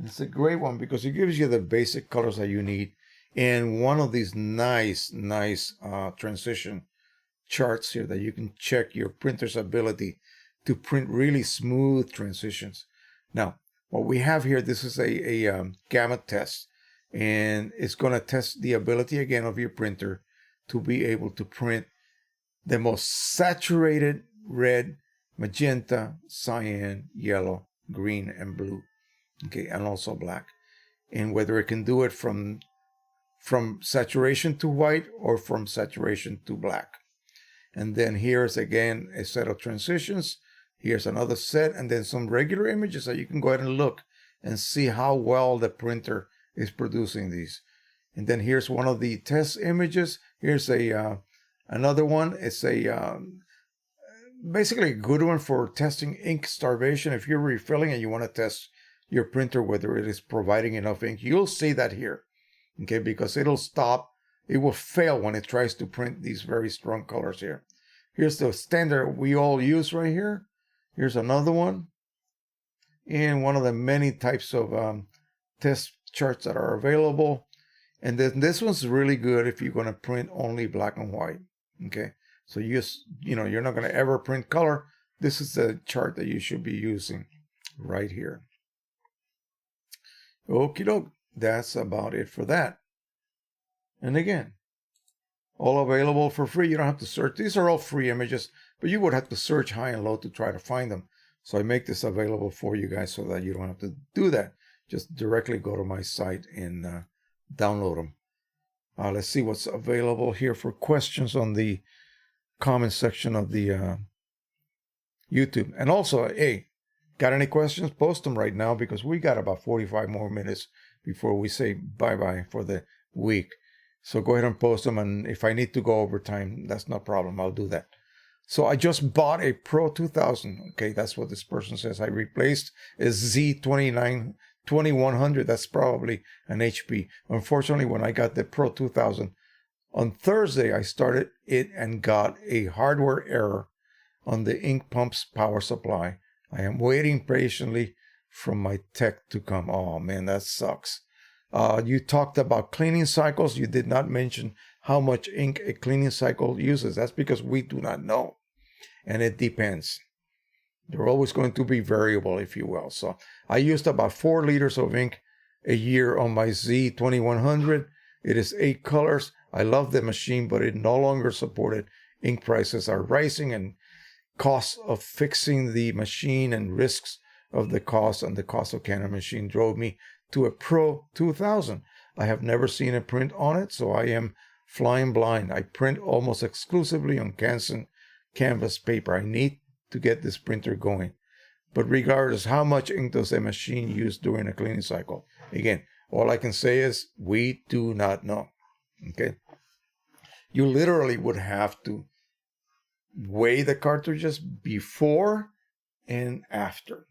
It's a great one because it gives you the basic colors that you need. And one of these nice transition charts here that you can check your printer's ability to print really smooth transitions. Now, what we have here, this is a gamut test. And it's going to test the ability again of your printer to be able to print the most saturated red, magenta, cyan, yellow, green, and blue. Okay, and also black. And whether it can do it from saturation to white or from saturation to black. And then here's again a set of transitions. Here's another set, and then some regular images that you can go ahead and look and see how well the printer is producing these. And then here's one of the test images. Here's another one. It's basically a good one for testing ink starvation. If you're refilling and you want to test your printer whether it is providing enough ink, you'll see that here. Okay, because it'll stop. It will fail when it tries to print these very strong colors here. Here's the standard we all use right here. Here's another one. And one of the many types of test charts that are available. And then this one's really good if you're going to print only black and white. Okay, so you're not going to ever print color. This is the chart that you should be using. right here. Okie doke. That's about it for that. And again, all available for free. You don't have to search. These are all free images, but you would have to search high and low to try to find them. So I make this available for you guys so that you don't have to do that. Just directly go to my site and download them. Let's see what's available here for questions on the comment section of the YouTube. And also, hey, got any questions? Post them right now because we got about 45 more minutes before we say bye-bye for the week. So go ahead and post them. And if I need to go over time, that's no problem. I'll do that. So I just bought a Pro 2000. Okay, that's what this person says. I replaced a Z29 2100. That's probably an HP. Unfortunately, when I got the Pro 2000, on Thursday, I started it and got a hardware error on the ink pump's power supply. I am waiting patiently from my tech to come. Oh, man, that sucks. You talked about cleaning cycles. You did not mention how much ink a cleaning cycle uses. That's because we do not know. And it depends. They're always going to be variable, if you will. So I used about 4 liters of ink a year on my Z2100. It is 8 colors. I love the machine, but it no longer supported. Ink prices are rising and costs of fixing the machine and risks of the cost and the cost of Canon machine drove me to a Pro 2000. I have never seen a print on it, so I am flying blind. I print almost exclusively on canvas paper. I need to get this printer going. But regardless, how much ink does a machine use during a cleaning cycle? Again, all I can say is we do not know. Okay? You literally would have to weigh the cartridges before and after.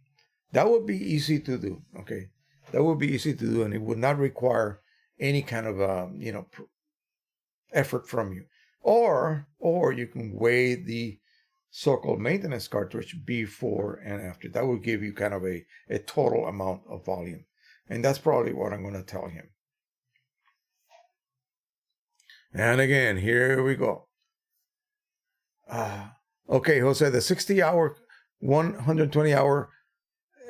That would be easy to do. Okay? That would be easy to do, and it would not require any kind of effort from you. Or you can weigh the so-called maintenance cartridge before and after. That would give you kind of a total amount of volume. And that's probably what I'm going to tell him. And again, here we go. Okay, Jose, the 60-hour, 120-hour,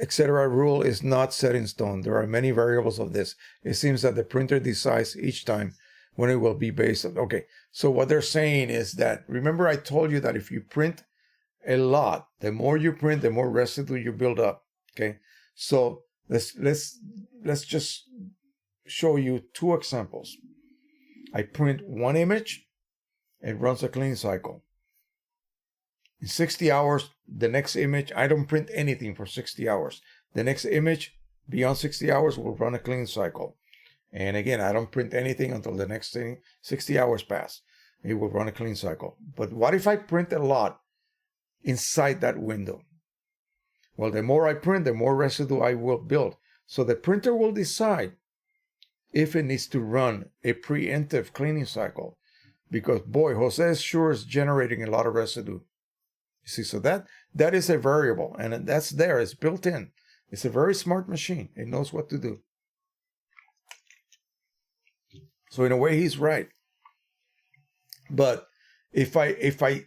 etc. rule is not set in stone. There are many variables of this. It seems that the printer decides each time when it will be based on. Okay, so what they're saying is that, remember I told you that if you print a lot, the more you print, the more residue you build up. Okay, so let's just show you 2 examples. I print 1 image, it runs a clean cycle. In 60 hours, the next image, I don't print anything for 60 hours. The next image beyond 60 hours will run a clean cycle. And again, I don't print anything until the next 60 hours pass. It will run a clean cycle. But what if I print a lot inside that window? Well, the more I print, the more residue I will build. So the printer will decide if it needs to run a preemptive cleaning cycle. Because, boy, Jose sure is generating a lot of residue. You see, so that is a variable, and that's there. It's built in. It's a very smart machine. It knows what to do. So in a way, he's right. But if I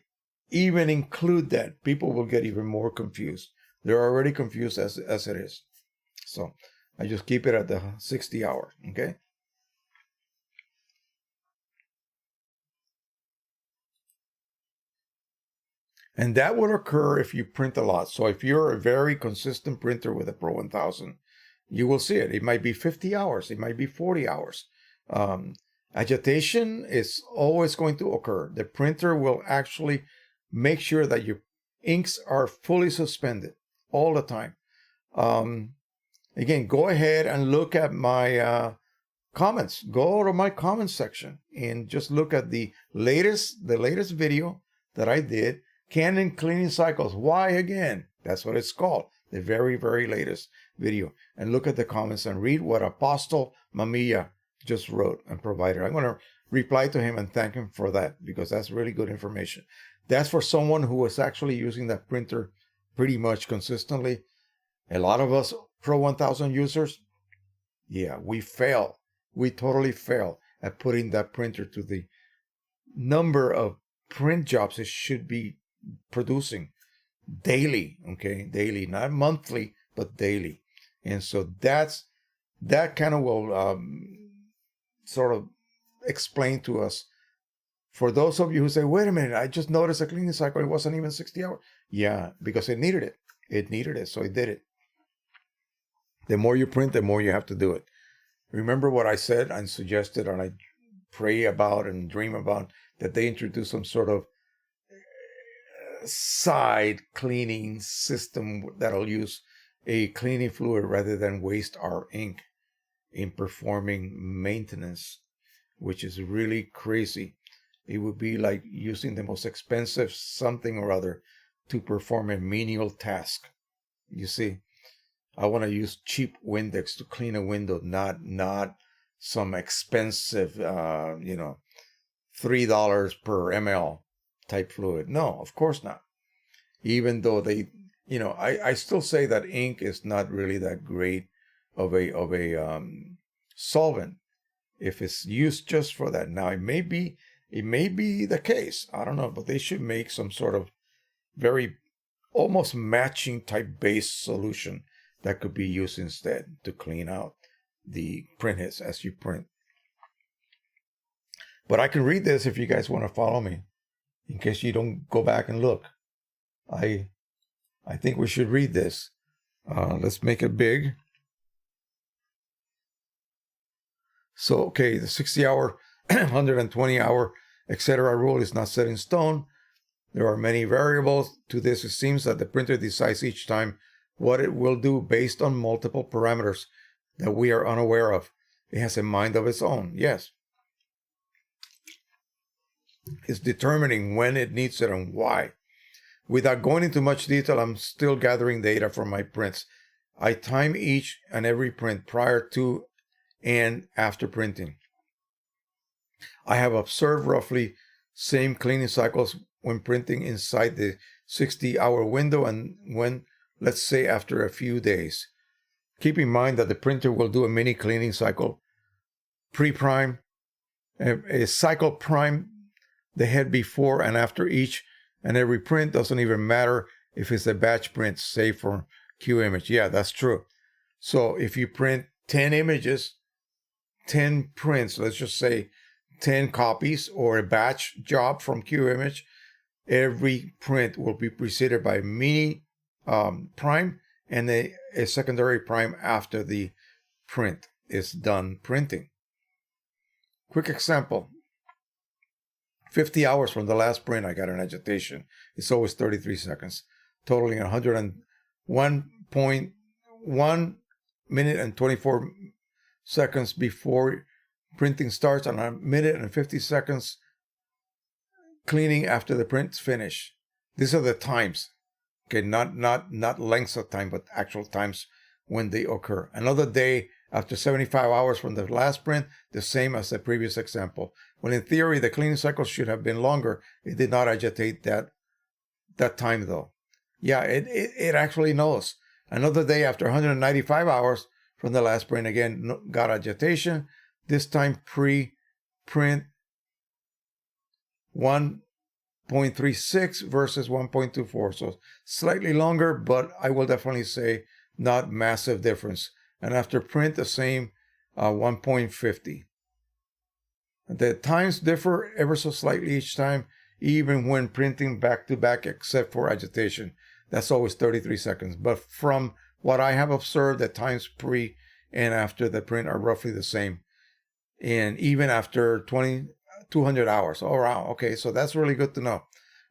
even include that, people will get even more confused. They're already confused as it is. So I just keep it at the 60 hour. Okay. And that would occur if you print a lot. So if you're a very consistent printer with a Pro 1000, you will see it. It might be 50 hours. It might be 40 hours. Agitation is always going to occur. The printer will actually make sure that your inks are fully suspended all the time. Again, go ahead and look at my comments. Go to my comments section and just look at the latest video that I did. Canon cleaning cycles. Why again? That's what it's called. The very, very latest video. And look at the comments and read what Apostle Mamiya just wrote and provided. I'm going to reply to him and thank him for that because that's really good information. That's for someone who is actually using that printer pretty much consistently. A lot of us Pro 1000 users, yeah, we fail. We totally fail at putting that printer to the number of print jobs it should be producing daily, okay? Daily, not monthly, but daily. And so that kind of will sort of explain to us. For those of you who say, wait a minute, I just noticed a cleaning cycle, it wasn't even 60 hours. Yeah, because it needed it. It needed it, so it did it. The more you print, the more you have to do it. Remember what I said and suggested, and I pray about and dream about, that they introduce some sort of side cleaning system that'll use a cleaning fluid rather than waste our ink in performing maintenance, which is really crazy. It would be like using the most expensive something or other to perform a menial task. You see, I want to use cheap Windex to clean a window, not some expensive, $3 per ml type fluid. No, of course not. Even though I still say that ink is not really that great of a solvent if it's used just for that. Now it may be the case. I don't know, but they should make some sort of very almost matching type base solution that could be used instead to clean out the print hits as you print. But I can read this if you guys want to follow me, in case you don't go back and look. I think we should read this. Let's make it big. So, okay, the 60-hour, 120-hour, etc. rule is not set in stone. There are many variables to this. It seems that the printer decides each time what it will do based on multiple parameters that we are unaware of. It has a mind of its own, yes. It's determining when it needs it and why. Without going into much detail, I'm still gathering data from my prints. I time each and every print prior to and after printing. I have observed roughly same cleaning cycles when printing inside the 60-hour window and when, let's say, after a few days. Keep in mind that the printer will do a mini cleaning cycle, pre-prime, a cycle prime the head before and after each and every print. Doesn't even matter if it's a batch print, say for Q image. Yeah, that's true. So if you print 10 images, 10 prints, let's just say 10 copies or a batch job from Q image, every print will be preceded by a mini prime and a secondary prime after the print is done printing. Quick example. 50 hours from the last print, I got an agitation. It's always 33 seconds, totaling 101.1 minute and 24 seconds before printing starts, and a minute and 50 seconds cleaning after the print's finished. These are the times. Okay, not lengths of time, but actual times when they occur. Another day after 75 hours from the last print, the same as the previous example. When in theory, the cleaning cycle should have been longer. It did not agitate that time though. Yeah, it actually knows. Another day after 195 hours from the last print, again, got agitation. This time pre-print 1.36 versus 1.24. So slightly longer, but I will definitely say not massive difference. And after print, the same 1.50. The times differ ever so slightly each time, even when printing back to back, except for agitation. That's always 33 seconds. But from what I have observed, the times pre and after the print are roughly the same. And even after 200 hours. Oh, wow. Okay, so that's really good to know.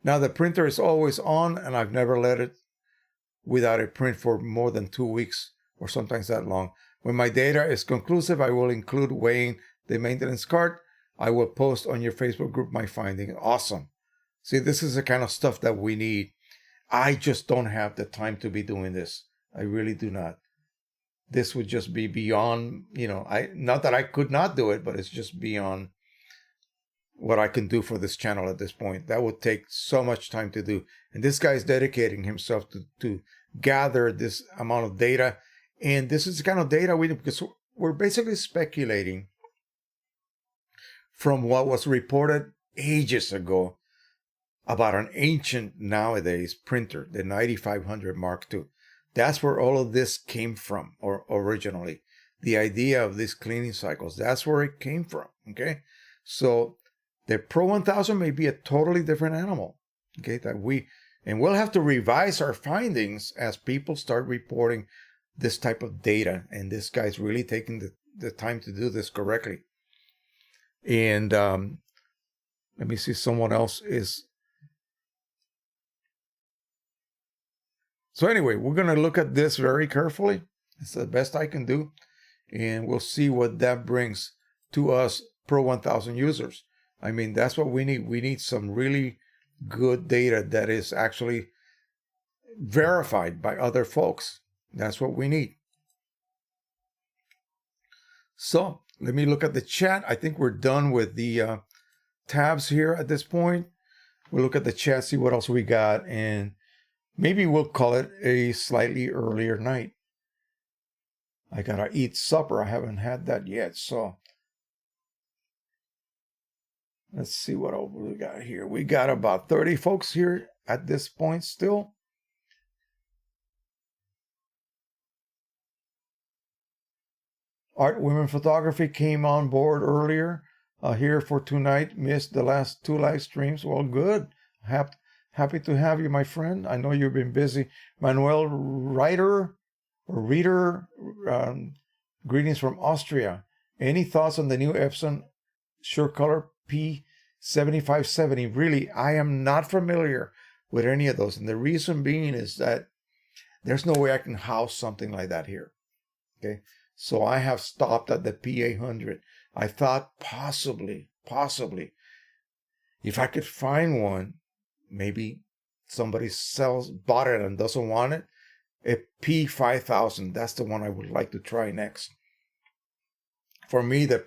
Now, the printer is always on, and I've never let it without a print for more than 2 weeks or sometimes that long. When my data is conclusive, I will include weighing the maintenance cart. I will post on your Facebook group my finding. Awesome. See, this is the kind of stuff that we need. I just don't have the time to be doing this. I really do not. This would just be beyond, not that I could not do it, but it's just beyond what I can do for this channel at this point. That would take so much time to do. And this guy is dedicating himself to gather this amount of data. And this is the kind of data we do, because we're basically speculating from what was reported ages ago about an ancient nowadays printer, the 9500 Mark II. That's where all of this came from, or originally. The idea of these cleaning cycles, that's where it came from, okay? So the Pro 1000 may be a totally different animal, okay? And we'll have to revise our findings as people start reporting this type of data, and this guy's really taking the time to do this correctly. And let me see, someone else is. So anyway, we're going to look at this very carefully. It's the best I can do. And we'll see what that brings to us Pro 1000 users. I mean, that's what we need. We need some really good data that is actually verified by other folks. That's what we need. So let me look at the chat. I think we're done with the tabs here at this point. We'll look at the chat, see what else we got, and maybe we'll call it a slightly earlier night. I gotta eat supper. I haven't had that yet, so let's see what else we got here. We got about 30 folks here at this point still. Art Women Photography came on board earlier here for tonight. Missed the last 2 live streams. Well, good. Happy to have you, my friend. I know you've been busy. Manuel Reader, greetings from Austria. Any thoughts on the new Epson SureColor P7570? Really, I am not familiar with any of those. And the reason being is that there's no way I can house something like that here. Okay. So I have stopped at the P800. I thought possibly, if I could find one, maybe somebody bought it and doesn't want it, a P5000. That's the one I would like to try next. For me, the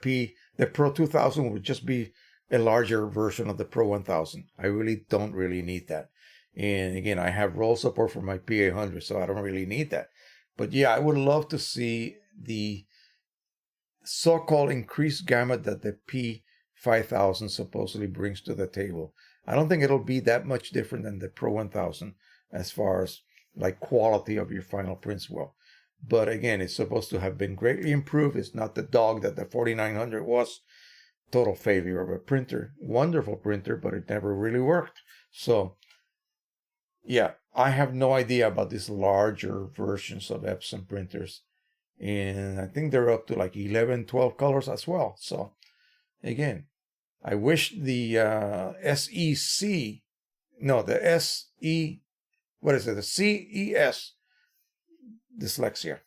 Pro 2000 would just be a larger version of the Pro 1000. I really don't need that. And again, I have roll support for my P800, so I don't really need that. But yeah, I would love to see the so-called increased gamut that the P5000 supposedly brings to the table. I don't think it'll be that much different than the Pro 1000 as far as like quality of your final prints will. But again, it's supposed to have been greatly improved. It's not the dog that the 4900 was. Total failure of a printer. Wonderful printer, but it never really worked. So yeah, I have no idea about these larger versions of Epson printers. And I think they're up to like 11, 12 colors as well. So again, I wish the the CES, dyslexia,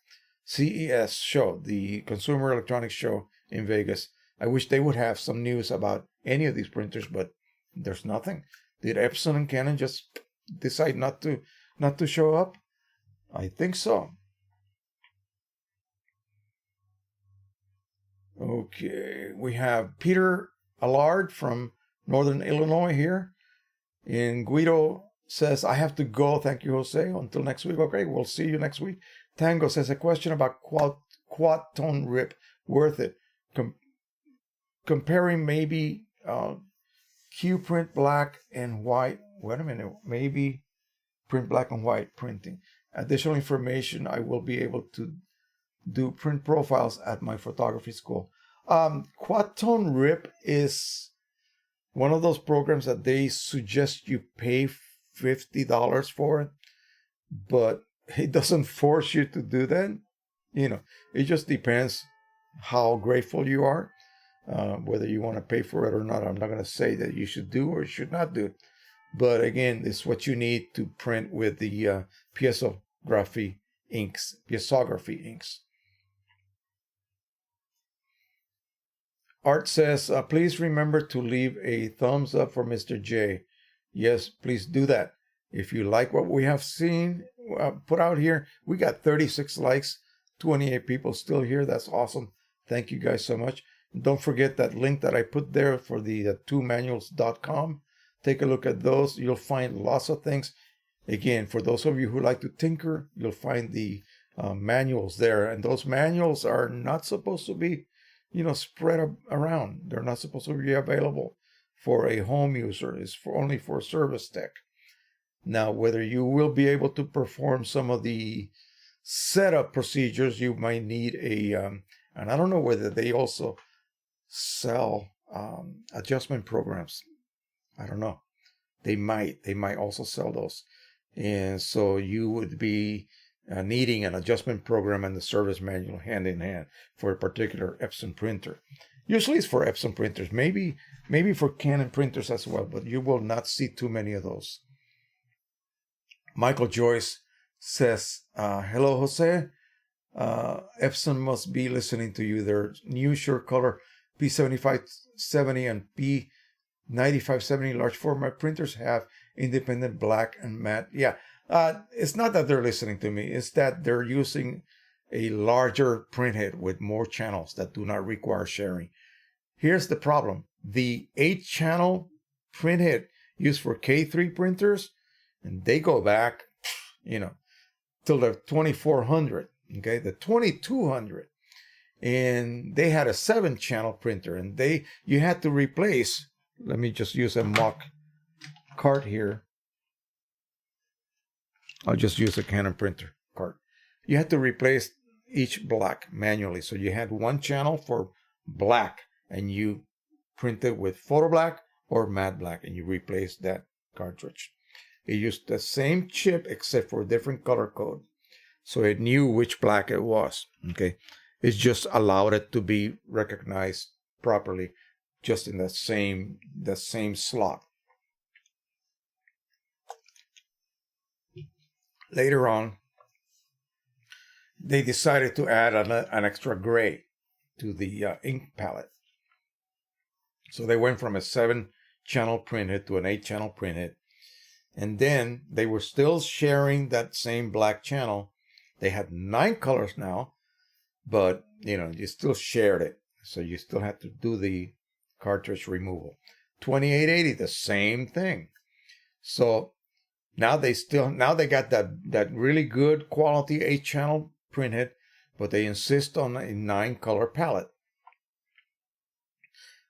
CES show, the Consumer Electronics Show in Vegas. I wish they would have some news about any of these printers, but there's nothing. Did Epson and Canon just decide not to show up? I think so. Okay, we have Peter Allard from Northern Illinois here. And Guido says, I have to go. Thank you, Jose. Until next week. Okay, we'll see you next week. Tango says, a question about quad tone rip. Worth it. Comparing maybe Q print black and white. Wait a minute. Maybe print black and white printing. Additional information, I will be able to do print profiles at my photography school. Quad tone rip is one of those programs that they suggest you pay $50 for it, but it doesn't force you to do that. It just depends how grateful you are, whether you want to pay for it or not. I'm not going to say that you should do or you should not do. But again, it's what you need to print with the piezography inks. Art says, please remember to leave a thumbs up for Mr. J. Yes, please do that. If you like what we have seen put out here, we got 36 likes, 28 people still here. That's awesome. Thank you guys so much. And don't forget that link that I put there for the 2manuals.com. Take a look at those. You'll find lots of things. Again, for those of you who like to tinker, you'll find the manuals there. And those manuals are not supposed to be spread around. They're not supposed to be available for a home user. It's only for service tech. Now, whether you will be able to perform some of the setup procedures, you might need a, and I don't know whether they also sell adjustment programs. I don't know. They might also sell those. And so you would be needing an adjustment program and the service manual hand in hand for a particular Epson printer. Usually it's for Epson printers, maybe for Canon printers as well, but you will not see too many of those. Michael Joyce says, hello, Jose. Epson must be listening to you. Their new SureColor P7570 and P9570 large format printers have independent black and matte. Yeah, it's not that they're listening to me. It's that they're using a larger printhead with more channels that do not require sharing. Here's the problem. The 8-channel printhead used for K3 printers, and they go back, till the 2400, okay, the 2200. And they had a 7-channel printer, and you had to replace, let me just use a mock cart here. I'll just use a Canon printer cart. You had to replace each black manually. So you had one channel for black, and you printed with photo black or matte black, and you replaced that cartridge. It used the same chip except for a different color code. So it knew which black it was. Okay. It just allowed it to be recognized properly just in the same slot. Later on, they decided to add an extra gray to the ink palette. So they went from a 7-channel printhead to an 8-channel printhead. And then they were still sharing that same black channel. They had 9 colors now, but you still shared it. So you still had to do the cartridge removal. 2880, the same thing. So now they got that really good quality 8-channel printhead, but they insist on a 9-color palette.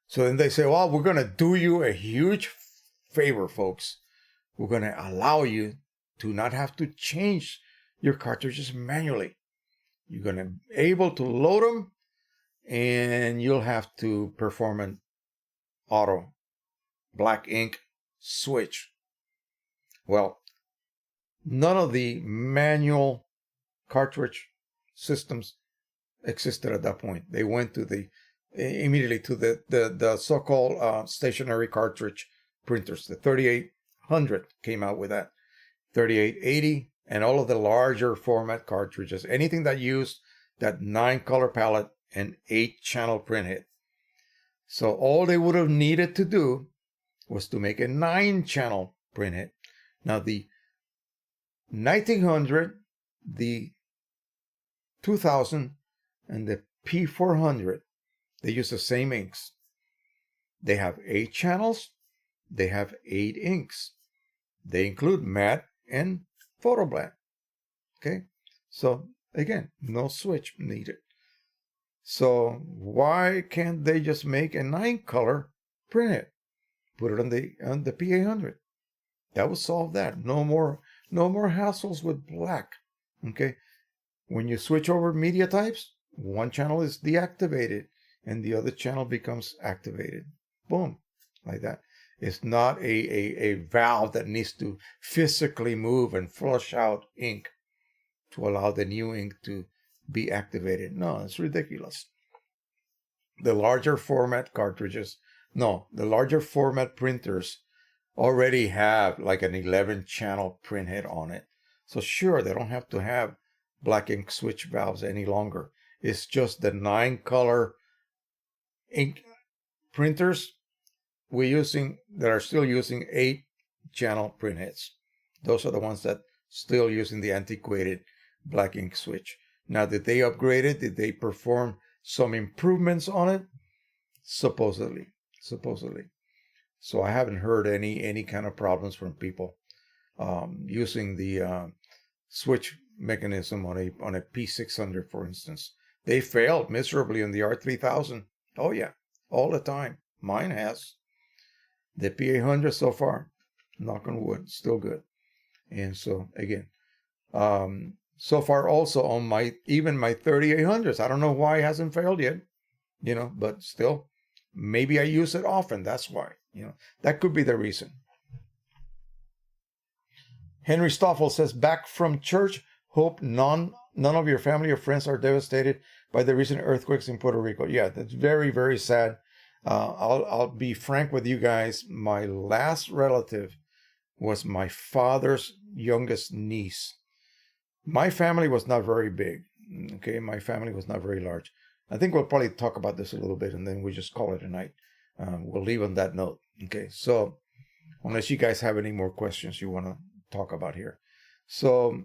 So then they say, well, we're going to do you a huge favor, folks. We're going to allow you to not have to change your cartridges manually. You're going to be able to load them, and you'll have to perform an auto black ink switch. Well, none of the manual cartridge systems existed at that point. They went to immediately to the so-called stationary cartridge printers. The 3800 came out with that. 3880 and all of the larger format cartridges. Anything that used that 9-color palette and 8-channel printhead. So all they would have needed to do was to make a 9-channel printhead. Now the 1900, the 2000, and the P400, they use the same inks. They have 8 channels. They have 8 inks. They include matte and photo black. Okay, so again, no switch needed. So why can't they just make a 9-color printhead? Put it on the P800. That would solve that. No more hassles with black. Okay, when you switch over media types, one channel is deactivated and the other channel becomes activated. Boom, like that. It's not a valve that needs to physically move and flush out ink to allow the new ink to be activated. No, it's ridiculous. The larger format printers already have like an 11-channel printhead on it. So sure, they don't have to have black ink switch valves any longer. It's just the 9-color ink printers that are still using 8-channel printheads. Those are the ones that still using the antiquated black ink switch. Now, did they upgrade it? Did they perform some improvements on it? Supposedly. So I haven't heard any kind of problems from people using the switch mechanism on a P600, for instance. They failed miserably on the R3000. Oh yeah, all the time. Mine has. The P800 so far, knock on wood, still good. And so again, so far also on even my 3800s. I don't know why it hasn't failed yet, but still, maybe I use it often. That's why, that could be the reason. Henry Stoffel says, back from church, hope none of your family or friends are devastated by the recent earthquakes in Puerto Rico. Yeah, that's very, very sad. I'll be frank with you guys. My last relative was my father's youngest niece. My family was not very big. Okay, my family was not very large. I think we'll probably talk about this a little bit, and then we just call it a night. We'll leave on that note. Okay, so unless you guys have any more questions you want to talk about here. So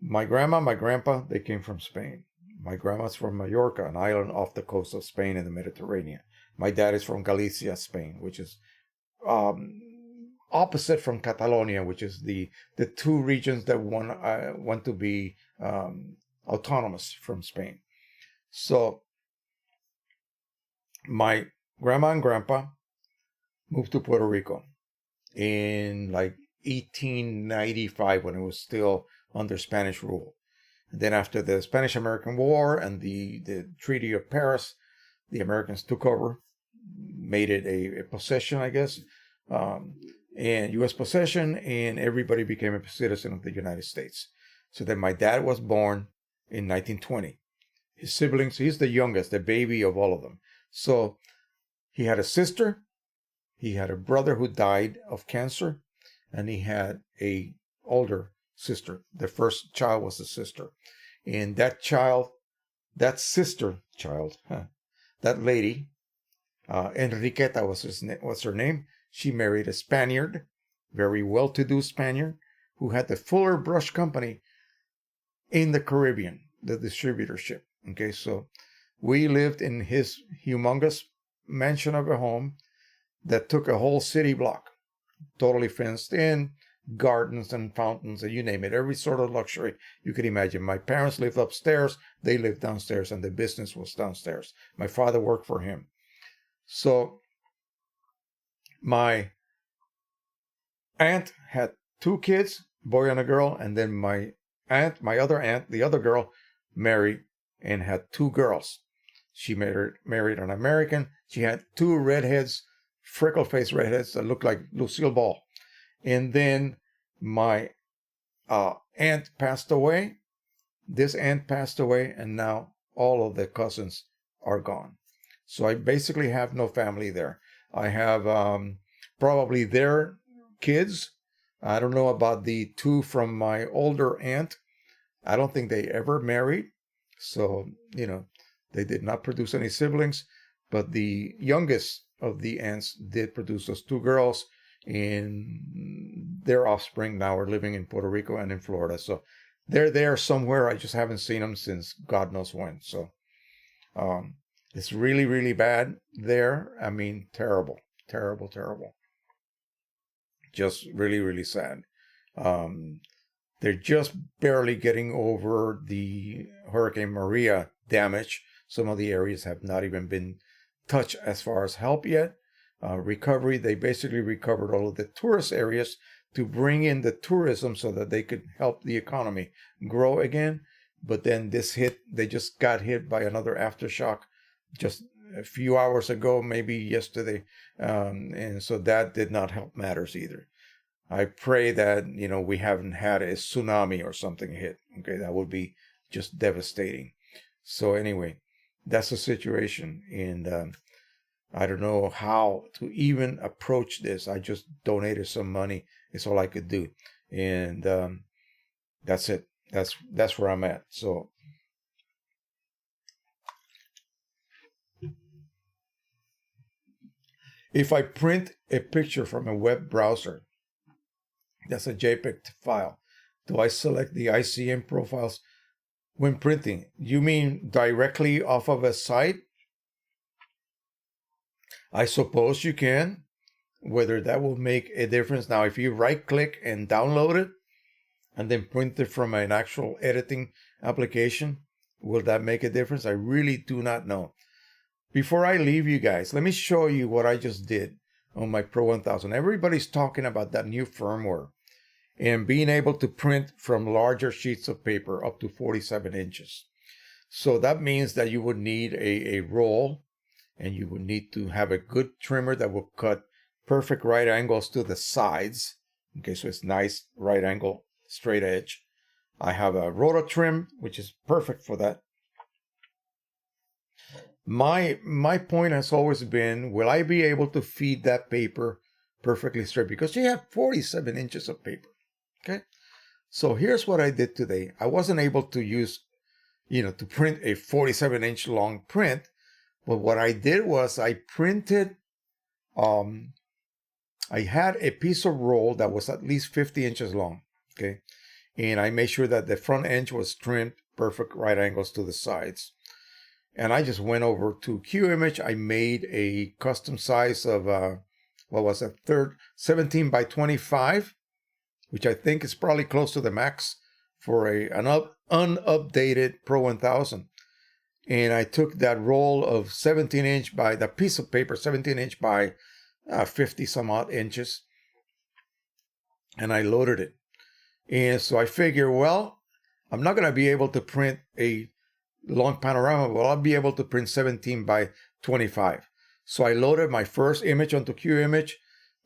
my grandma, my grandpa, they came from Spain. My grandma's from Mallorca, an island off the coast of Spain in the Mediterranean. My dad is from Galicia, Spain, which is opposite from Catalonia, which is the two regions that want to be autonomous from Spain. So my grandma and grandpa moved to Puerto Rico in like 1895 when it was still under Spanish rule. And then after the Spanish-American War and the Treaty of Paris, the Americans took over, made it a possession, I guess, and U.S. possession, and everybody became a citizen of the United States. So then my dad was born in 1920. His siblings, he's the youngest, the baby of all of them. So he had a sister, he had a brother who died of cancer, and he had a older sister. The first child was a sister. And that lady, Enriqueta was her name. She married a Spaniard, very well-to-do Spaniard, who had the Fuller Brush Company in the Caribbean, the distributorship. Okay, so we lived in his humongous mansion of a home that took a whole city block, totally fenced in, gardens and fountains, and you name it, every sort of luxury you could imagine. My parents lived upstairs, they lived downstairs, and the business was downstairs. My father worked for him. So my aunt had two kids, boy and a girl, and then my other aunt, the other girl, married and had two girls. She married an American. She had two redheads, freckle-faced redheads that looked like Lucille Ball. And then my aunt passed away. This aunt passed away, and now all of the cousins are gone. So I basically have no family there. I have probably their kids. I don't know about the two from my older aunt. I don't think they ever married. So, they did not produce any siblings. But the youngest of the aunts did produce those two girls. And their offspring now are living in Puerto Rico and in Florida. So they're there somewhere. I just haven't seen them since God knows when. So it's really, really bad there. I mean, terrible, terrible, terrible. Just really, really sad. They're just barely getting over the Hurricane Maria damage. Some of the areas have not even been touched as far as help yet. Recovery, they basically recovered all of the tourist areas to bring in the tourism so that they could help the economy grow again. But then they just got hit by another aftershock just a few hours ago, maybe yesterday. And so that did not help matters either. I pray that, we haven't had a tsunami or something hit. Okay, that would be just devastating. So anyway, that's the situation. And I don't know how to even approach this. I just donated some money. It's all I could do. And that's it. That's where I'm at. So if I print a picture from a web browser, that's a JPEG file, do I select the ICM profiles when printing? You mean directly off of a site? I suppose you can. Whether that will make a difference. Now, if you right-click and download it, and then print it from an actual editing application, will that make a difference? I really do not know. Before I leave you guys, let me show you what I just did on my Pro 1000. Everybody's talking about that new firmware. and being able to print from larger sheets of paper up to 47 inches. So that means that you would need a roll, and you would need to have a good trimmer that will cut perfect right angles to the sides. Okay, so it's nice right angle, straight edge. I have a roto trim, which is perfect for that. My point has always been, will I be able to feed that paper perfectly straight? Because you have 47 inches of paper. Okay, so here's what I did today. I wasn't able to use, to print a 47-inch long print, but what I did was I printed, I had a piece of roll that was at least 50 inches long, okay? And I made sure that the front edge was trimmed perfect right angles to the sides. And I just went over to QImage. I made a custom size of, 17 by 25, which I think is probably close to the max for an unupdated Pro 1000. And I took that roll of 17-inch by, that piece of paper, 17-inch by 50 some odd inches, and I loaded it. And so I figure, well, I'm not going to be able to print a long panorama, but I'll be able to print 17 by 25. So I loaded my first image onto QImage.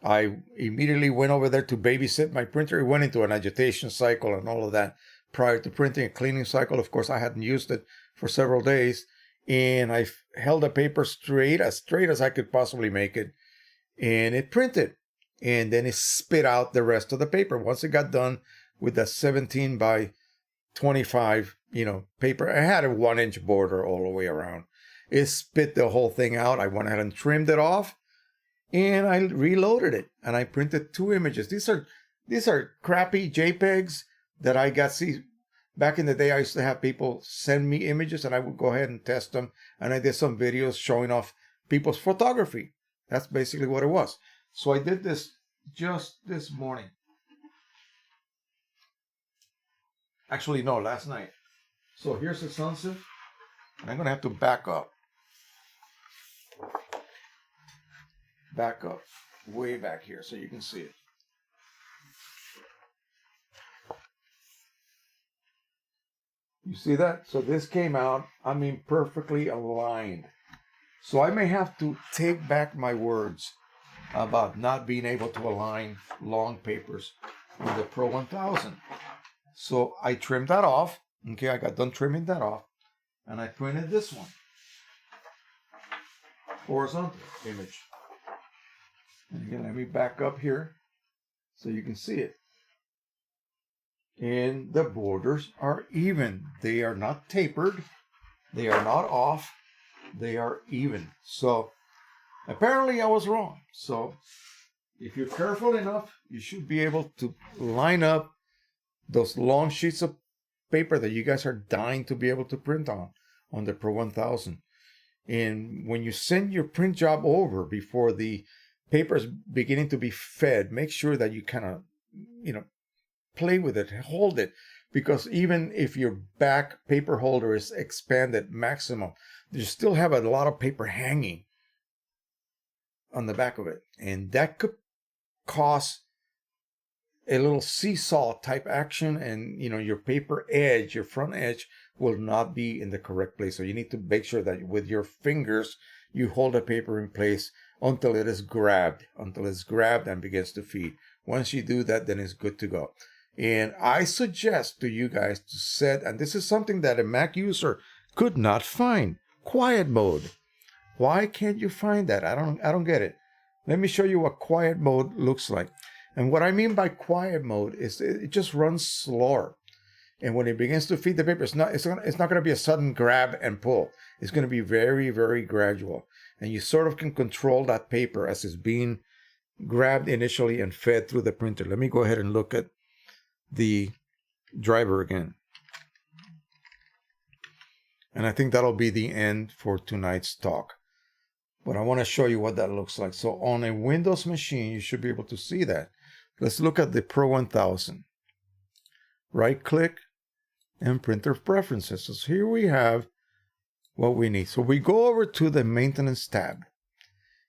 I immediately went over there to babysit my printer. It went into an agitation cycle and all of that prior to printing, a cleaning cycle. Of course, I hadn't used it for several days, and I held the paper straight as I could possibly make it, and it printed, and then it spit out the rest of the paper. Once it got done with the 17 by 25, paper, I had a 1-inch border all the way around. It spit the whole thing out. I went ahead and trimmed it off, and I reloaded it, and I printed 2 images. These are crappy JPEGs that I got. See, back in the day, I used to have people send me images, and I would go ahead and test them, and I did some videos showing off people's photography. That's basically what it was. So I did this just this morning. Actually, no, last night. So here's the sunset. I'm going to have to back up. Back up. Way back here so you can see it. You see that? So this came out, perfectly aligned. So I may have to take back my words about not being able to align long papers with the Pro 1000. So I trimmed that off. Okay, I got done trimming that off. And I printed this one. Horizontal image. And again, let me back up here so you can see it. And the borders are even. They are not tapered. They are not off. They are even. So apparently I was wrong. So if you're careful enough, you should be able to line up those long sheets of paper that you guys are dying to be able to print on the Pro 1000. And when you send your print job over before the paper is beginning to be fed, make sure that you kind of, play with it, hold it, because even if your back paper holder is expanded maximum, you still have a lot of paper hanging on the back of it, and that could cause a little seesaw type action, and your paper edge, your front edge, will not be in the correct place. So you need to make sure that with your fingers you hold the paper in place until it is grabbed, and begins to feed. Once you do that, then it's good to go. And I suggest to you guys to set, and this is something that a Mac user could not find, quiet mode. Why can't you find that? I don't get it. Let me show you what quiet mode looks like. And what I mean by quiet mode is it just runs slower. And when it begins to feed the paper, it's not going to be a sudden grab and pull. It's going to be very, very gradual. And you sort of can control that paper as it's being grabbed initially and fed through the printer. Let me go ahead and look at the driver again. And I think that'll be the end for tonight's talk. But I want to show you what that looks like. So on a Windows machine, you should be able to see that. Let's look at the Pro 1000. Right click and printer preferences. So here we have what we need. So we go over to the maintenance tab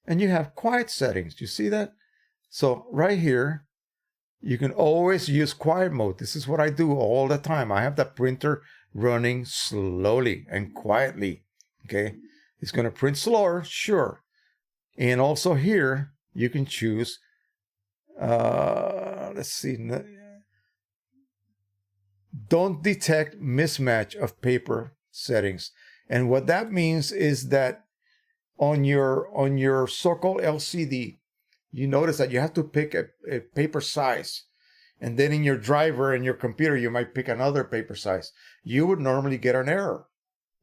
and you have quiet settings. Do you see that? So right here, you can always use quiet mode. This is what I do all the time. I have the printer running slowly and quietly. Okay, it's going to print slower, sure. And also here, you can choose, let's see, don't detect mismatch of paper settings. And what that means is that on your so-called LCD, you notice that you have to pick a paper size. And then in your driver and your computer, you might pick another paper size. You would normally get an error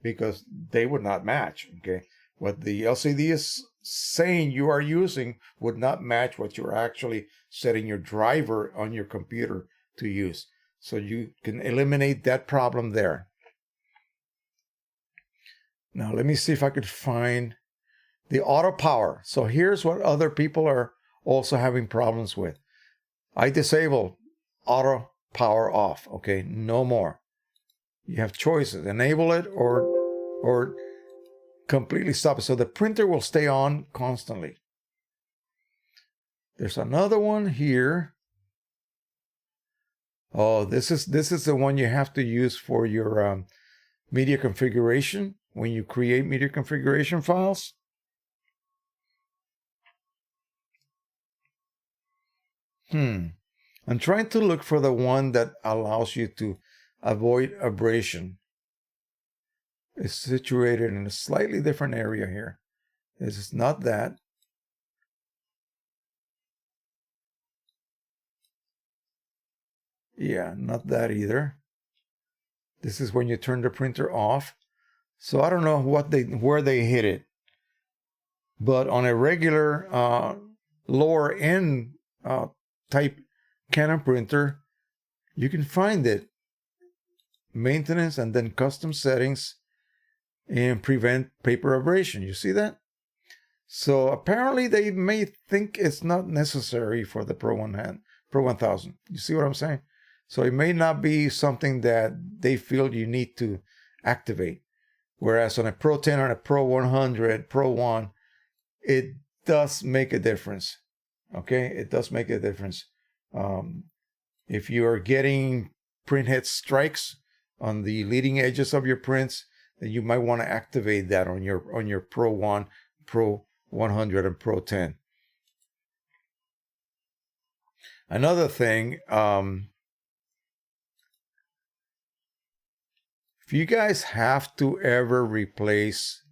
because they would not match. Okay, what the LCD is saying you are using would not match what you're actually setting your driver on your computer to use. So you can eliminate that problem there. Now let me see if I could find the auto power. So here's what other people are also having problems with. I disable auto power off. Okay, no more. You have choices: enable it or completely stop it. So the printer will stay on constantly. There's another one here. Oh, this is the one you have to use for your media configuration when you create media configuration files. I'm trying to look for the one that allows you to avoid abrasion. It's situated in a slightly different area here. This is not that. Yeah, not that either. This is when you turn the printer off. So I don't know where they hit it. But on a regular lower end type Canon printer, you can find it. Maintenance and then custom settings and prevent paper abrasion. You see that? So apparently they may think it's not necessary for the Pro 1000. You see what I'm saying? So it may not be something that they feel you need to activate. Whereas on a Pro 10 or a Pro 100, Pro 1, it does make a difference. Okay, it does make a difference. If you are getting printhead strikes on the leading edges of your prints, then you might want to activate that on your Pro 1, Pro 100, and Pro 10. Another thing, if you guys have to ever replace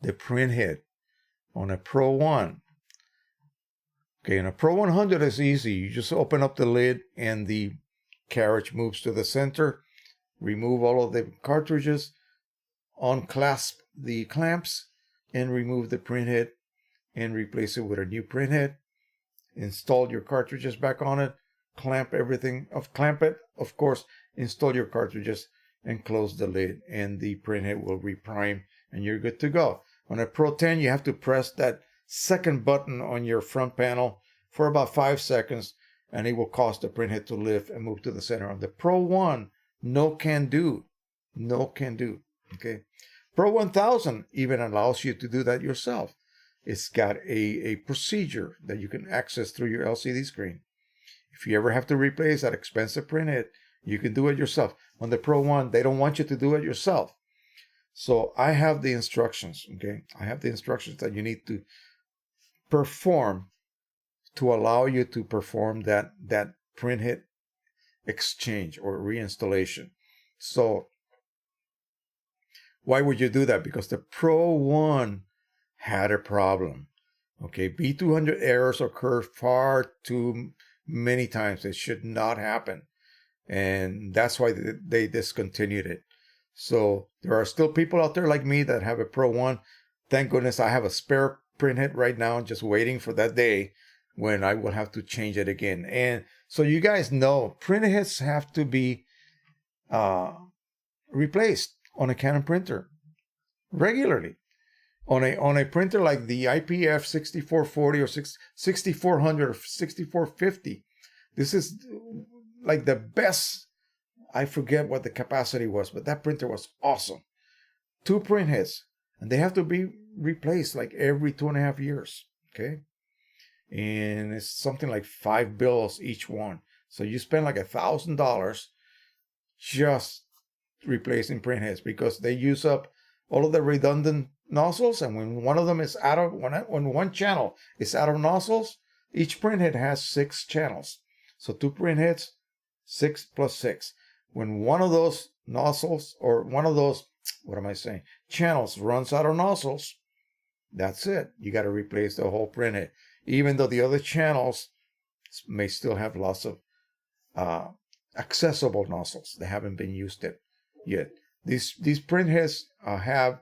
the printhead on a Pro 1, okay, in a Pro 100 is easy. You just open up the lid and the carriage moves to the center. Remove all of the cartridges, unclasp the clamps, and remove the printhead and replace it with a new printhead. Install your cartridges back on it, clamp it, of course, install your cartridges and close the lid, and the printhead will reprime and you're good to go. On a Pro 10, you have to press that second button on your front panel for about 5 seconds, and it will cause the printhead to lift and move to the center. On the Pro 1, no can do. Okay. Pro 1000 even allows you to do that yourself. It's got a procedure that you can access through your LCD screen. If you ever have to replace that expensive printhead, you can do it yourself. On the Pro 1, they don't want you to do it yourself. So I have the instructions, okay? I have the instructions that you need to perform to allow you to perform that printhead exchange or reinstallation. So why would you do that? Because the Pro 1 had a problem. Okay, B200 errors occur far too many times. It should not happen. And that's why they discontinued it. So there are still people out there like me that have a Pro 1. Thank goodness I have a spare printhead right now, just waiting for that day when I will have to change it again. And so you guys know, printheads have to be replaced on a Canon printer regularly. On a printer like the IPF 6440 or 6400 or 6450, this is like the best. I forget what the capacity was, but that printer was awesome. 2 printheads, and they have to be replaced like every 2.5 years. Okay, and it's something like $5 each one. So you spend like $1,000 just replacing print heads because they use up all of the redundant nozzles. And when one of them is out of, when one channel is out of nozzles, each print head has 6 channels. So 2 print heads, 6 plus 6. When one of those nozzles or one of those, what am I saying, channels runs out of nozzles, that's it. You got to replace the whole print head, even though the other channels may still have lots of accessible nozzles. They haven't been used yet. These print heads have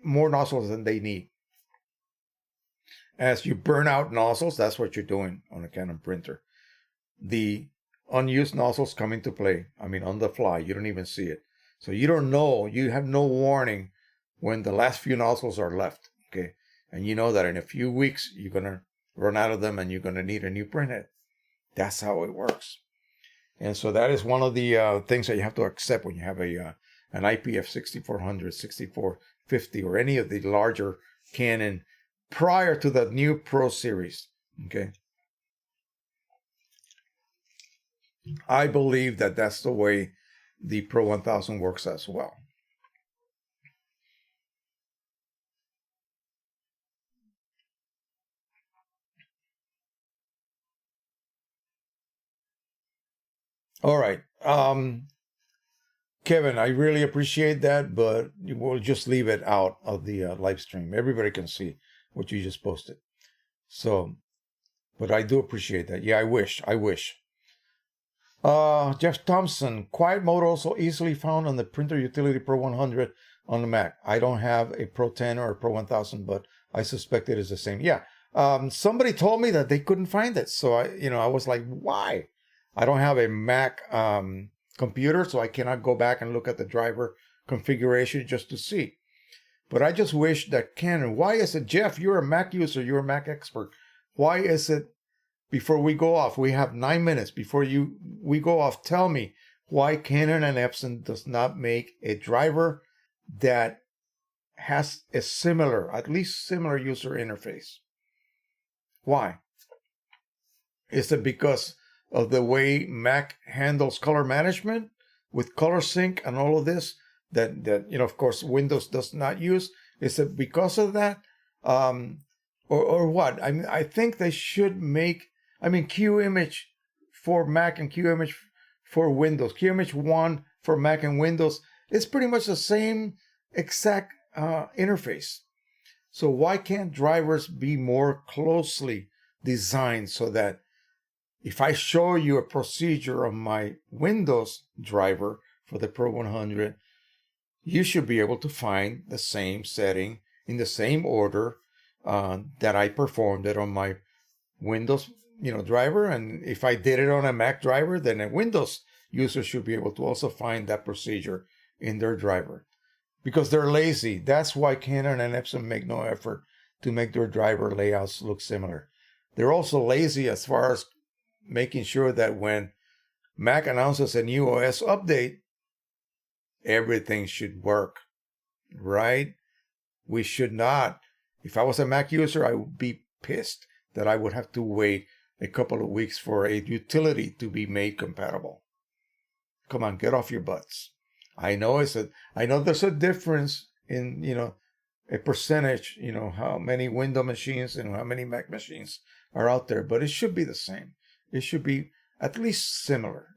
more nozzles than they need. As you burn out nozzles, that's what you're doing on a Canon printer. The unused nozzles come into play. I mean, on the fly, you don't even see it. So you don't know, you have no warning when the last few nozzles are left, okay? And you know that in a few weeks, you're going to run out of them and you're going to need a new printhead. That's how it works. And so that is one of the things that you have to accept when you have an IPF 6400, 6450, or any of the larger Canon prior to the new Pro Series, okay? I believe that that's the way the Pro 1000 works as well. All right. Kevin, I really appreciate that, but we'll just leave it out of the live stream. Everybody can see what you just posted. So, but I do appreciate that. Yeah, I wish. Jeff Thompson, quiet mode also easily found on the Printer Utility Pro 100 on the Mac. I don't have a Pro 10 or a Pro 1000, but I suspect it is the same. Yeah. Somebody told me that they couldn't find it. So I was like, why? I don't have a Mac computer, so I cannot go back and look at the driver configuration just to see. But I just wish that Canon, why is it, Jeff, you're a Mac user, you're a Mac expert. Why is it, before we go off, we have 9 minutes before we go off, tell me why Canon and Epson does not make a driver that has a similar, at least similar user interface. Why? Is it because of the way Mac handles color management with color sync and all of this that of course Windows does not use? Is it because of that, or what? I mean, I think they should make, QImage for Mac and QImage for Windows, QImage 1 for Mac and Windows, it's pretty much the same exact interface. So why can't drivers be more closely designed so that if I show you a procedure on my Windows driver for the Pro 100, you should be able to find the same setting in the same order that I performed it on my Windows, driver. And if I did it on a Mac driver, then a Windows user should be able to also find that procedure in their driver. Because they're lazy. That's why Canon and Epson make no effort to make their driver layouts look similar. They're also lazy as far as making sure that when Mac announces a new OS update, everything should work, right? We should not. If I was a Mac user, I would be pissed that I would have to wait a couple of weeks for a utility to be made compatible. Come on, get off your butts. I know there's a difference in, a percentage, how many Windows machines and how many Mac machines are out there, but it should be the same. It should be at least similar,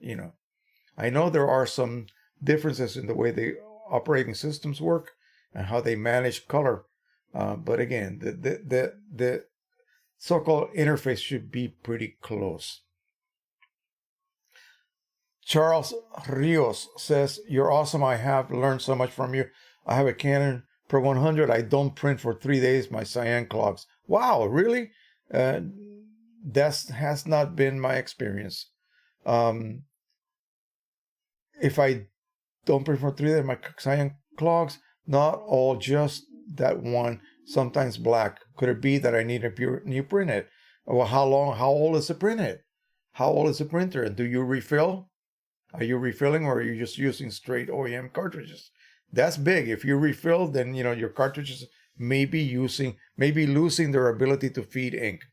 I know there are some differences in the way the operating systems work and how they manage color. But again, the so-called interface should be pretty close. Charles Rios says, "You're awesome. I have learned so much from you. I have a Canon Pro 100. I don't print for 3 days. My cyan clogs." Wow, really? That has not been my experience. If I don't print for 3 days, my cyan clogs, not all, just that one, sometimes black. Could it be that I need a new printhead? Well, how old is the printhead? How old is the printer? And do you refill? Are you refilling, or are you just using straight OEM cartridges? That's big. If you refill, then your cartridges may be losing their ability to feed ink.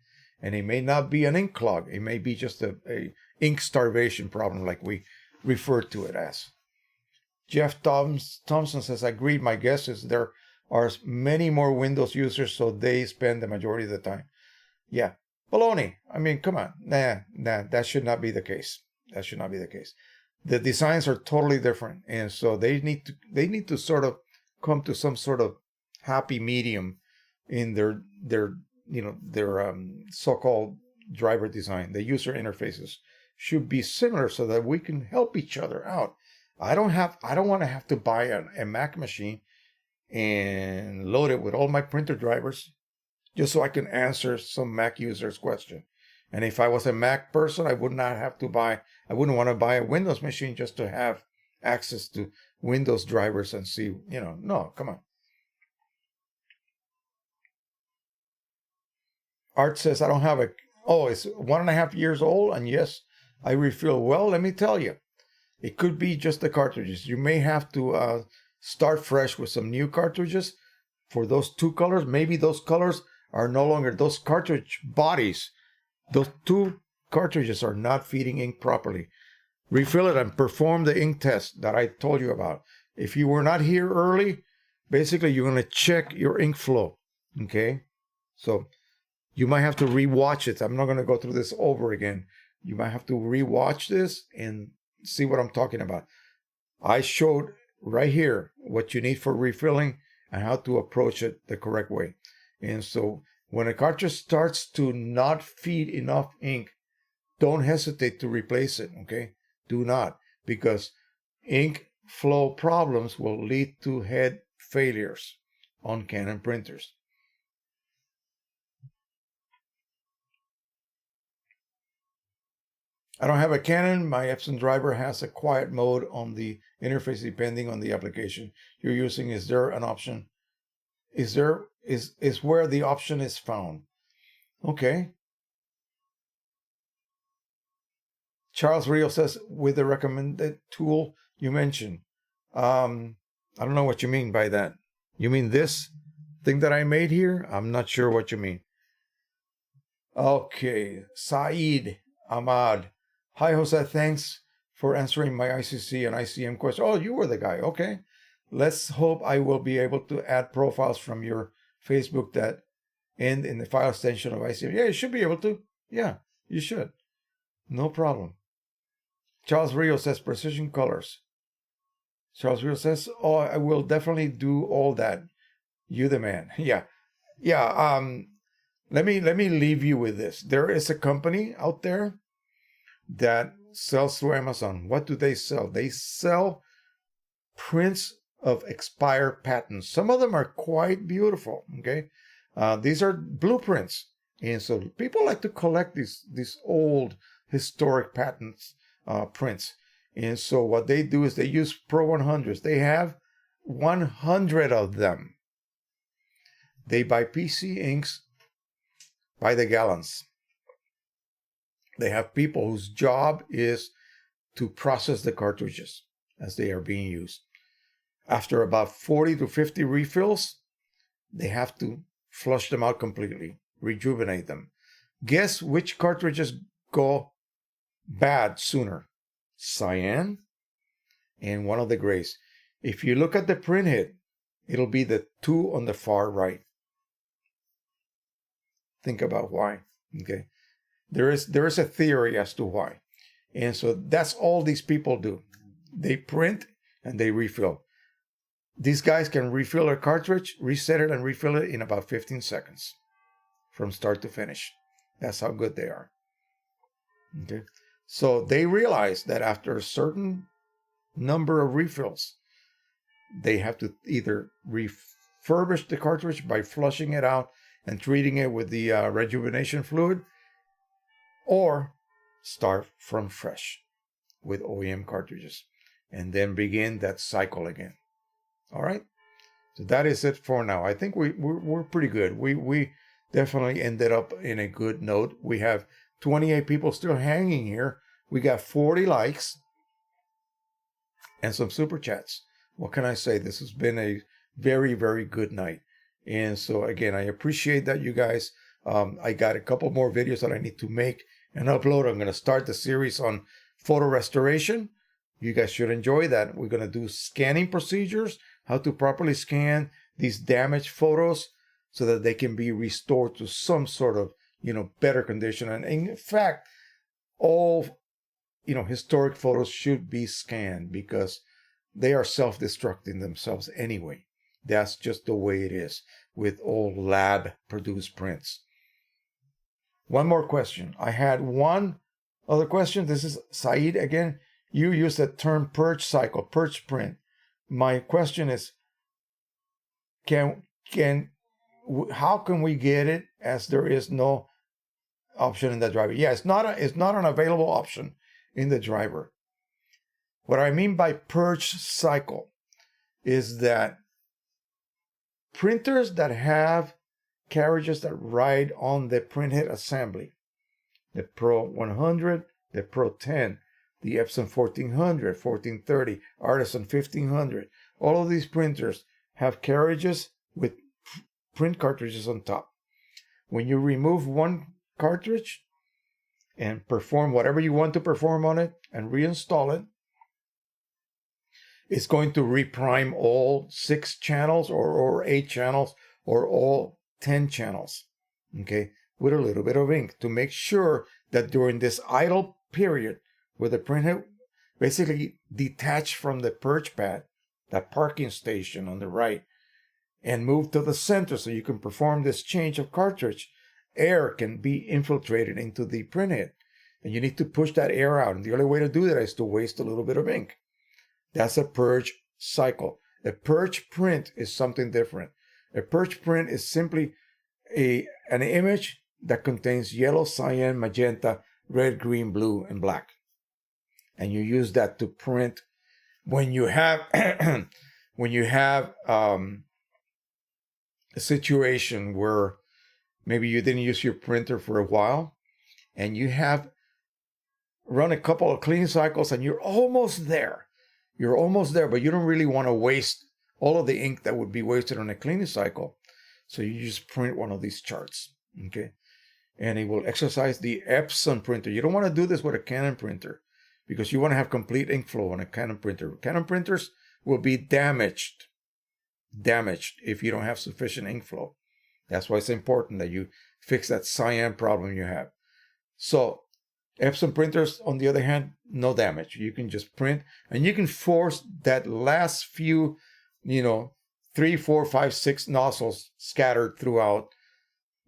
And it may not be an ink clog. It may be just a ink starvation problem, like we refer to it as. Jeff Thompson says, agreed. My guess is there are many more Windows users, so they spend the majority of the time. Yeah. Baloney. I mean, come on. Nah, that should not be the case. That should not be the case. The designs are totally different. And so they need to sort of come to some sort of happy medium in their so-called driver design. The user interfaces should be similar so that we can help each other out. I don't want to have to buy a Mac machine and load it with all my printer drivers just so I can answer some Mac user's question. And if I was a Mac person, I wouldn't want to buy a Windows machine just to have access to Windows drivers and see, no, come on. Art says, I don't have it's 1.5 years old, and yes, I refill. Well, let me tell you, it could be just the cartridges. You may have to start fresh with some new cartridges for those 2 colors. Maybe those colors are no longer, those cartridge bodies, those 2 cartridges are not feeding ink properly. Refill it and perform the ink test that I told you about. If you were not here early, basically you're going to check your ink flow. Okay? So you might have to rewatch it. I'm not going to go through this over again. You might have to rewatch this and see what I'm talking about. I showed right here what you need for refilling and how to approach it the correct way. And so when a cartridge starts to not feed enough ink, don't hesitate to replace it, okay? Do not, because ink flow problems will lead to head failures on Canon printers. I don't have a Canon. My Epson driver has a quiet mode on the interface depending on the application you're using. Is there an option? Is where the option is found. Okay. Charles Rio says, with the recommended tool you mentioned. I don't know what you mean by that. You mean this thing that I made here? I'm not sure what you mean. Okay. Saeed Ahmad. Hi, Jose. Thanks for answering my ICC and ICM question. Oh, you were the guy. Okay. Let's hope I will be able to add profiles from your Facebook that end in the file extension of ICM. Yeah, you should be able to. Yeah, you should. No problem. Charles Rio says precision colors. Charles Rio says, oh, I will definitely do all that. You the man. Yeah. Yeah. Let me leave you with this. There is a company out there that sells through Amazon. What do they sell? They sell prints of expired patents. Some of them are quite beautiful. Okay. These are blueprints. And so people like to collect these old historic patents, prints. And so what they do is they use Pro 100s. They have 100 of them. They buy PC inks by the gallons. They have people whose job is to process the cartridges as they are being used. After about 40 to 50 refills, they have to flush them out completely, rejuvenate them. Guess which cartridges go bad sooner? Cyan and one of the grays. If you look at the print head, it'll be the 2 on the far right. Think about why. Okay. There is a theory as to why. And so that's all these people do. They print and they refill. These guys can refill a cartridge, reset it, and refill it in about 15 seconds from start to finish. That's how good they are. Okay. So they realize that after a certain number of refills, they have to either refurbish the cartridge by flushing it out and treating it with the rejuvenation fluid, or start from fresh with OEM cartridges and then begin that cycle again. All right. So that is it for now. I think we're pretty good. We definitely ended up in a good note. We have 28 people still hanging here. We got 40 likes and some super chats. What can I say? This has been a very, very good night. And so again, I appreciate that you guys I got a couple more videos that I need to make and upload. I'm going to start the series on photo restoration. You guys should enjoy that. We're going to do scanning procedures, how to properly scan these damaged photos so that they can be restored to some sort of, better condition. And in fact, all, historic photos should be scanned because they are self-destructing themselves anyway. That's just the way it is with all lab-produced prints. One more question. I had one other question. This is Saeed again. You used the term purge cycle, purge print. My question is, how can we get it as there is no option in the driver? Yeah, it's not an available option in the driver. What I mean by purge cycle is that printers that have carriages that ride on the printhead assembly, the Pro 100, the Pro 10, the Epson 1400, 1430, Artisan 1500, all of these printers have carriages with print cartridges on top. When you remove one cartridge and perform whatever you want to perform on it and reinstall it, it's going to reprime all 6 channels or 8 channels or all 10 channels, okay, with a little bit of ink to make sure that during this idle period where the printhead basically detached from the purge pad, that parking station on the right, and move to the center so you can perform this change of cartridge, air can be infiltrated into the printhead. And you need to push that air out. And the only way to do that is to waste a little bit of ink. That's a purge cycle. A purge print is something different. A purge print is simply an image that contains yellow, cyan, magenta, red, green, blue, and black. And you use that to print when you have a situation where maybe you didn't use your printer for a while and you have run a couple of clean cycles and you're almost there. You're almost there, but you don't really want to waste all of the ink that would be wasted on a cleaning cycle. So you just print one of these charts, okay? And it will exercise the Epson printer. You don't want to do this with a Canon printer because you want to have complete ink flow on a Canon printer. Canon printers will be damaged if you don't have sufficient ink flow. That's why it's important that you fix that cyan problem you have. So Epson printers, on the other hand, no damage. You can just print and you can force that last few, 3, 4, 5, 6 nozzles scattered throughout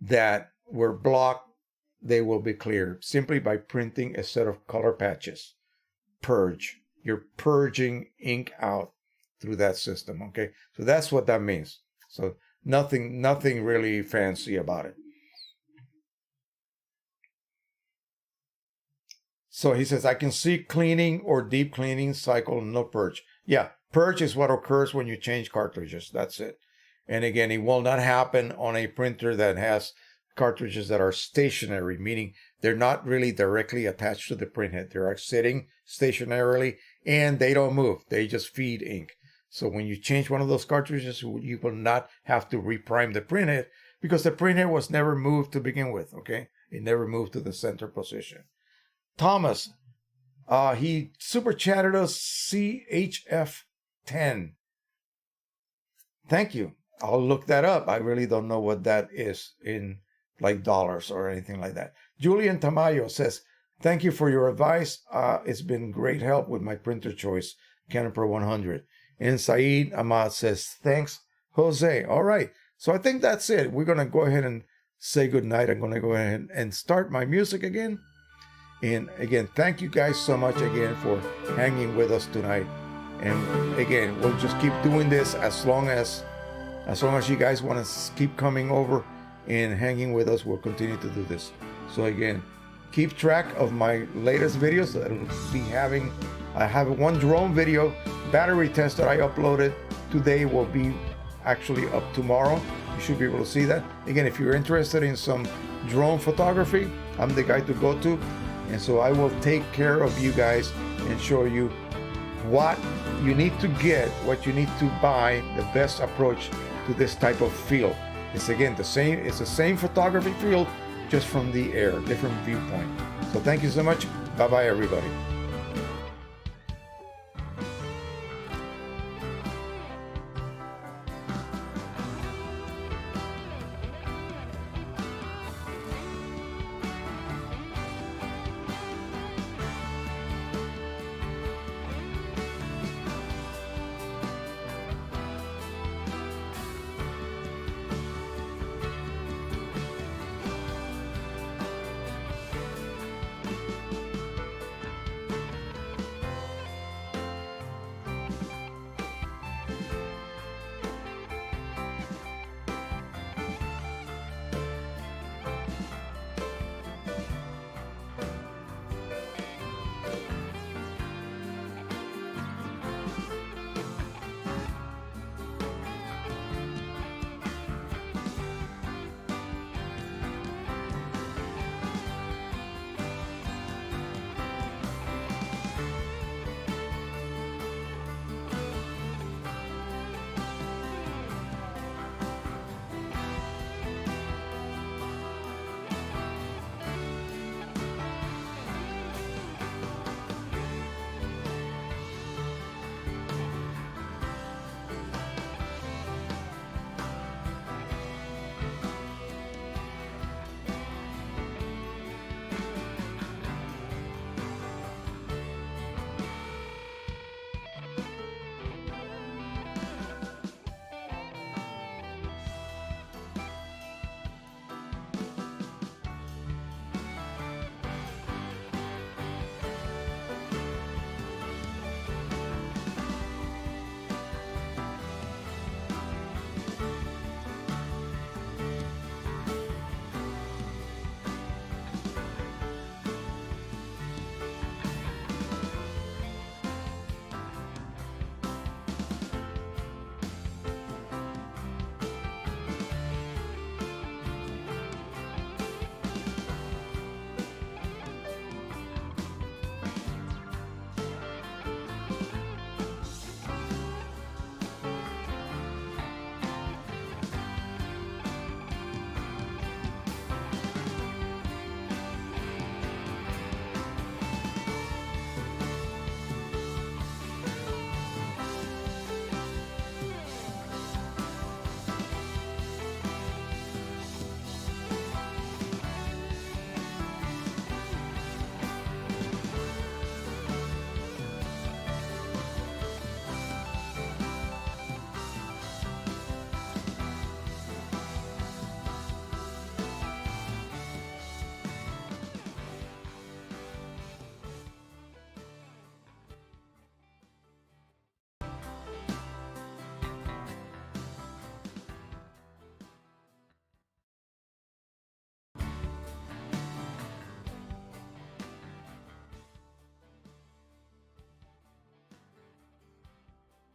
that were blocked. They will be cleared simply by printing a set of color patches. Purge. You're purging ink out through that system. Okay. So that's what that means. So nothing really fancy about it. So he says, I can see cleaning or deep cleaning cycle, no purge. Yeah, purge is what occurs when you change cartridges. That's it. And again, it will not happen on a printer that has cartridges that are stationary, meaning they're not really directly attached to the printhead. They are sitting stationarily and they don't move. They just feed ink. So when you change one of those cartridges, you will not have to reprime the printhead because the printhead was never moved to begin with, okay? It never moved to the center position. Thomas, he super chatted us CHF10. Thank you. I'll look that up. I really don't know what that is in like dollars or anything like that. Julian Tamayo says, thank you for your advice. It's been great help with my printer choice, Canon Pro 100. And Saeed Ahmad says, thanks, Jose. All right. So I think that's it. We're going to go ahead and say goodnight. I'm going to go ahead and start my music again. And again, thank you guys so much again for hanging with us tonight. And again, we'll just keep doing this as long as you guys want to keep coming over and hanging with us. We'll continue to do this. So again, keep track of my latest videos that I'll be having. I have one drone video battery test that I uploaded today will be actually up tomorrow. You should be able to see that. Again, if you're interested in some drone photography, I'm the guy to go to. And so I will take care of you guys and show you what you need to get, what you need to buy, the best approach to this type of field. It's again the same. It's the same photography field, just from the air, different viewpoint. So thank you so much. Bye bye, everybody.